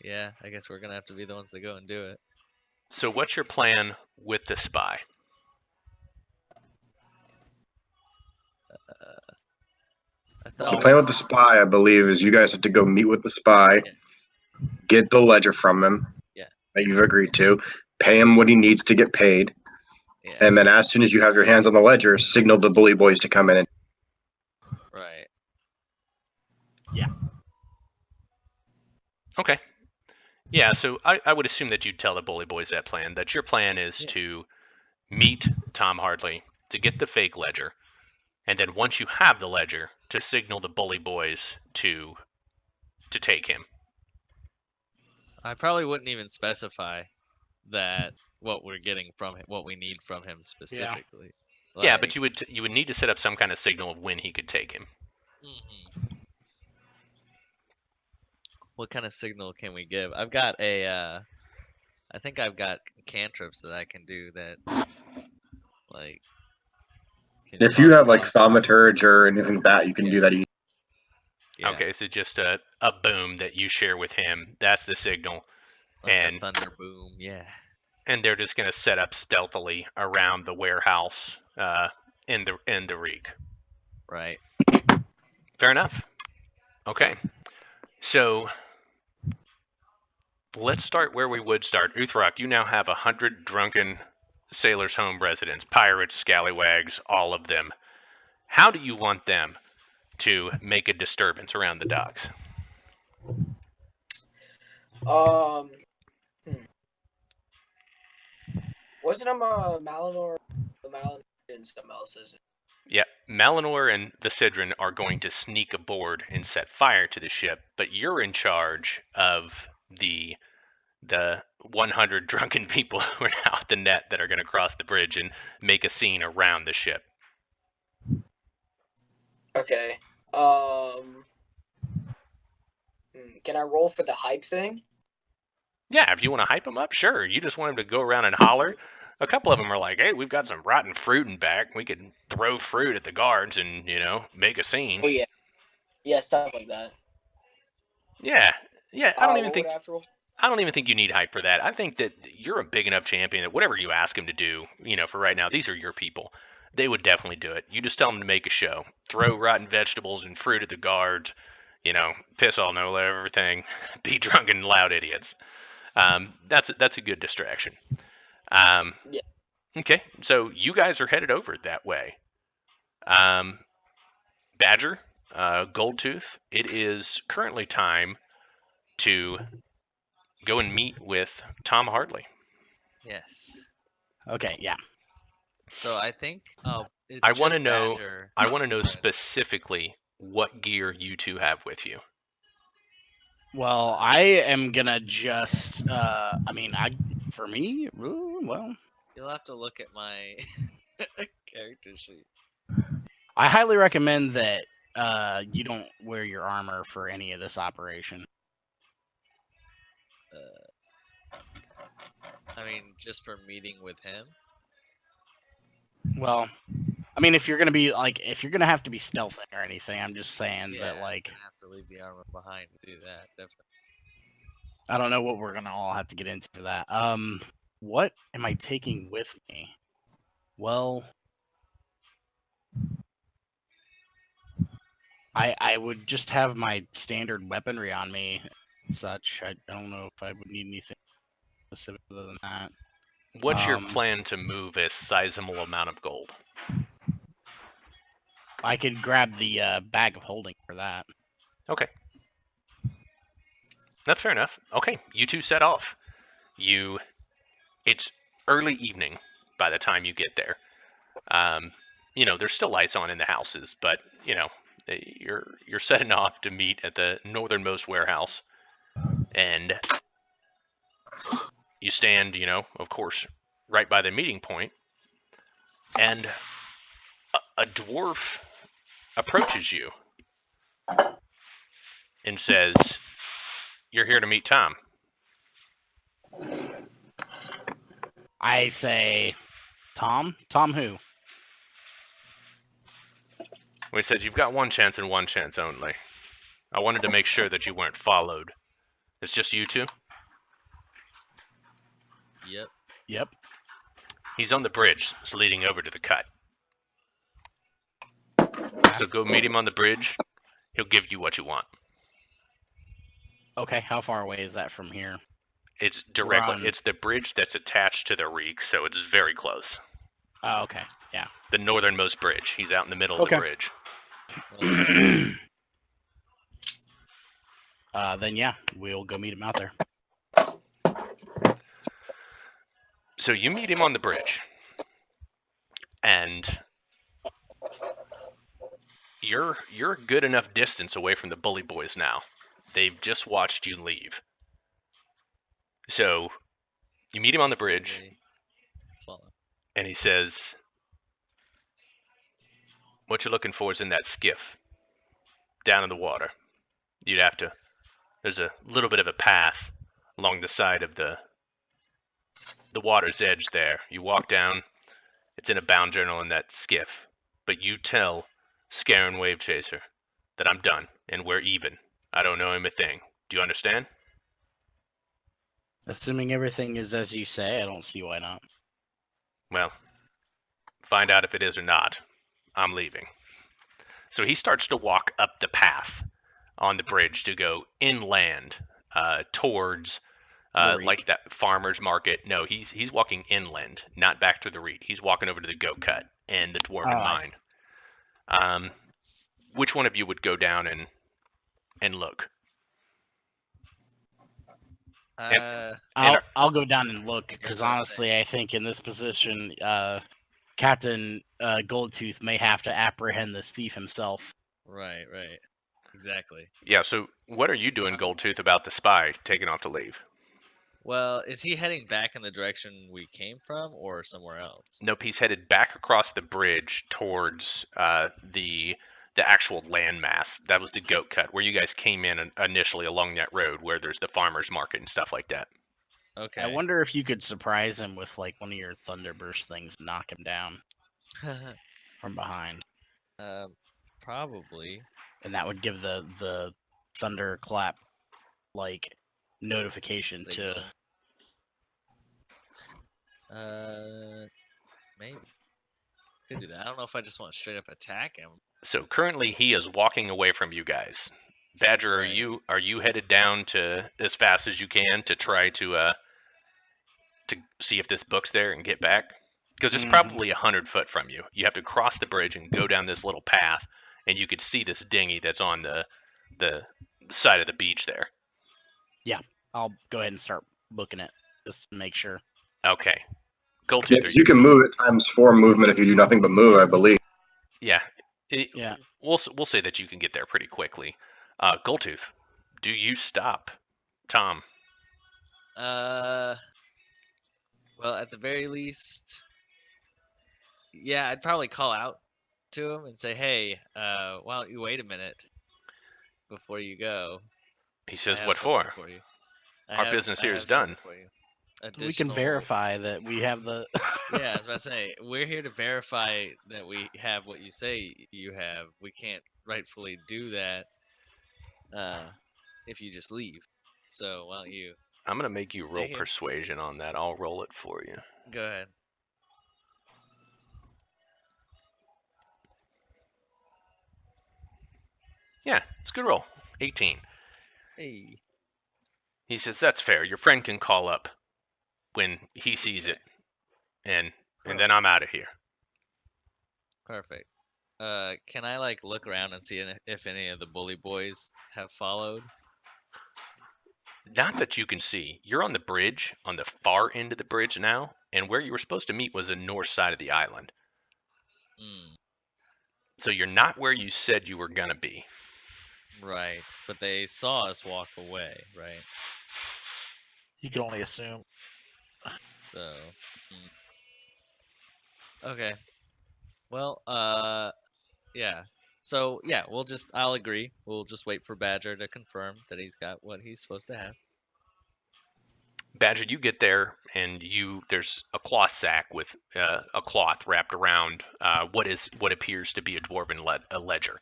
Yeah, I guess we're gonna have to be the ones that go and do it. So, what's your plan with the spy? I The thought plan with the spy, I believe, is you guys have to go meet with the spy, Yeah. get the ledger from him. Yeah. That you've agreed to, pay him what he needs to get paid, yeah, and then as soon as you have your hands on the ledger, signal the bully boys to come in. And right. Okay. Yeah, so I would assume that you'd tell the Bully Boys that plan, that your plan is Yeah. to meet Tom Hardley, to get the fake ledger, and then once you have the ledger, to signal the Bully Boys to take him. I probably wouldn't even specify that what we're getting from him, what we need from him specifically. Yeah, but Like, you would need to set up some kind of signal of when he could take him. mhm. What kind of signal can we give? I've got a, I think I've got cantrips that I can do that, like. can if you cause have like problems. thaumaturge or anything like that, you can do that. Yeah, Okay, so just a boom that you share with him, that's the signal. like and- a thunder boom. Yeah. And they're just going to set up stealthily around the warehouse in the Reek. Right. Fair enough. Okay. So let's start where we would start. Uthrock, you now have 100 drunken Sailors' Home residents, pirates, scallywags, all of them. How do you want them to make a disturbance around the docks? Wasn't Malinor and something else, isn't it? Yeah, Malinor and the Sidron are going to sneak aboard and set fire to the ship, but you're in charge of the 100 drunken people who are now at the net that are going to cross the bridge and make a scene around the ship. Okay. Can I roll for the hype thing? Yeah, if you want to hype them up, sure. You just want them to go around and holler. A couple of them are like, hey, we've got some rotten fruit in back. We could throw fruit at the guards and, make a scene. Oh yeah. Yeah, stuff like that. Yeah. I don't even what think would I have to roll? I don't even think you need hype for that. I think that you're a big enough champion that whatever you ask them to do, for right now, these are your people. They would definitely do it. You just tell them to make a show. Throw rotten vegetables and fruit at the guards, piss all know everything, be drunk and loud idiots. That's a good distraction. Yeah. Okay, so you guys are headed over that way. Badger, Goldtooth, it is currently time to go and meet with Tom Hardley. Yes. Okay, yeah. So I think. It's I want to just know. Badger. I want to know Go ahead. specifically what gear you two have with you. Well, I am gonna just. For me, well, You'll have to look at my character sheet. I highly recommend that you don't wear your armor for any of this operation. I mean, just for meeting with him. Well, I mean, if you're gonna be like, if you're gonna have to be stealthing or anything, I'm just saying Yeah, that like, gonna have to leave the armor behind to do that. Definitely. I don't know what we're gonna all have to get into for that. What am I taking with me? Well, I would just have my standard weaponry on me and such. I don't know if I would need anything specific other than that. What's your plan to move a sizable amount of gold? I could grab the bag of holding for that. Okay. That's fair enough. Okay, you two set off. It's early evening by the time you get there. There's still lights on in the houses, but you're setting off to meet at the northernmost warehouse, and you stand, of course, right by the meeting point, and a dwarf approaches you and says, "You're here to meet Tom." I say, Tom? Tom who? Well, he said, "You've got one chance and one chance only. I wanted to make sure that you weren't followed. It's just you two?" Yep. Yep. He's on the bridge. It's leading over to the cut. So go meet him on the bridge. He'll give you what you want. Okay, how far away is that from here? It's directly. Run. It's the bridge that's attached to the reek, so it's very close. Oh, okay. Yeah. The northernmost bridge. He's out in the middle of the bridge. Then yeah, we'll go meet him out there. So you meet him on the bridge, and you're a good enough distance away from the bully boys now. They've just watched you leave. So you meet him on the bridge, and he says, "What you're looking for is in that skiff, down in the water. You'd have to. There's a little bit of a path along the side of the water's edge there. You walk down. It's in a bound journal in that skiff. But you tell Scarin Wave Chaser that I'm done and we're even. I don't know him a thing. Do you understand?" Assuming everything is as you say, I don't see why not. Well, find out if it is or not. I'm leaving. So he starts to walk up the path on the bridge to go inland towards like that farmer's market. No, he's walking inland, not back to the reed. He's walking over to the goat cut and the dwarven mine. Which one of you would go down and look? I'll go down and look, because honestly, I think in this position, Captain Goldtooth may have to apprehend this thief himself. Right. Exactly. Yeah, so what are you doing, Goldtooth, about the spy taking off to leave? Well, is he heading back in the direction we came from or somewhere else? Nope, he's headed back across the bridge towards the actual landmass. That was the goat cut, where you guys came in initially along that road where there's the farmer's market and stuff like that. Okay. I wonder if you could surprise him with like one of your thunderburst things and knock him down from behind. Probably. And that would give the thunderclap like notification Signal. to Maybe. Could do that. I don't know if I just want to straight up attack him. So currently he is walking away from you guys. Badger, Right. are you headed down to as fast as you can to try to see if this book's there and get back? Because it's probably 100 foot from you. You have to cross the bridge and go down this little path, and you could see this dinghy that's on the side of the beach there. Yeah, I'll go ahead and start booking it just to make sure. Okay. Goldtooth, Yeah, you can move at times 4 movement if you do nothing but move, I believe. Yeah. Yeah. We'll say that you can get there pretty quickly. Goldtooth, do you stop Tom? Well, at the very least, yeah, I'd probably call out to him and say, "Hey, why don't you wait a minute before you go?" He says, I have "What something for? you. Our business here I is have something done." for you. additional. We can verify that we have the. Yeah, I was about to say, we're here to verify that we have what you say you have. We can't rightfully do that if you just leave. So why don't you I'm gonna make you roll Stay here. persuasion on that. I'll roll it for you. go ahead? Yeah, it's a good roll. 18. Hey. He says that's fair. Your friend can call up when he sees it, and then I'm out of here. Perfect. Can I like look around and see if any of the bully boys have followed? Not that you can see. You're on the bridge, on the far end of the bridge now, and where you were supposed to meet was the north side of the island. Hmm. So you're not where you said you were gonna be. Right, but they saw us walk away, right? You can only assume. So, okay. Well, yeah. So yeah, I'll agree. We'll just wait for Badger to confirm that he's got what he's supposed to have. Badger, you get there, and there's a cloth sack with a cloth wrapped around what appears to be a dwarven ledger.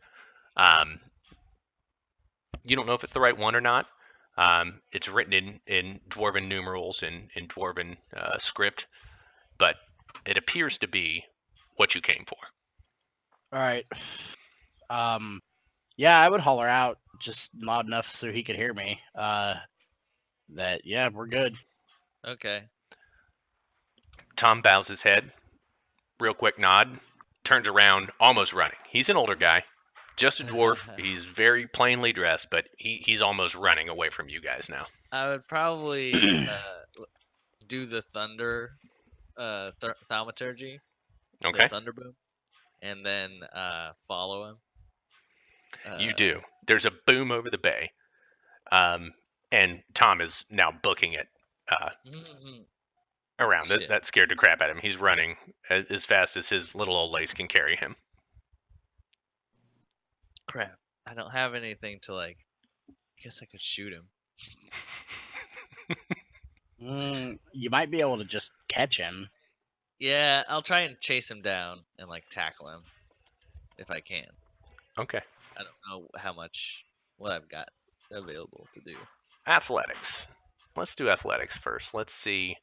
You don't know if it's the right one or not. It's written in dwarven numerals and in dwarven script, but it appears to be what you came for. All right. Yeah, I would holler out, just not enough so he could hear me. That yeah, we're good. Okay. Tom bows his head, real quick nod, turns around, almost running. He's an older guy, just a dwarf. He's very plainly dressed, but he's almost running away from you guys now. I would probably do the thunder thaumaturgy, Okay. the thunder boom, and then follow him. You do. There's a boom over the bay, and Tom is now booking it around. Shit. That scared the crap out of him. He's running as fast as his little old legs can carry him. Crap. I don't have anything to like. I guess I could shoot him. You might be able to just catch him. Yeah, I'll try and chase him down and like tackle him if I can. Okay. I don't know what I've got available to do. Athletics. Let's do athletics first. Let's see.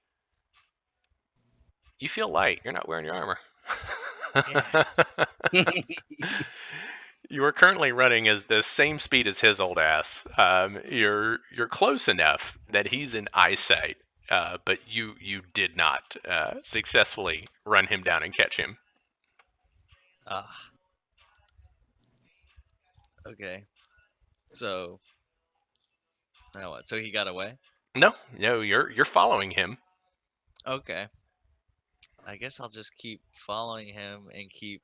You feel light. You're not wearing your armor. You are currently running as the same speed as his old ass. You're close enough that he's in eyesight, but you did not successfully run him down and catch him. Okay. So now what? So he got away? No, you're following him. Okay. I guess I'll just keep following him and keep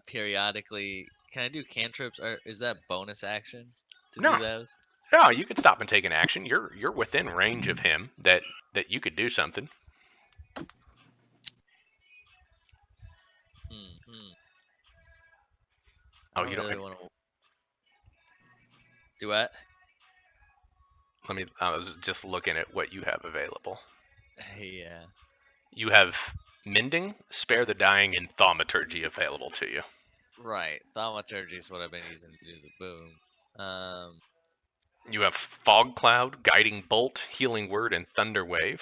periodically. Can I do cantrips, or is that bonus action to No. do those? No, you could stop and take an action. You're within range of him that you could do something. I Oh, you don't really want to do what? I was just looking at what you have available. Yeah. You have mending, spare the dying, and thaumaturgy available to you. Right. Thaumaturgy is what I've been using to do the boom. You have fog cloud, guiding bolt, healing word, and thunder wave.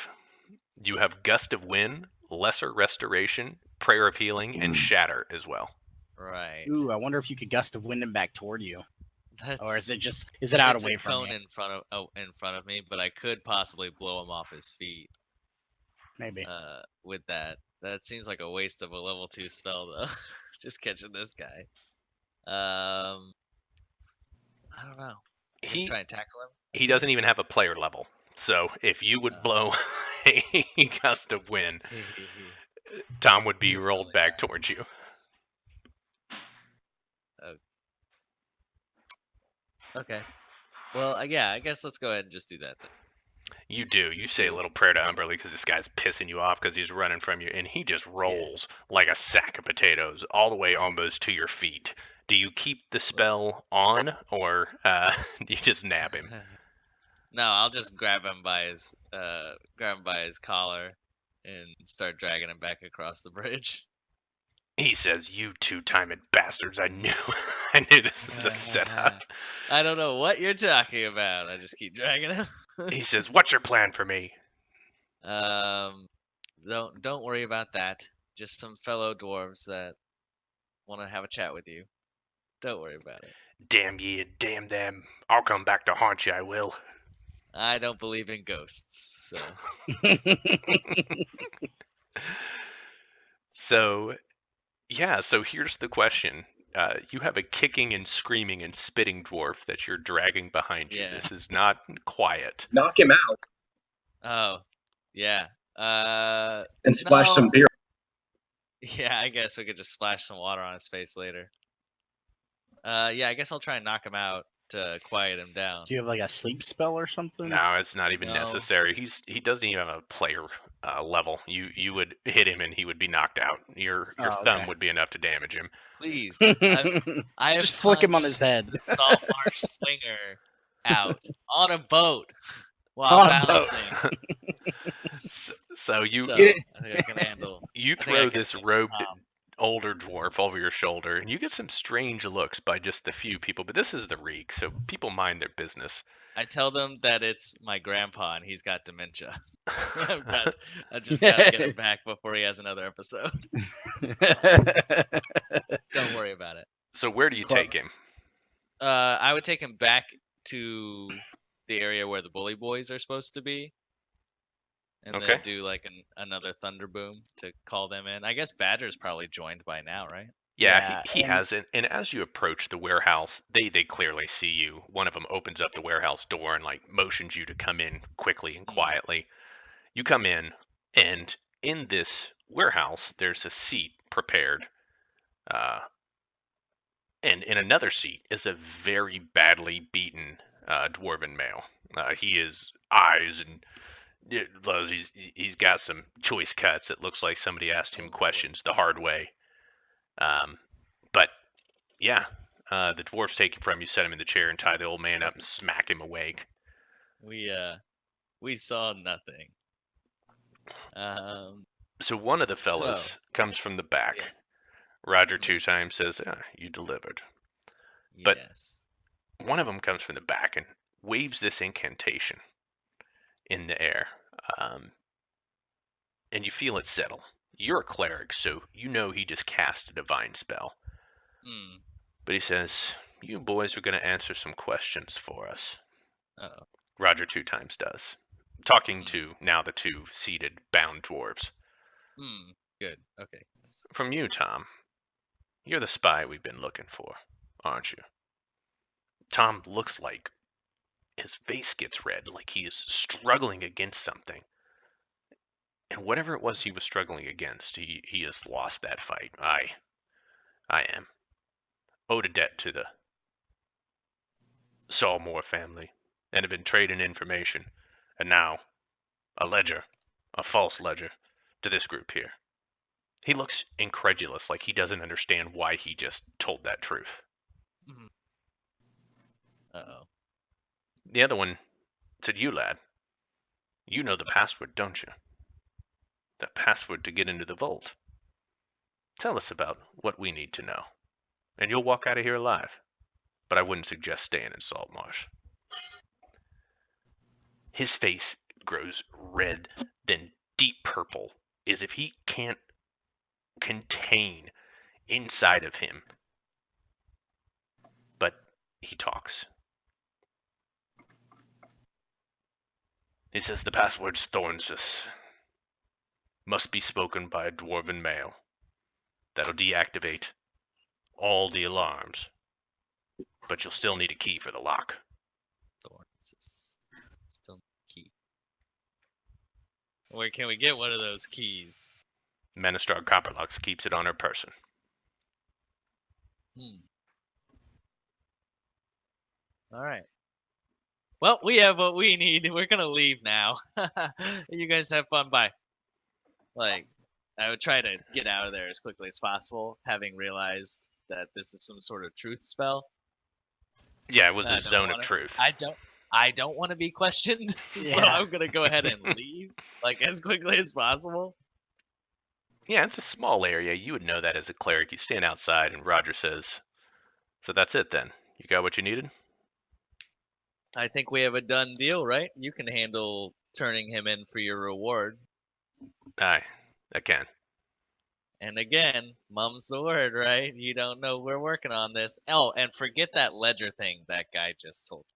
You have gust of wind, lesser restoration, prayer of healing, and shatter as well. Right. Ooh, I wonder if you could gust of wind him back toward you, or is It's it out it's away a from cone you? in front of me, but I could possibly blow him off his feet. Maybe. With that. That seems like a waste of a level 2 spell though. Just catching this guy. I don't know. Just try and tackle him. He doesn't even have a player level. So if you would blow a gust of wind, Tom would be rolled back towards you. Okay. Well, yeah, I guess let's go ahead and just do that then. You do. You say a little prayer to Umberly because this guy's pissing you off because he's running from you, and he just rolls like a sack of potatoes all the way almost to your feet. Do you keep the spell on, or do you just nab him? No, I'll just grab him by his collar and start dragging him back across the bridge. He says, "You two-timing bastards! I knew, I knew this was a setup." I don't know what you're talking about. I just keep dragging him. He says, "What's your plan for me?" Don't worry about that. Just some fellow dwarves that want to have a chat with you. Don't worry about it. Damn ye and damn them! I'll come back to haunt you. I will. I don't believe in ghosts, so So, yeah. So here's the question: you have a kicking and screaming and spitting dwarf that you're dragging behind you. Yeah. This is not quiet. Knock him out oh yeah. and splash No. some beer. Yeah, I guess we could just splash some water on his face later. Yeah, I guess I'll try and knock him out to quiet him down. Do you have like a sleep spell or something? No, it's not even No. necessary. He doesn't even have a player level. You would hit him and he would be knocked out. Your Oh, thumb okay. would be enough to damage him. Please, I have Just flick him on punched his head. the Salt Marsh Swinger out on a boat while On a boat. balancing. So you So, Get I think I can handle. you I think I throw can this handle robed Tom. older dwarf over your shoulder, and you get some strange looks by just a few people. But this is the Reek, so people mind their business. I tell them that it's my grandpa and he's got dementia. I just gotta get him back before he has another episode. Don't worry about it. So where do you Clever. take him? I would take him back to the area where the bully boys are supposed to be, and Okay. then do like another thunder boom to call them in. I guess Badger's probably joined by now, right? Yeah, Yeah, he and- has it. And as you approach the warehouse, they clearly see you. One of them opens up the warehouse door and like motions you to come in quickly and quietly. You come in, and in this warehouse, there's a seat prepared. And in another seat is a very badly beaten dwarven male. He is eyes and he's got some choice cuts. It looks like somebody asked him questions the hard way. But yeah, the dwarves take him from you, set him in the chair, and tie the old man up and smack him awake. We saw nothing. So one of the fellows So- comes from the back. Yeah. Roger two times says, "You delivered." But- Yes. One of them comes from the back and waves this incantation in the air, and you feel it settle. You're a cleric, so you know he just cast a divine spell. Hmm. But he says, "You boys are going to answer some questions for us." Uh-oh. Roger two times does. Talking to now the two seated bound dwarves. Hmm. Good. Okay. Yes. From you, Tom. You're the spy we've been looking for, aren't you? Tom looks like his face gets red, like he is struggling against something. And whatever it was he was struggling against, he has lost that fight. I am. Owed a debt to the Salmore family, and have been trading information, and now a ledger, a false ledger, to this group here. He looks incredulous, like he doesn't understand why he just told that truth. Uh-oh. The other one said, "You, lad, you know the password, don't you? The password to get into the vault. Tell us about what we need to know, and you'll walk out of here alive. But I wouldn't suggest staying in Saltmarsh." His face grows red, then deep purple, as if he can't contain inside of him. But he talks. He says the password's Thornsus. Must be spoken by a dwarven male. That'll deactivate all the alarms. But you'll still need a key for the lock. Thorns is still key. Where can we get one of those keys? Menestrar Copperlocks keeps it on her person. All right. Well, we have what we need. We're gonna leave now. You guys have fun. Bye. Like, I would try to get out of there as quickly as possible, having realized that this is some sort of truth spell. Yeah, it was I a don't zone of wanna- truth. I I don't want to be questioned, so Yeah. I'm gonna go ahead and leave like as quickly as possible. Yeah, it's a small area. You would know that as a cleric. You stand outside, and Roger says, "So that's it then. You got what you needed." I think we have a done deal, right? You can handle turning him in for your reward. Aye, I can. And again, mum's the word, right? You don't know we're working on this. Oh, and forget that ledger thing that guy just told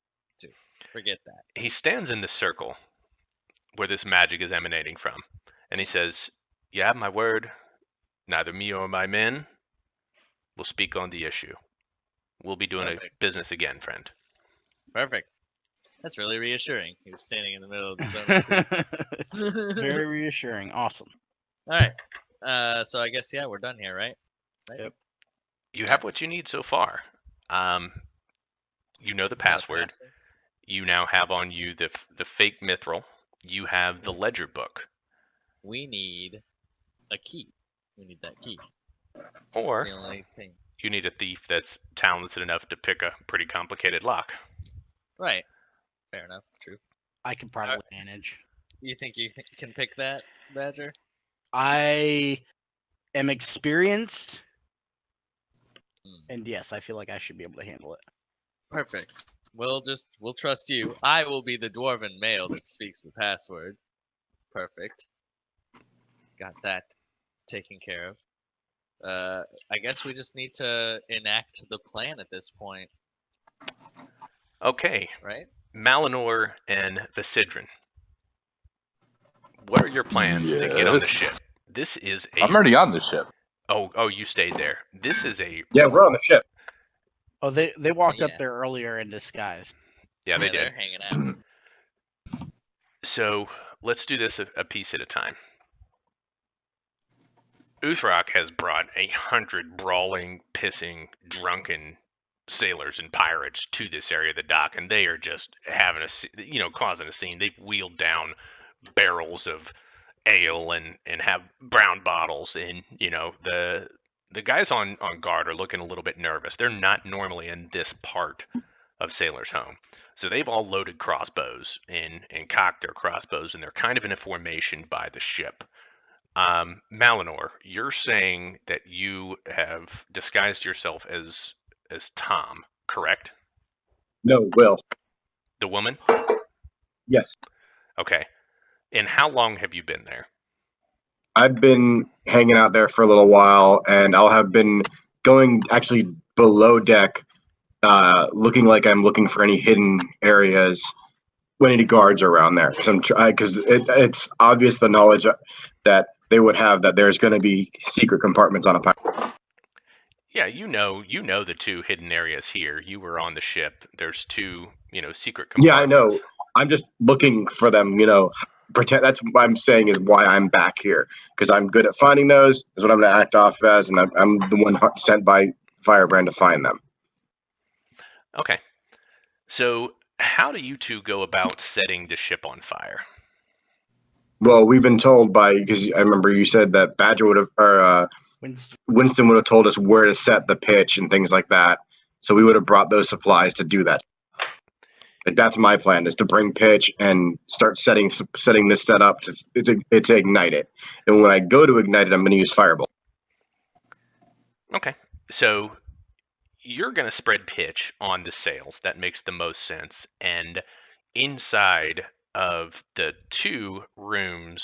you to. Forget that. He stands in the circle where this magic is emanating from, and he says, "You have my word. Neither me or my men will speak on the issue. We'll be doing a Perfect. business again, friend." Perfect. That's really reassuring. He was standing in the middle of the zone of truth. Very reassuring. Awesome. All right. So I guess, yeah, we're done here, right? Yep. You have what you need so far. You know the password. You now have on you the fake mithril. You have the ledger book. We need a key. We need that key. Or That's the only thing. you need a thief that's talented enough to pick a pretty complicated lock. Right. Fair enough. True. I can probably manage. You think you can pick that, Badger? I am experienced, Hmm. and yes, I feel like I should be able to handle it. Perfect. We'll trust you. I will be the dwarven male that speaks the password. Perfect. Got that taken care of. I guess we just need to enact the plan at this point, Okay, right? Malinor and Visidrin. What are your plans to get on the Yes. ship? This is a. I'm already on the ship. Oh, you stayed there. This is a. Yeah, we're on the ship. Oh, they walked Yeah. up there earlier in disguise. Yeah, they They're did. hanging out. So let's do this a piece at a time. Uthrak has brought 100 brawling, pissing, drunken sailors and pirates to this area of the dock, and they are just having causing a scene. They've wheeled down barrels of ale and have brown bottles, and the guys on guard are looking a little bit nervous. They're not normally in this part of Sailor's Home. So they've all loaded crossbows and cocked their crossbows, and they're kind of in a formation by the ship. Malinor, you're saying that you have disguised yourself as Tom, correct? No, Will. The woman? Yes. Okay. And how long have you been there? I've been hanging out there for a little while, and I'll have been going actually below deck, looking like I'm looking for any hidden areas when any guards are around there. Because it's obvious the knowledge that they would have that there's going to be secret compartments on a pirate. Yeah, you know the two hidden areas here. You were on the ship. There's two, secret compartments. Yeah, I know. I'm just looking for them. Pretend. That's what I'm saying is why I'm back here, because I'm good at finding those. Is what I'm going to act off as, and I'm the one sent by Firebrand to find them. Okay. So how do you two go about setting the ship on fire? Well, we've been told because I remember you said that Badger would have, or Winston would have told us where to set the pitch and things like that. So we would have brought those supplies to do that. Like, that's my plan, is to bring pitch and start setting this set up to ignite it. And when I go to ignite it, I'm going to use Firebolt. Okay. So you're going to spread pitch on the sails. That makes the most sense. And inside of the two rooms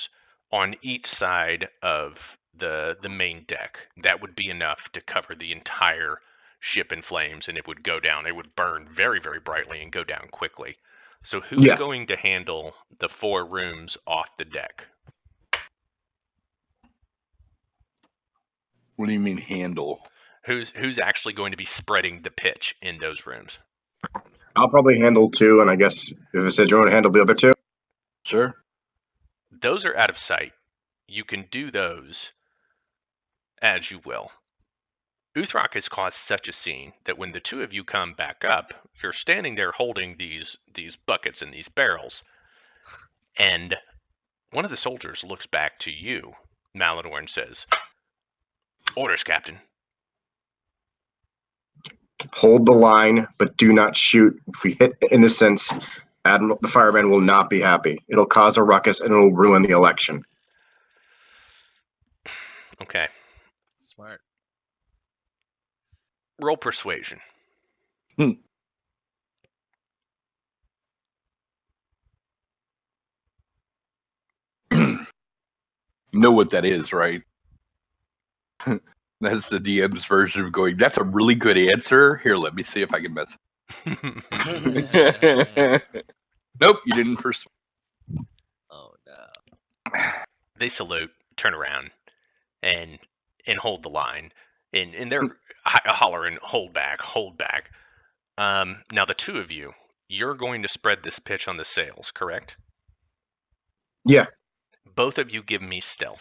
on each side of the main deck, that would be enough to cover the entire ship in flames, and it would go down. It would burn very, very brightly and go down quickly. So who's going to handle the 4 rooms off the deck? What do you mean handle? Who's actually going to be spreading the pitch in those rooms? I'll probably handle 2, and I guess if it said you want to handle the other 2. Sure. Those are out of sight. You can do those as you will. Uthrak has caused such a scene that when the two of you come back up, you're standing there holding these buckets and these barrels, and one of the soldiers looks back to you, Malinor, and says, "Orders, Captain." Hold the line, but do not shoot. If we hit innocents, Admiral, the fireman will not be happy. It'll cause a ruckus and it'll ruin the election. Okay. Smart. Roll persuasion. You know what that is, right? That's the DM's version of going, that's a really good answer. Here, let me see if I can mess it. Nope, you didn't persuade. Oh no. They salute, turn around, and hold the line, and they're hollering, hold back, hold back. Now the two of you, you're going to spread this pitch on the sails, correct? Yeah. Both of you give me stealth.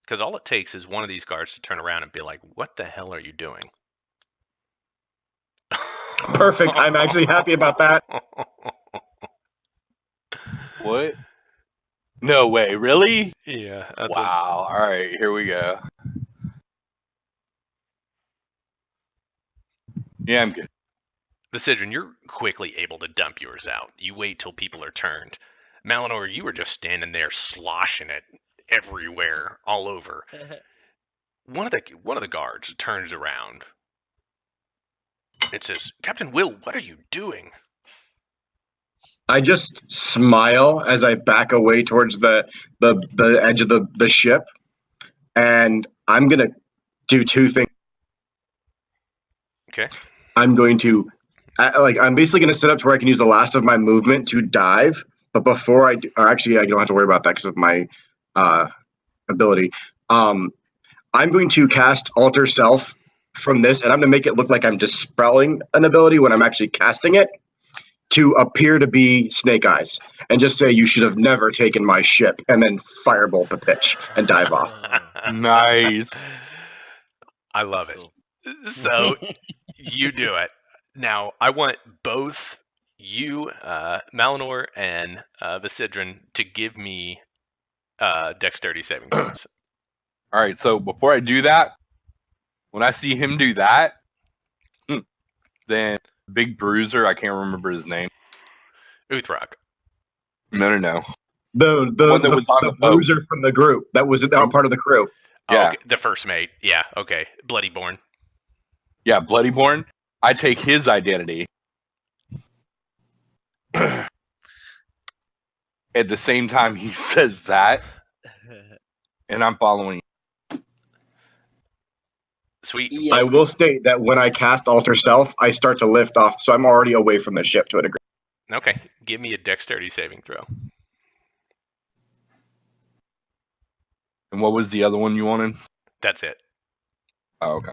Because all it takes is one of these guards to turn around and be like, what the hell are you doing? Perfect. I'm actually happy about that. What? No way, really? Yeah. Wow. All right, here we go. Yeah, I'm good. Besidrin, you're quickly able to dump yours out. You wait till people are turned. Malinor, you were just standing there sloshing it everywhere, all over. One of the guards turns around. It says, Captain Will, what are you doing? I just smile as I back away towards the edge of the ship, and I'm gonna do two things. Okay. I'm going to, I'm basically gonna set up to where I can use the last of my movement to dive. But before I do, or actually, I don't have to worry about that because of my ability. I'm going to cast Alter Self from this, and I'm gonna make it look like I'm dispelling an ability when I'm actually casting it, to appear to be Snake Eyes, and just say, you should have never taken my ship, and then firebolt the pitch and dive off. Nice. I love That's it. cool. So you do it. Now, I want both you, Malinor, and Besidrin to give me dexterity saving throws. All right, so before I do that, when I see him do that, then Big Bruiser, I can't remember his name. Uthrak. No. The one that was on the boat. bruiser from the group that was now part of the crew. Oh, Yeah. okay. The first mate. Yeah, okay. Bloodyborn. Yeah, Bloodyborn. I take his identity. At the same time he says that, and I'm following. Sweet. Yeah. I will state that when I cast Alter Self, I start to lift off, so I'm already away from the ship to a degree. Okay. Give me a dexterity saving throw. And what was the other one you wanted? That's it. Oh, okay.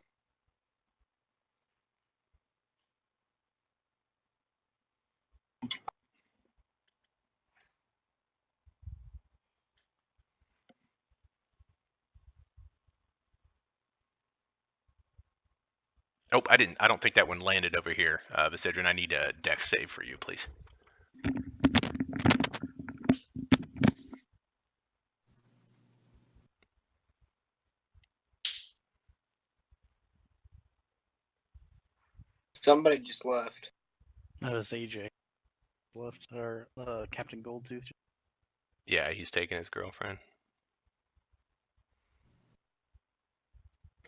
Nope, I didn't. I don't think that one landed over here, Besidrin. I need a dex save for you, please. Somebody just left. That was AJ. Left our Captain Goldtooth. Yeah, he's taking his girlfriend.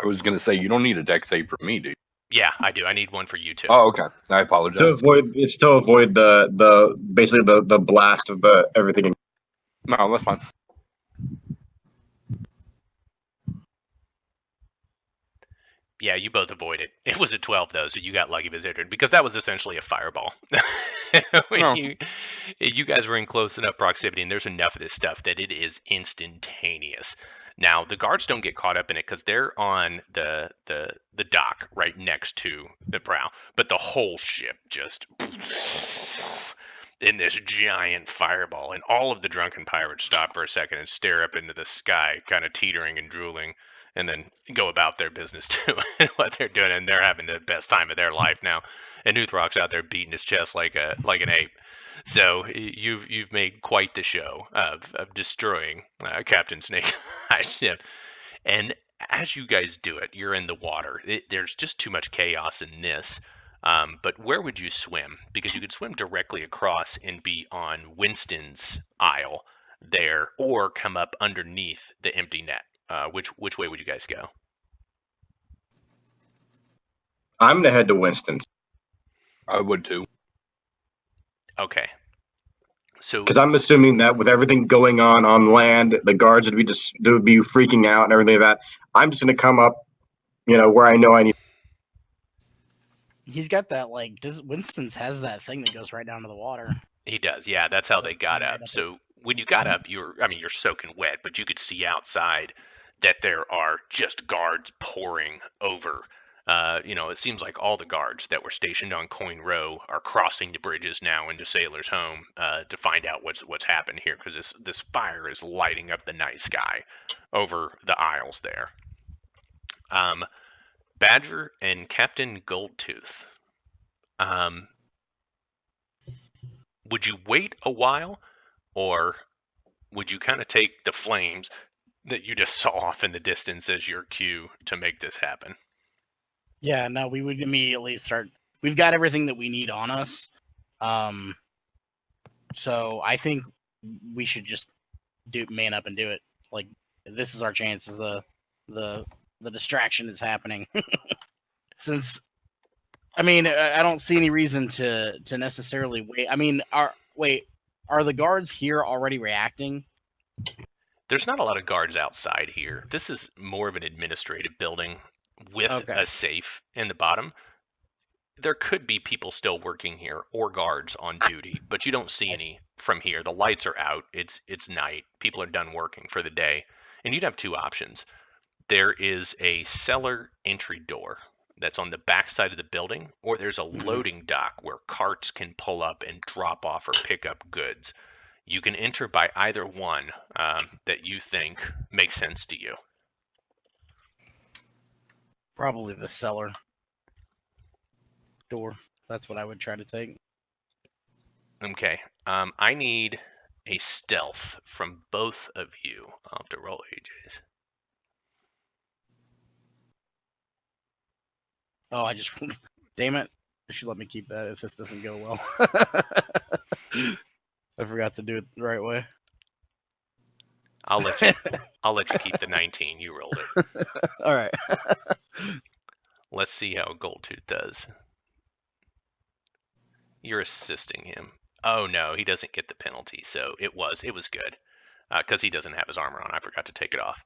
I was gonna say you don't need a dex save for me, dude. Yeah, I do. I need one for you too. Oh, okay. I apologize. To avoid the basically the blast of the everything. No, that's fine. Yeah, you both avoid it. It was a 12 though, so you got lucky, Besidrin, because that was essentially a fireball. When you guys were in close enough proximity, and there's enough of this stuff that it is instantaneous. Now the guards don't get caught up in it because they're on the dock right next to the prow, but the whole ship just in this giant fireball, and all of the drunken pirates stop for a second and stare up into the sky, kind of teetering and drooling, and then go about their business doing what they're doing, and they're having the best time of their life now. And Uthrak's out there beating his chest like an ape. So you've made quite the show of destroying Captain Snake Eyes ship. And as you guys do it, you're in the water. There's just too much chaos in this. But where would you swim? Because you could swim directly across and be on Winston's aisle there, or come up underneath the empty net. Which way would you guys go? I'm gonna head to Winston's I would too. Okay. So because I'm assuming that with everything going on land, the guards would be freaking out and everything like that. I'm just gonna come up, where I know I need. He's got that Winston's has that thing that goes right down to the water. he does, yeah. That's how they got up. So when you got up, you're soaking wet, but you could see outside that there are just guards pouring over. It seems like all the guards that were stationed on Coin Row are crossing the bridges now into Sailor's Home to find out what's happened here, because this fire is lighting up the night sky over the aisles there. Badger and Captain Goldtooth. Would you wait a while, or would you kind of take the flames that you just saw off in the distance as your cue to make this happen? Yeah, no, we would immediately start. We've got everything that we need on us. So I think we should just man up and do it. Like, this is our chance. As the distraction is happening. Since, I don't see any reason to necessarily wait. Are the guards here already reacting? There's not a lot of guards outside here. This is more of an administrative building with a safe in the bottom. There could be people still working here or guards on duty, but you don't see any from here. The lights are out. It's night. People are done working for the day. And you'd have two options. There is a cellar entry door that's on the back side of the building, or there's a loading dock where carts can pull up and drop off or pick up goods. You can enter by either one that you think makes sense to you. Probably the cellar door. That's what I would try to take. Okay. I need a stealth from both of you. I'll have to roll AJs. Oh, damn it. I should let me keep that if this doesn't go well. I forgot to do it the right way. I'll let you keep the 19. You rolled it. All right. Let's see how Goldtooth does. You're assisting him. Oh no, he doesn't get the penalty. So it was good, because he doesn't have his armor on. I forgot to take it off.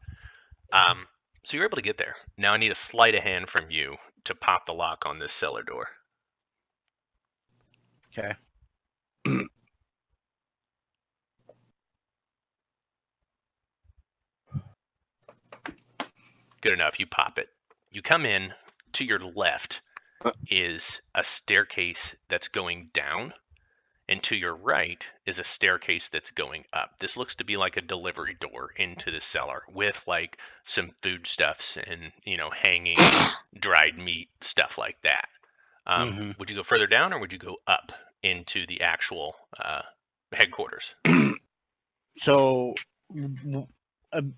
So you're able to get there. Now I need a sleight of hand from you to pop the lock on this cellar door. Okay. Good enough. You pop it. You come in. To your left is a staircase that's going down, and to your right is a staircase that's going up. This looks to be like a delivery door into the cellar with like some foodstuffs and hanging dried meat, stuff like that. Would you go further down, or would you go up into the actual headquarters? So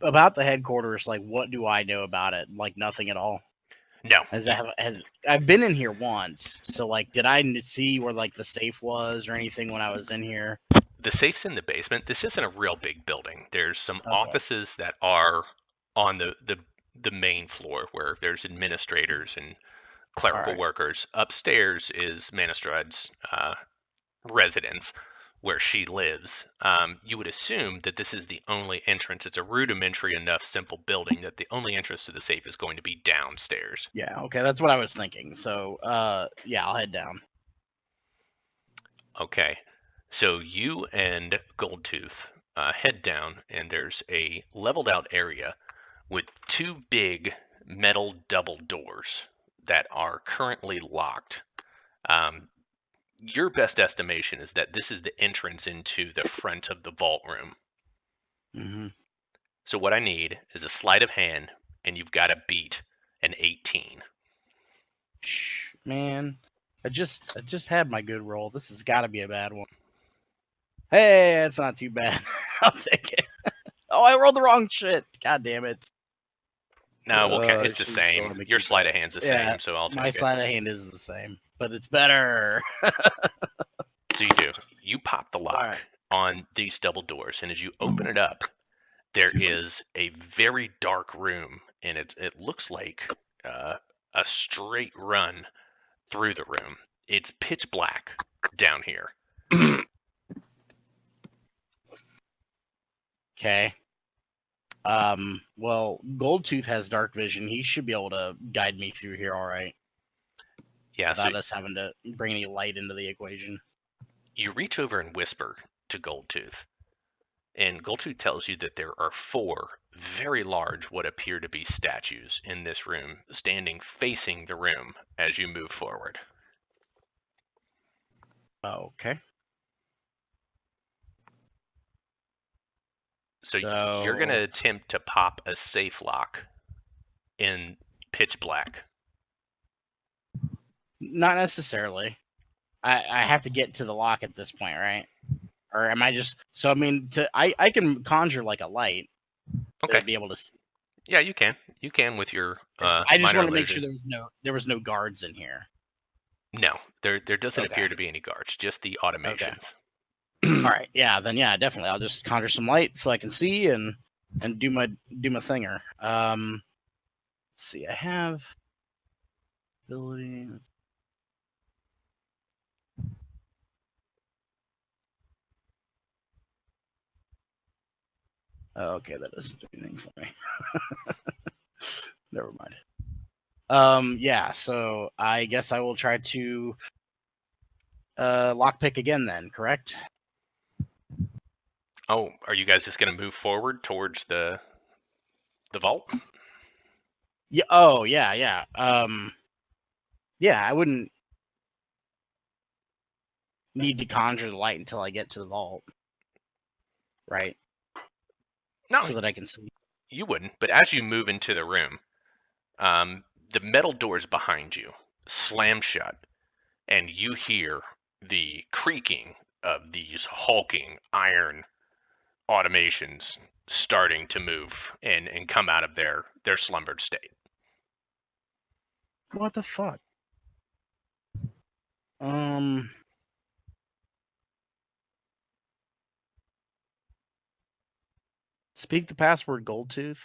about the headquarters, like, what do I know about it? Like, nothing at all. No. I've been in here once, so like, did I see where like the safe was or anything when I was in here? The safe's in the basement. This isn't a real big building. There's some offices that are on the main floor where there's administrators and clerical workers. Upstairs is Manistrad's residence, where she lives. You would assume that this is the only entrance. It's a rudimentary enough simple building that the only entrance to the safe is going to be downstairs. Yeah, okay, that's what I was thinking. So, yeah, I'll head down. Okay, so you and Goldtooth head down, and there's a leveled out area with two big metal double doors that are currently locked. Your best estimation is that this is the entrance into the front of the vault room. Mm-hmm. So what I need is a sleight of hand, and you've got to beat an 18. Man, I just had my good roll. This has got to be a bad one. Hey, it's not too bad. I'll take it. Oh, I rolled the wrong shit. God damn it. No, it's the same. Your sleight of hand's the same, so I'll take it. My sleight of hand is the same. but it's better. So you do. You pop the lock Alright. on these double doors, and as you open it up, there is a very dark room, and it looks like a straight run through the room. It's pitch black down here. Okay. Well, Goldtooth has dark vision. He should be able to guide me through here all right, Yeah, without so us having to bring any light into the equation. you reach over and whisper to Goldtooth, and Goldtooth tells you that there are 4 very large, what appear to be statues in this room, standing facing the room as you move forward. Okay. So you're going to attempt to pop a safe lock in pitch black. Not necessarily. I have to get to the lock at this point, right? Or am I just so? I mean, I can conjure like a light to Okay. be able to see. Yeah, you can. You can with your I just minor want to make sure illusion. there was no guards in here. No, there doesn't Okay. appear to be any guards, just the automations. All right, yeah, then yeah, definitely. I'll just conjure some light so I can see and do my thinger. Let's see, I have ability. Oh, okay, that doesn't do anything for me. Never mind. Yeah, so I guess I will try to lockpick again then, correct? Oh, are you guys just going to move forward towards the vault? Yeah. Oh, yeah, yeah. Yeah, I wouldn't need to conjure the light until I get to the vault, right? No, So that I can see. you wouldn't. But as you move into the room, the metal doors behind you slam shut, and you hear the creaking of these hulking iron automations starting to move and come out of their slumbered state. What the fuck? Speak the password, Goldtooth.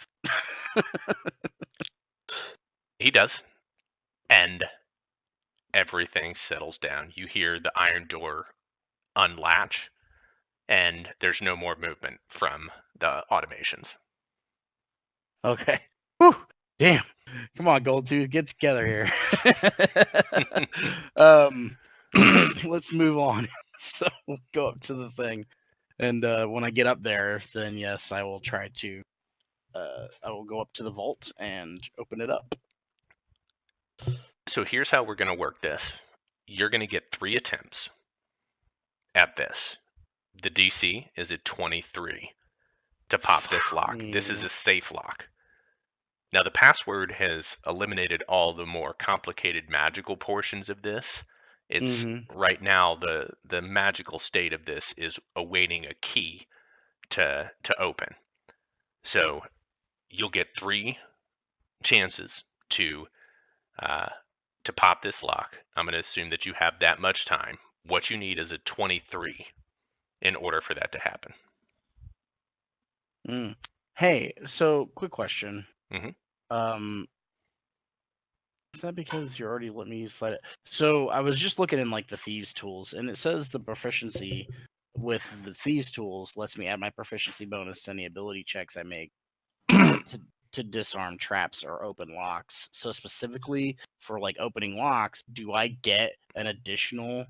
He does. And everything settles down. You hear the iron door unlatch, and there's no more movement from the automations. Okay. Whew. Damn. Come on, Goldtooth, get together here. Let's move on. So we'll go up to the thing, and when I get up there, then yes, I will try to. I will go up to the vault and open it up. So here's how we're going to work this. You're going to get 3 attempts at this. The DC is at 23 to pop this lock. This is a safe lock. Now, the password has eliminated all the more complicated magical portions of this. It's right now the magical state of this is awaiting a key to open. So you'll get 3 chances to pop this lock. I'm going to assume that you have that much time. What you need is a 23 in order for that to happen. Hey, so quick question. Mhm. Is that because you already let me slide it? So I was just looking in like the thieves tools, and it says the proficiency with the thieves tools lets me add my proficiency bonus to any ability checks I make to disarm traps or open locks. So specifically for like opening locks, do I get an additional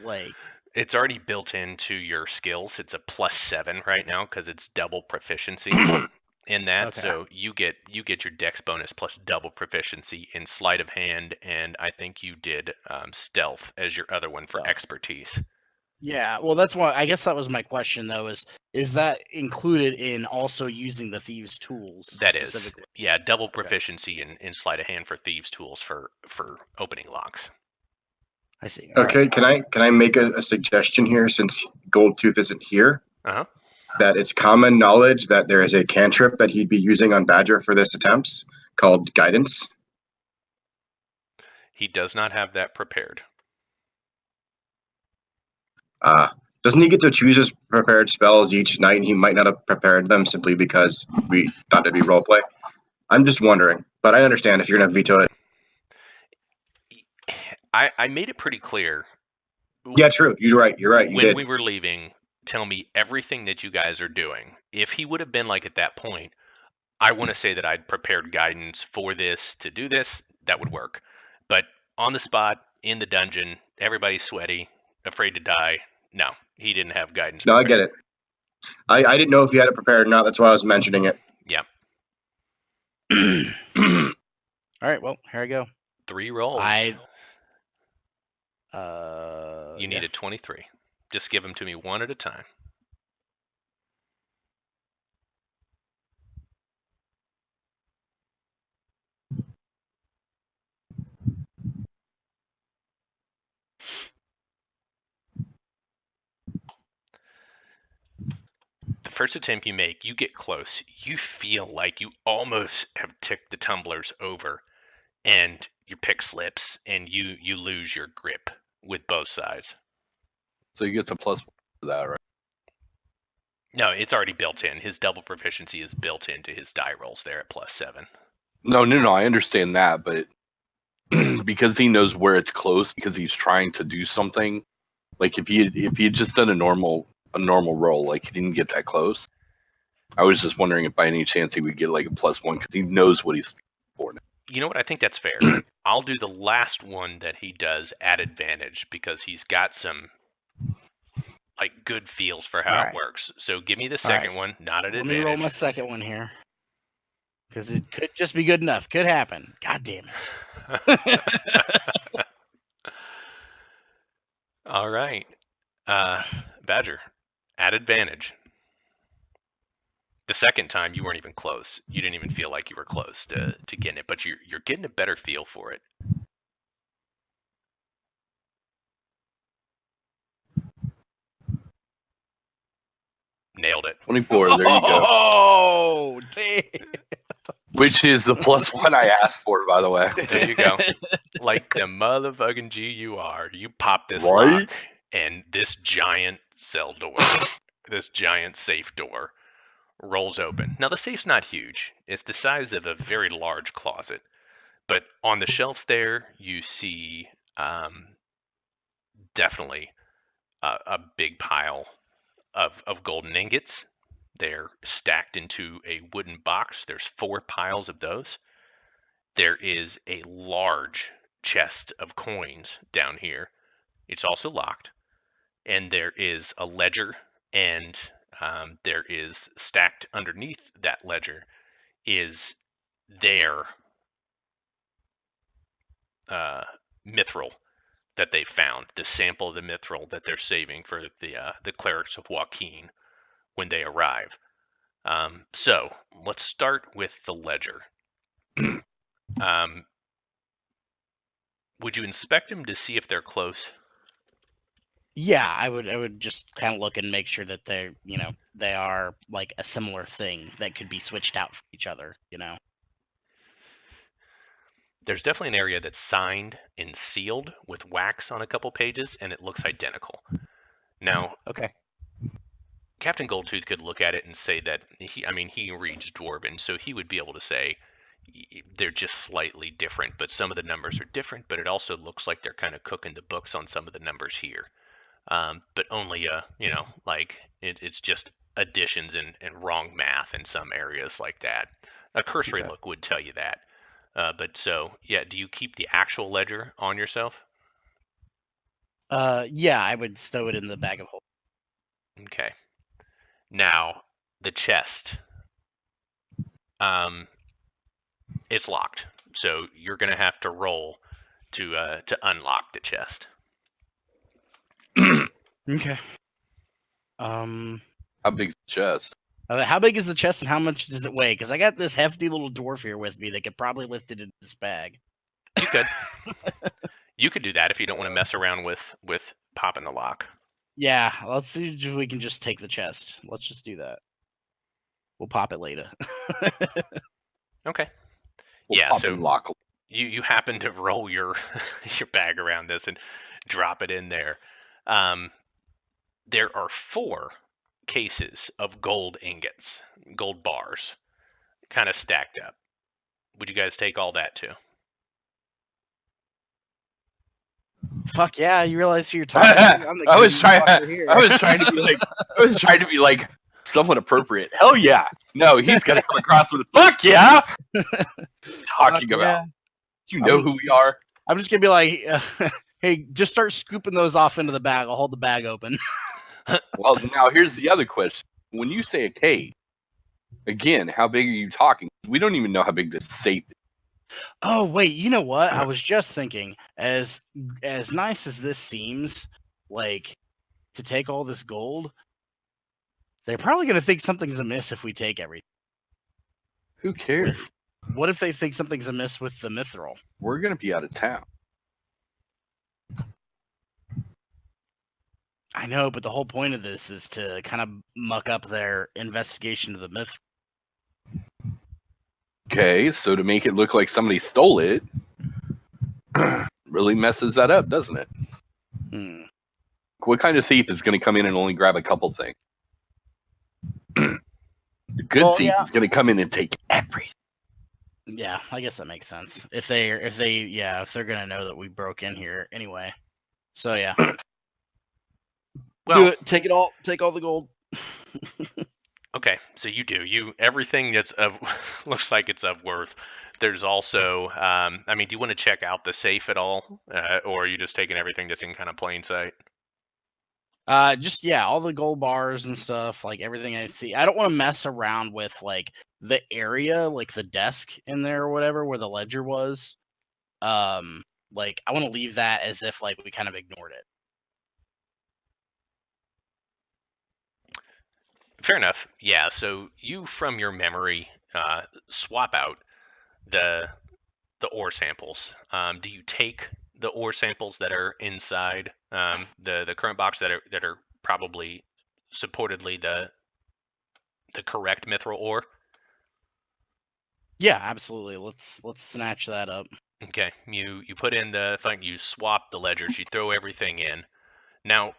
like? It's already built into your skills. It's a +7 right now because it's double proficiency in that. Okay. So you get your dex bonus plus double proficiency in sleight of hand, and I think you did stealth as your other one for Stealth. expertise. Yeah, well, that's why I guess that was my question though. Is that included in also using the thieves tools? That is, specifically? yeah, double Okay. proficiency in sleight of hand for thieves tools for opening locks. I see. All Okay, right. can I make a suggestion here since Goldtooth isn't here? Uh-huh. That it's common knowledge that there is a cantrip that he'd be using on Badger for this attempts called Guidance. He does not have that prepared. Doesn't he get to choose his prepared spells each night, and he might not have prepared them simply because we thought it'd be roleplay? I'm just wondering, but I understand if you're gonna veto it. I made it pretty clear. Yeah, true. You're right. You when did. we were leaving, tell me everything that you guys are doing. If he would have been like at that point, I want to say that I'd prepared guidance for this to do this. That would work. But on the spot, in the dungeon, everybody's sweaty, afraid to die. No, he didn't have guidance. No, I prepared. get it. I didn't know if you had it prepared or not. That's why I was mentioning it. Yeah. All right, well, here I go. 3 rolls. You need a 23. Just give them to me one at a time. The first attempt you make, you get close. You feel like you almost have ticked the tumblers over, and your pick slips, and you lose your grip with both sides. So he gets a +1 for that, right? No, it's already built in. His double proficiency is built into his die rolls there at +7. No, I understand that, but because he knows where it's close, because he's trying to do something, like if he had just done a normal roll, like he didn't get that close. I was just wondering if by any chance he would get like a +1 because he knows what he's for now. You know what? I think that's fair. I'll do the last one that he does at advantage because he's got some like good feels for how it works. So give me the second one, not at Let advantage. me roll my second one here. Because it could just be good enough. Could happen. God damn it. All right. Badger, at advantage. The second time, you weren't even close. You didn't even feel like you were close to getting it, but you're getting a better feel for it. Nailed it. 24, there you go. Oh, damn. Which is the +1 I asked for, by the way. There you go. Like the motherfucking G you are. You pop this Right? lock, and this giant cell door, this giant safe door, rolls open. Now, the safe's not huge. It's the size of a very large closet. But on the shelves there, you see definitely a big pile of golden ingots. They're stacked into a wooden box. There's 4 piles of those. There is a large chest of coins down here. It's also locked. And there is a ledger, and there is stacked underneath that ledger is their mithril that they found, the sample of the mithril that they're saving for the clerics of Joaquin when they arrive. So let's start with the ledger. Would you inspect them to see if they're close? Yeah, I would just kind of look and make sure that they are like a similar thing that could be switched out for each other, There's definitely an area that's signed and sealed with wax on a couple pages, and it looks identical. Now, Okay. Captain Goldtooth could look at it and say that he reads Dwarven, so he would be able to say they're just slightly different, but some of the numbers are different, but it also looks like they're kind of cooking the books on some of the numbers here. But only, it's just additions and wrong math in some areas like that. A cursory look would tell you that. Do you keep the actual ledger on yourself? Yeah, I would stow it in the bag of holding. Okay. Now, the chest. It's locked, so you're going to have to roll to unlock the chest. Okay. How big's the chest? How big is the chest and how much does it weigh? Because I got this hefty little dwarf here with me that could probably lift it in this bag. You could. You could do that if you don't want to mess around with popping the lock. Yeah, let's see if we can just take the chest. Let's just do that. We'll pop it later. Okay. We'll pop and lock. you happen to roll your your bag around this and drop it in there. There are 4 cases of gold ingots, gold bars, kind of stacked up. Would you guys take all that too? Fuck yeah! You realize who you're talking to? I'm the I was greedy trying. fucker here. I was trying to be like. I was trying to be like somewhat appropriate. Hell yeah! No, he's gonna come across with fuck yeah. Talking Fuck about. yeah. You know who we are. I'm just gonna be like, hey, just start scooping those off into the bag. I'll hold the bag open. Well, now here's the other question. When you say a cave, again, how big are you talking? We don't even know how big this safe is. Oh wait, you know what? I was just thinking, as nice as this seems, like to take all this gold, they're probably gonna think something's amiss if we take everything. Who cares? What if they think something's amiss with the mithril? We're gonna be out of town. I know, but the whole point of this is to kind of muck up their investigation of the myth. Okay, so to make it look like somebody stole it, really messes that up, doesn't it? What kind of thief is going to come in and only grab a couple things? The good thief is going to come in and take everything. Yeah, I guess that makes sense. If they're gonna know that we broke in here anyway. So yeah. Well, do it. Take it all. Take all the gold. Okay, so you do. Everything that's of looks like it's of worth. There's also, I mean, do you want to check out the safe at all, or are you just taking everything that's in kind of plain sight? Just all the gold bars and stuff, like everything I see. I don't want to mess around with like the area, like the desk in there or whatever, where the ledger was. Like I want to leave that as if like we kind of ignored it. Fair enough. Yeah. So you, from your memory, swap out the ore samples. Do you take the ore samples that are inside the current box that are probably supportedly the correct mithril ore? Yeah, absolutely. Let's snatch that up. Okay. You put in the thing. You swap the ledgers. You throw everything in. Now,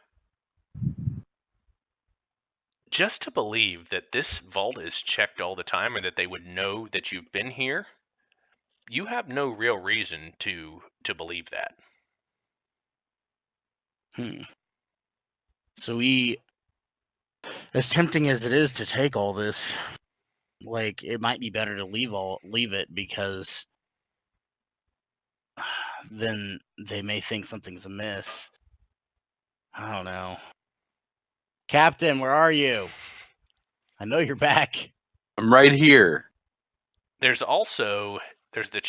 just to believe that this vault is checked all the time or that they would know that you've been here, you have no real reason to believe that. So as tempting as it is to take all this, like it might be better to leave it because then they may think something's amiss. I don't know. Captain, where are you? I know you're back. I'm right here. There's the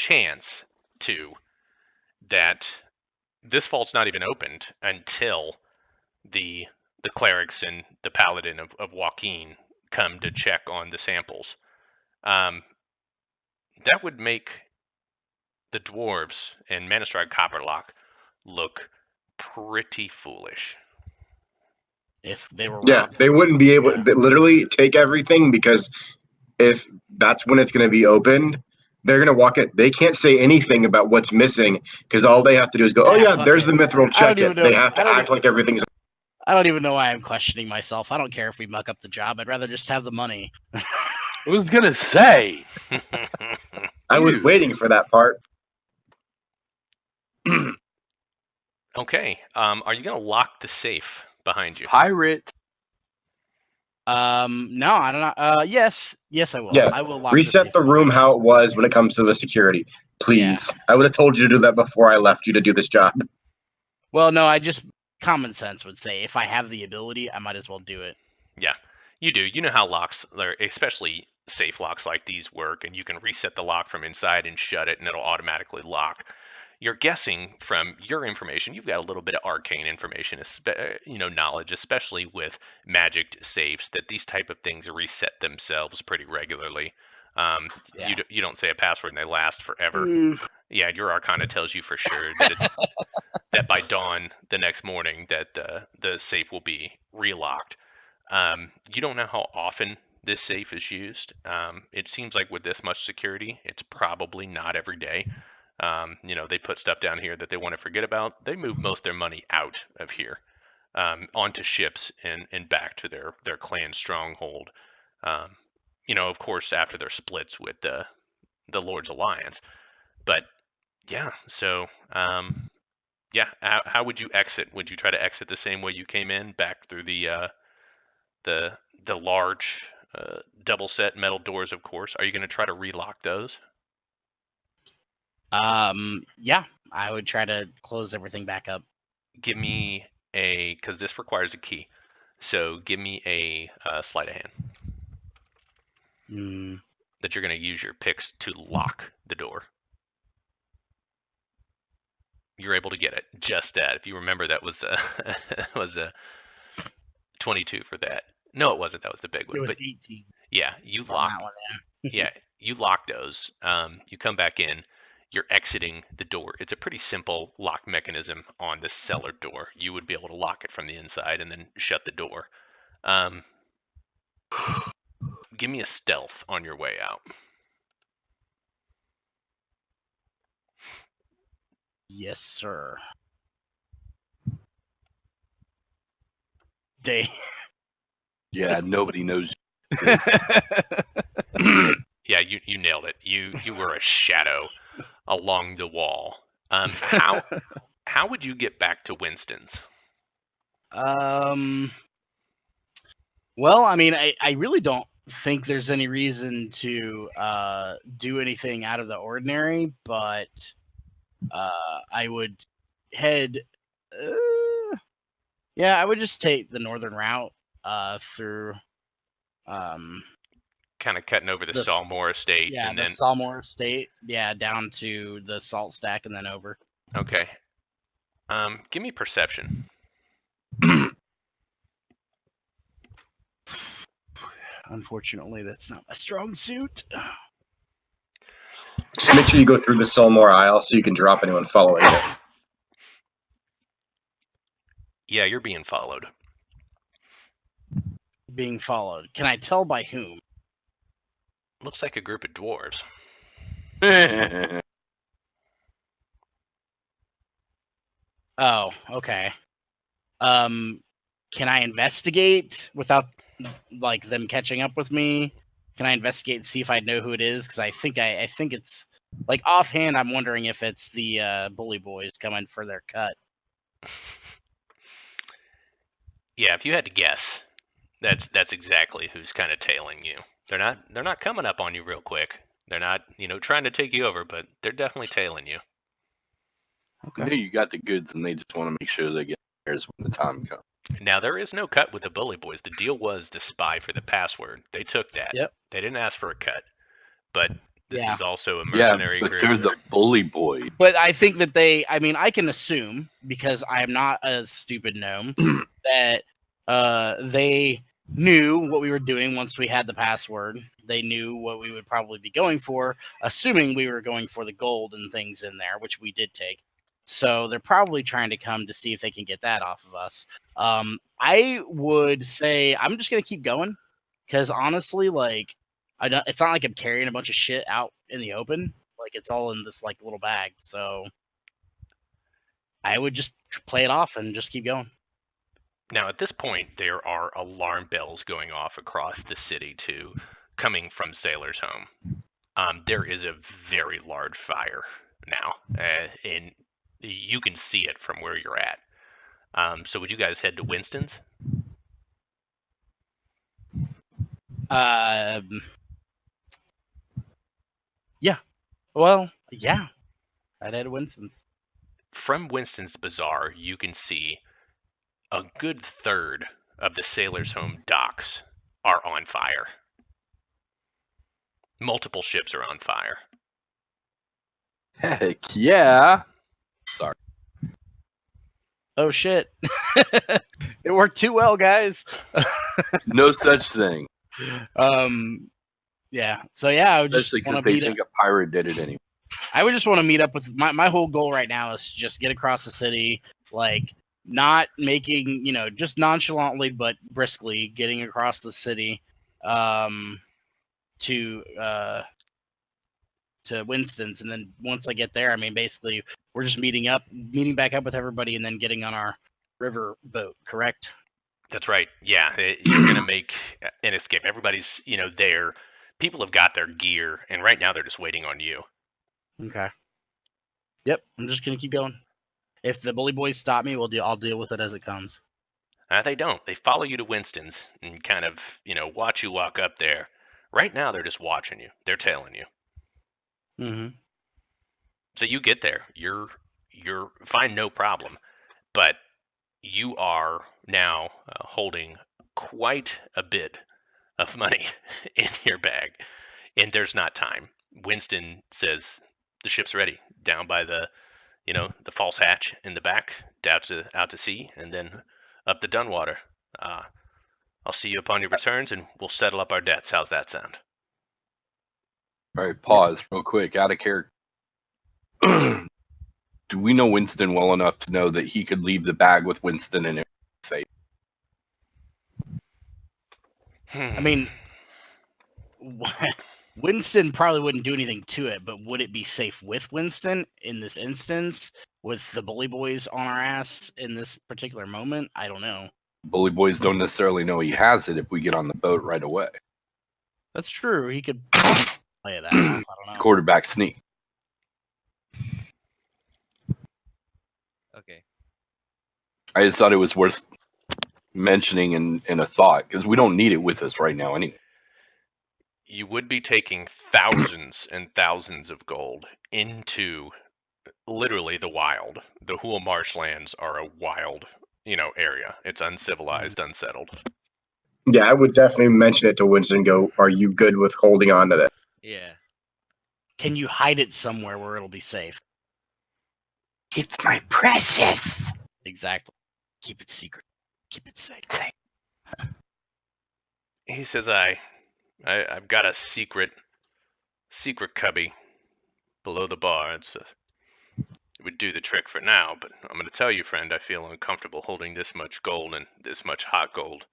chance too that this vault's not even opened until the clerics and the paladin of Joaquin come to check on the samples. That would make the dwarves and Manistride Copperlock look pretty foolish. If they were robbed. They wouldn't be able to literally take everything, because if that's when it's going to be opened, they're going to walk in. They can't say anything about what's missing because all they have to do is go, oh yeah, there's the mithril, check it. They have to act like everything's. I don't even know why I'm questioning myself. I don't care if we muck up the job. I'd rather just have the money. I was going to say. I was waiting for that part. Okay. Are you going to lock the safe behind you? Pirate. No, I don't know. Yes, I will. Yeah, I will lock reset the room how it was when it comes to the security, please. Yeah. I would have told you to do that before I left you to do this job. Well, no, common sense would say if I have the ability, I might as well do it. Yeah, you do. You know how locks, especially safe locks like these, work, and you can reset the lock from inside and shut it, and it'll automatically lock. You're guessing from your information. You've got a little bit of arcane information, knowledge, especially with magic safes, that these type of things reset themselves pretty regularly. You don't say a password and they last forever. Yeah, your arcana tells you for sure that that by dawn the next morning that the safe will be relocked. You don't know how often this safe is used. It seems like with this much security, it's probably not every day. They put stuff down here that they want to forget about. They move most of their money out of here, onto ships and back to their clan stronghold. Of course, after their splits with the Lord's Alliance. But yeah, so how would you exit? Would you try to exit the same way you came in, back through the large double set metal doors? Of course. Are you going to try to relock those? Yeah, I would try to close everything back up. Give me because this requires a key. So give me a sleight of hand that you're going to use your picks to lock the door. You're able to get it. Just that. If you remember, that was a 22 for that. No, it wasn't. That was the big one. It was But 18. yeah, you on lock. that one, Yeah, you lock those. You come back in. You're exiting the door. It's a pretty simple lock mechanism on the cellar door. You would be able to lock it from the inside and then shut the door. Give me a stealth on your way out. Yes, sir. Day. Yeah, nobody knows. Yeah, you nailed it. You were a shadow along the wall. How would you get back to Winston's? Well, I mean, I really don't think there's any reason to do anything out of the ordinary, but I would head. Yeah, I would just take the northern route through. Kind of cutting over the Salmore Estate, Yeah, and the then Salmore Estate. Yeah, down to the salt stack and then over. okay. Give me perception. Unfortunately, that's not my strong suit. Just make sure you go through the Solmore aisle so you can drop anyone following it. Yeah, you're being followed. Being followed. Can I tell by whom? Looks like a group of dwarves. Oh, okay. Can I investigate without like them catching up with me? Can I investigate and see if I know who it is? Because I think it's like offhand. I'm wondering if it's the bully boys coming for their cut. Yeah, if you had to guess, that's exactly who's kind of tailing you. They're not coming up on you real quick. They're not, trying to take you over, but they're definitely tailing you. Okay. You got the goods, and they just want to make sure they get theirs when the time comes. Now, there is no cut with the bully boys. The deal was to spy for the password. They took that. Yep. They didn't ask for a cut. But this Yeah. is also a mercenary but group. they're the bully boys. But I think that I can assume, because I am not a stupid gnome, that they knew what we were doing once we had the password. They knew what we would probably be going for, assuming we were going for the gold and things in there, which we did take. So they're probably trying to come to see if they can get that off of us. I would say I'm just going to keep going, because honestly, like, it's not like I'm carrying a bunch of shit out in the open. Like, it's all in this like little bag. So I would just play it off and just keep going. Now, at this point, there are alarm bells going off across the city, too, coming from Sailor's Home. There is a very large fire now, and you can see it from where you're at. So would you guys head to Winston's? Yeah. Well, yeah. I'd head to Winston's. From Winston's Bazaar, you can see a good third of the Sailor's Home docks are on fire. Multiple ships are on fire. Heck yeah. Sorry. Oh, shit. It worked too well, guys. No such thing. Yeah. So, yeah, I would just Especially want because to they meet think a pirate did it anyway. I would just want to meet up with my whole goal right now is to just get across the city, like not making, just nonchalantly but briskly getting across the city to to Winston's, and then once I get there, I mean, basically, we're just meeting back up with everybody, and then getting on our river boat. Correct? That's right. Yeah, you're gonna make an escape. Everybody's there. People have got their gear, and right now they're just waiting on you. Okay. Yep. I'm just gonna keep going. If the bully boys stop me, I'll deal with it as it comes. They don't. They follow you to Winston's and kind of watch you walk up there. Right now they're just watching you. They're tailing you. Mm-hmm. So you get there. You're fine, no problem. But you are now holding quite a bit of money in your bag, and there's not time. Winston says the ship's ready down by the the false hatch in the back, out to sea, and then up the Dunwater. I'll see you upon your returns, and we'll settle up our debts. How's that sound? All right, pause real quick. Out of character. Do we know Winston well enough to know that he could leave the bag with Winston and it was safe? I mean, Winston probably wouldn't do anything to it, but would it be safe with Winston in this instance, with the bully boys on our ass in this particular moment? I don't know. Bully boys don't necessarily know he has it if we get on the boat right away. That's true. He could play that off. I don't know. Quarterback sneak. Okay. I just thought it was worth mentioning in a thought, because we don't need it with us right now anyway. You would be taking thousands and thousands of gold into literally the wild. The Hool marshlands are a wild, area. It's uncivilized, unsettled. Yeah, I would definitely mention it to Winston. Go, are you good with holding on to that? Yeah. Can you hide it somewhere where it'll be safe? It's my precious. Exactly. Keep it secret. Keep it safe. He says, I've got a secret cubby below the bar. It would do the trick for now, but I'm going to tell you, friend, I feel uncomfortable holding this much gold and this much hot gold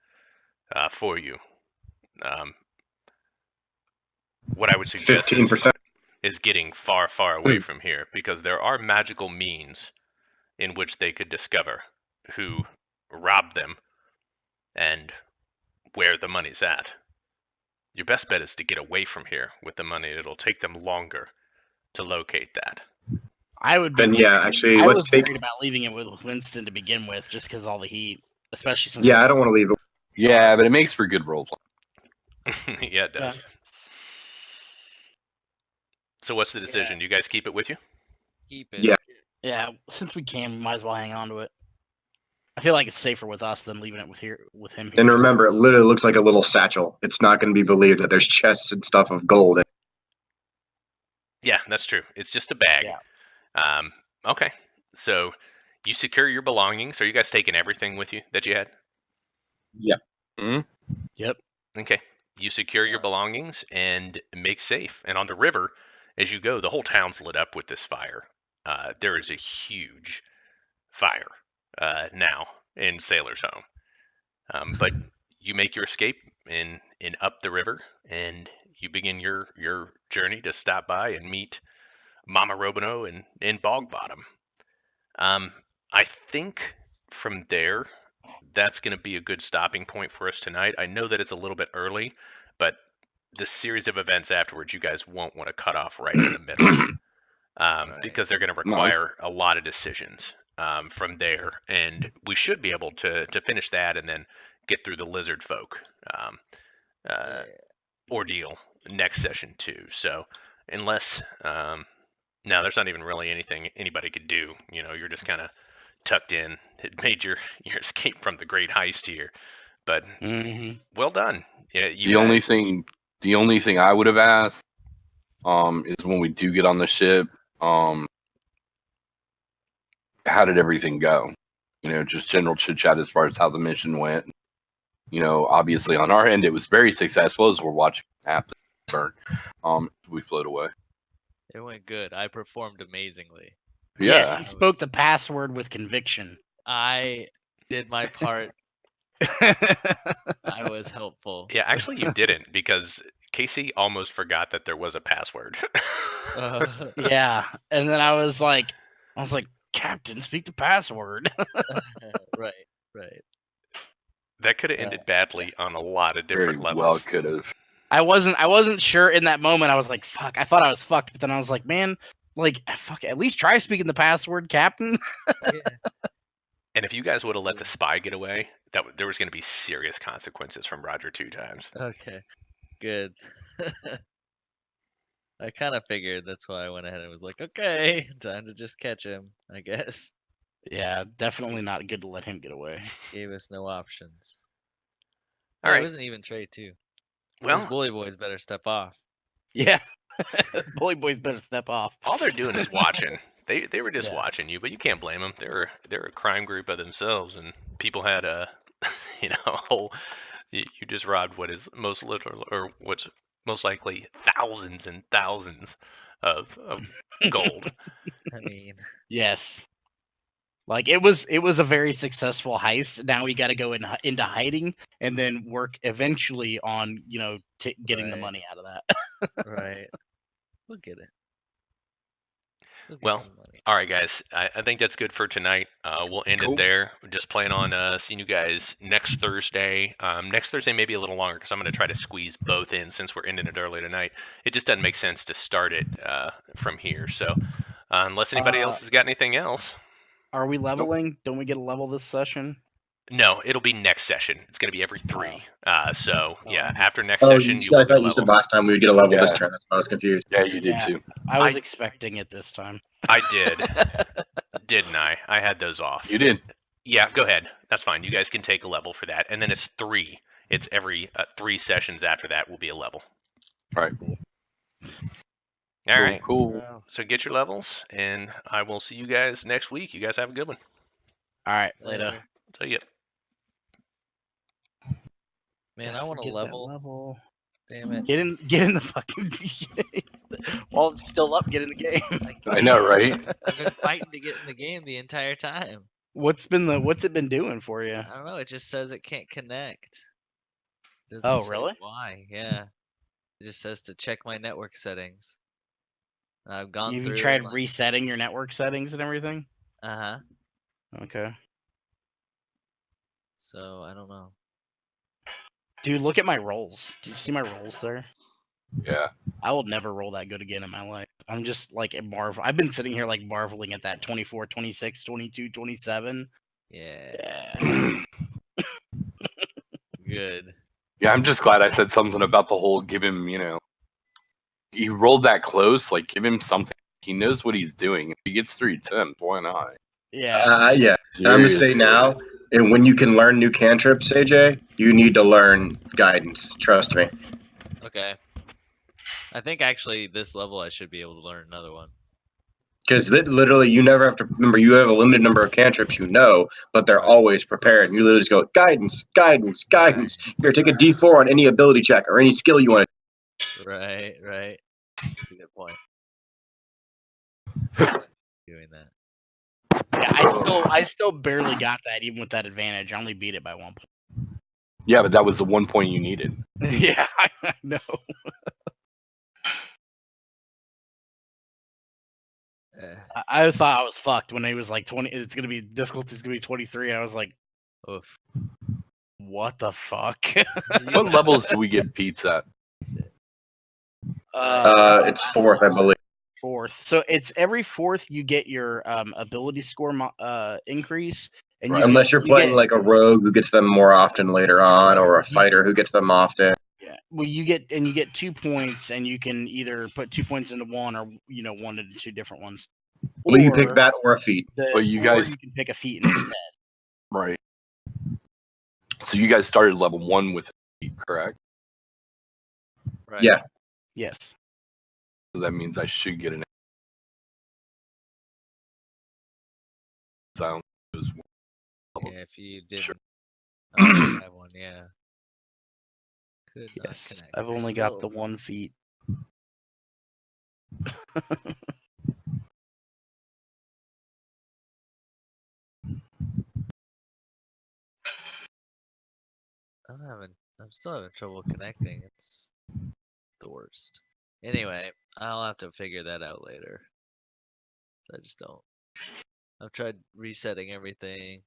for you. What I would suggest 15%. is getting far, far away from here, because there are magical means in which they could discover who robbed them and where the money's at. Your best bet is to get away from here with the money. It'll take them longer to locate that. I would be. Then yeah, actually, I let's was take. worried about leaving it with Winston to begin with, just because all the heat, especially since. Yeah, I don't want to leave it. Yeah, but it makes for good role play. Yeah, it does. So what's the decision? You guys keep it with you? Keep it. Yeah. Yeah, since we can, we might as well hang on to it. I feel like it's safer with us than leaving it with him. And remember, it literally looks like a little satchel. It's not going to be believed that there's chests and stuff of gold. Yeah, that's true. It's just a bag. Yeah. Okay. So you secure your belongings. Are you guys taking everything with you that you had? Yep. Mm-hmm. Yep. Okay. You secure your belongings and make safe. And on the river, as you go, the whole town's lit up with this fire. There is a huge fire now in Sailor's Home. But you make your escape in up the river, and you begin your journey to stop by and meet Mama Robino in Bog Bottom. I think from there, that's going to be a good stopping point for us tonight. I know that it's a little bit early, but the series of events afterwards, you guys won't want to cut off right in the middle, because they're going to require a lot of decisions from there, and we should be able to finish that and then get through the lizard folk ordeal next session too. So unless no, there's not even really anything anybody could do. You're just kind of tucked in. It made your escape from the great heist here, but well done. Yeah, The only thing I would have asked is when we do get on the ship, how did everything go? Just general chit chat as far as how the mission went. Obviously on our end it was very successful as we're watching it happen. We float away. It went good. I performed amazingly. Yes, Yeah. he spoke the password with conviction. I did my part. I was helpful. Yeah, actually you didn't, because Casey almost forgot that there was a password. Yeah, and then I was like, Captain, speak the password. Right, right. That could have ended badly on a lot of Very different levels. well could have. I wasn't sure in that moment. I was like, fuck. I thought I was fucked, but then I was like, man, like, fuck. At least try speaking the password, Captain. Yeah. And if you guys would have let the spy get away, there was going to be serious consequences from Roger 2 times. Okay, good. I kind of figured that's why I went ahead and was like, okay, time to just catch him, I guess. Yeah, definitely not good to let him get away. Gave us no options. All It right. wasn't even Trey too. Well, Those bully boys better step off. Yeah, bully boys better step off. all they're doing is watching. They were just Yeah. watching you, but you can't blame them. They're a crime group of themselves, and people had a whole. You just robbed what is most literal, or what's most likely thousands and thousands of gold. I mean, Yes. Like it was a very successful heist. Now we got to go into hiding and then work eventually on getting the Right. money out of that. right. We'll get it. We'll get Well, some money. all right, guys. I think that's good for tonight. We'll end Cool. it there. Just plan on seeing you guys next Thursday. Next Thursday may be a little longer because I'm going to try to squeeze both in since we're ending it early tonight. It just doesn't make sense to start it from here. So unless anybody else has got anything else. Are we leveling? Don't we get a level this session? No, it'll be next session. It's going to be every 3. So yeah, okay. after next Oh, session, you I will get a thought you said level. last time we would get a level this Yeah. turn. That's why I was confused. Yeah, you did Yeah. too. I was I- expecting it this time. I did, didn't I? I had those off. You did. Yeah, go ahead. That's fine. You guys can take a level for that, and then it's 3. It's every 3 sessions after that will be a level. All right. All right. Cool. So get your levels, and I will see you guys next week. You guys have a good one. All right, later. Later. See ya. Man, Yes, I want to get that level. Damn it. Get in the fucking while it's still up. Get in the game. I know, right? I've been fighting to get in the game the entire time. What's it been doing for you? I don't know. It just says it can't connect. Doesn't Oh, say really? why? Yeah. It just says to check my network settings. I've gone Have through. you tried resetting your network settings and everything? Uh huh. Okay. So I don't know. Dude, look at my rolls. Do you see my rolls there? Yeah. I will never roll that good again in my life. I'm just like I've been sitting here like marveling at that 24, 26, 22, 27. Yeah. Yeah. Good. Yeah, I'm just glad I said something about the whole give him, he rolled that close, like give him something. He knows what he's doing. If he gets 3 attempts, why not? Yeah. Yeah. And I'm gonna say Seriously. now, and when you can learn new cantrips, AJ, you need to learn guidance. Trust me. Okay. I think actually this level I should be able to learn another one. Because literally, you never have to remember. You have a limited number of cantrips, but they're always prepared. You literally just go guidance, guidance, guidance. Here, take a D4 on any ability check or any skill you want to. Right. Right. That's a good point. Doing that. Yeah, I still barely got that even with that advantage. I only beat it by 1 point. Yeah, but that was the 1 point you needed. Yeah, I know. I thought I was fucked when he was like 20. It's gonna be difficulty's gonna be 23. I was like, Oof. what the fuck? What levels do we get Pete's at? It's 4th, I believe. 4th. So it's every 4th you get your ability score increase, and you Unless you're playing like a rogue who gets them more often later on, or a fighter who gets them often. Yeah. Well, you get 2 points, and you can either put 2 points into one, or 1 into 2 different ones. Well, you pick that or a feat. But you or guys- you can pick a feat instead. Right. So you guys started level 1 with Pete, correct? Right. Yeah. Yes. So that means I should get an sound. Yeah, if you didn't Sure. have one, yeah. Could not Yes. connect. I've I only got still- the 1 feat. I'm still having trouble connecting. It's the worst. Anyway, I'll have to figure that out later. I just don't. I've tried resetting everything.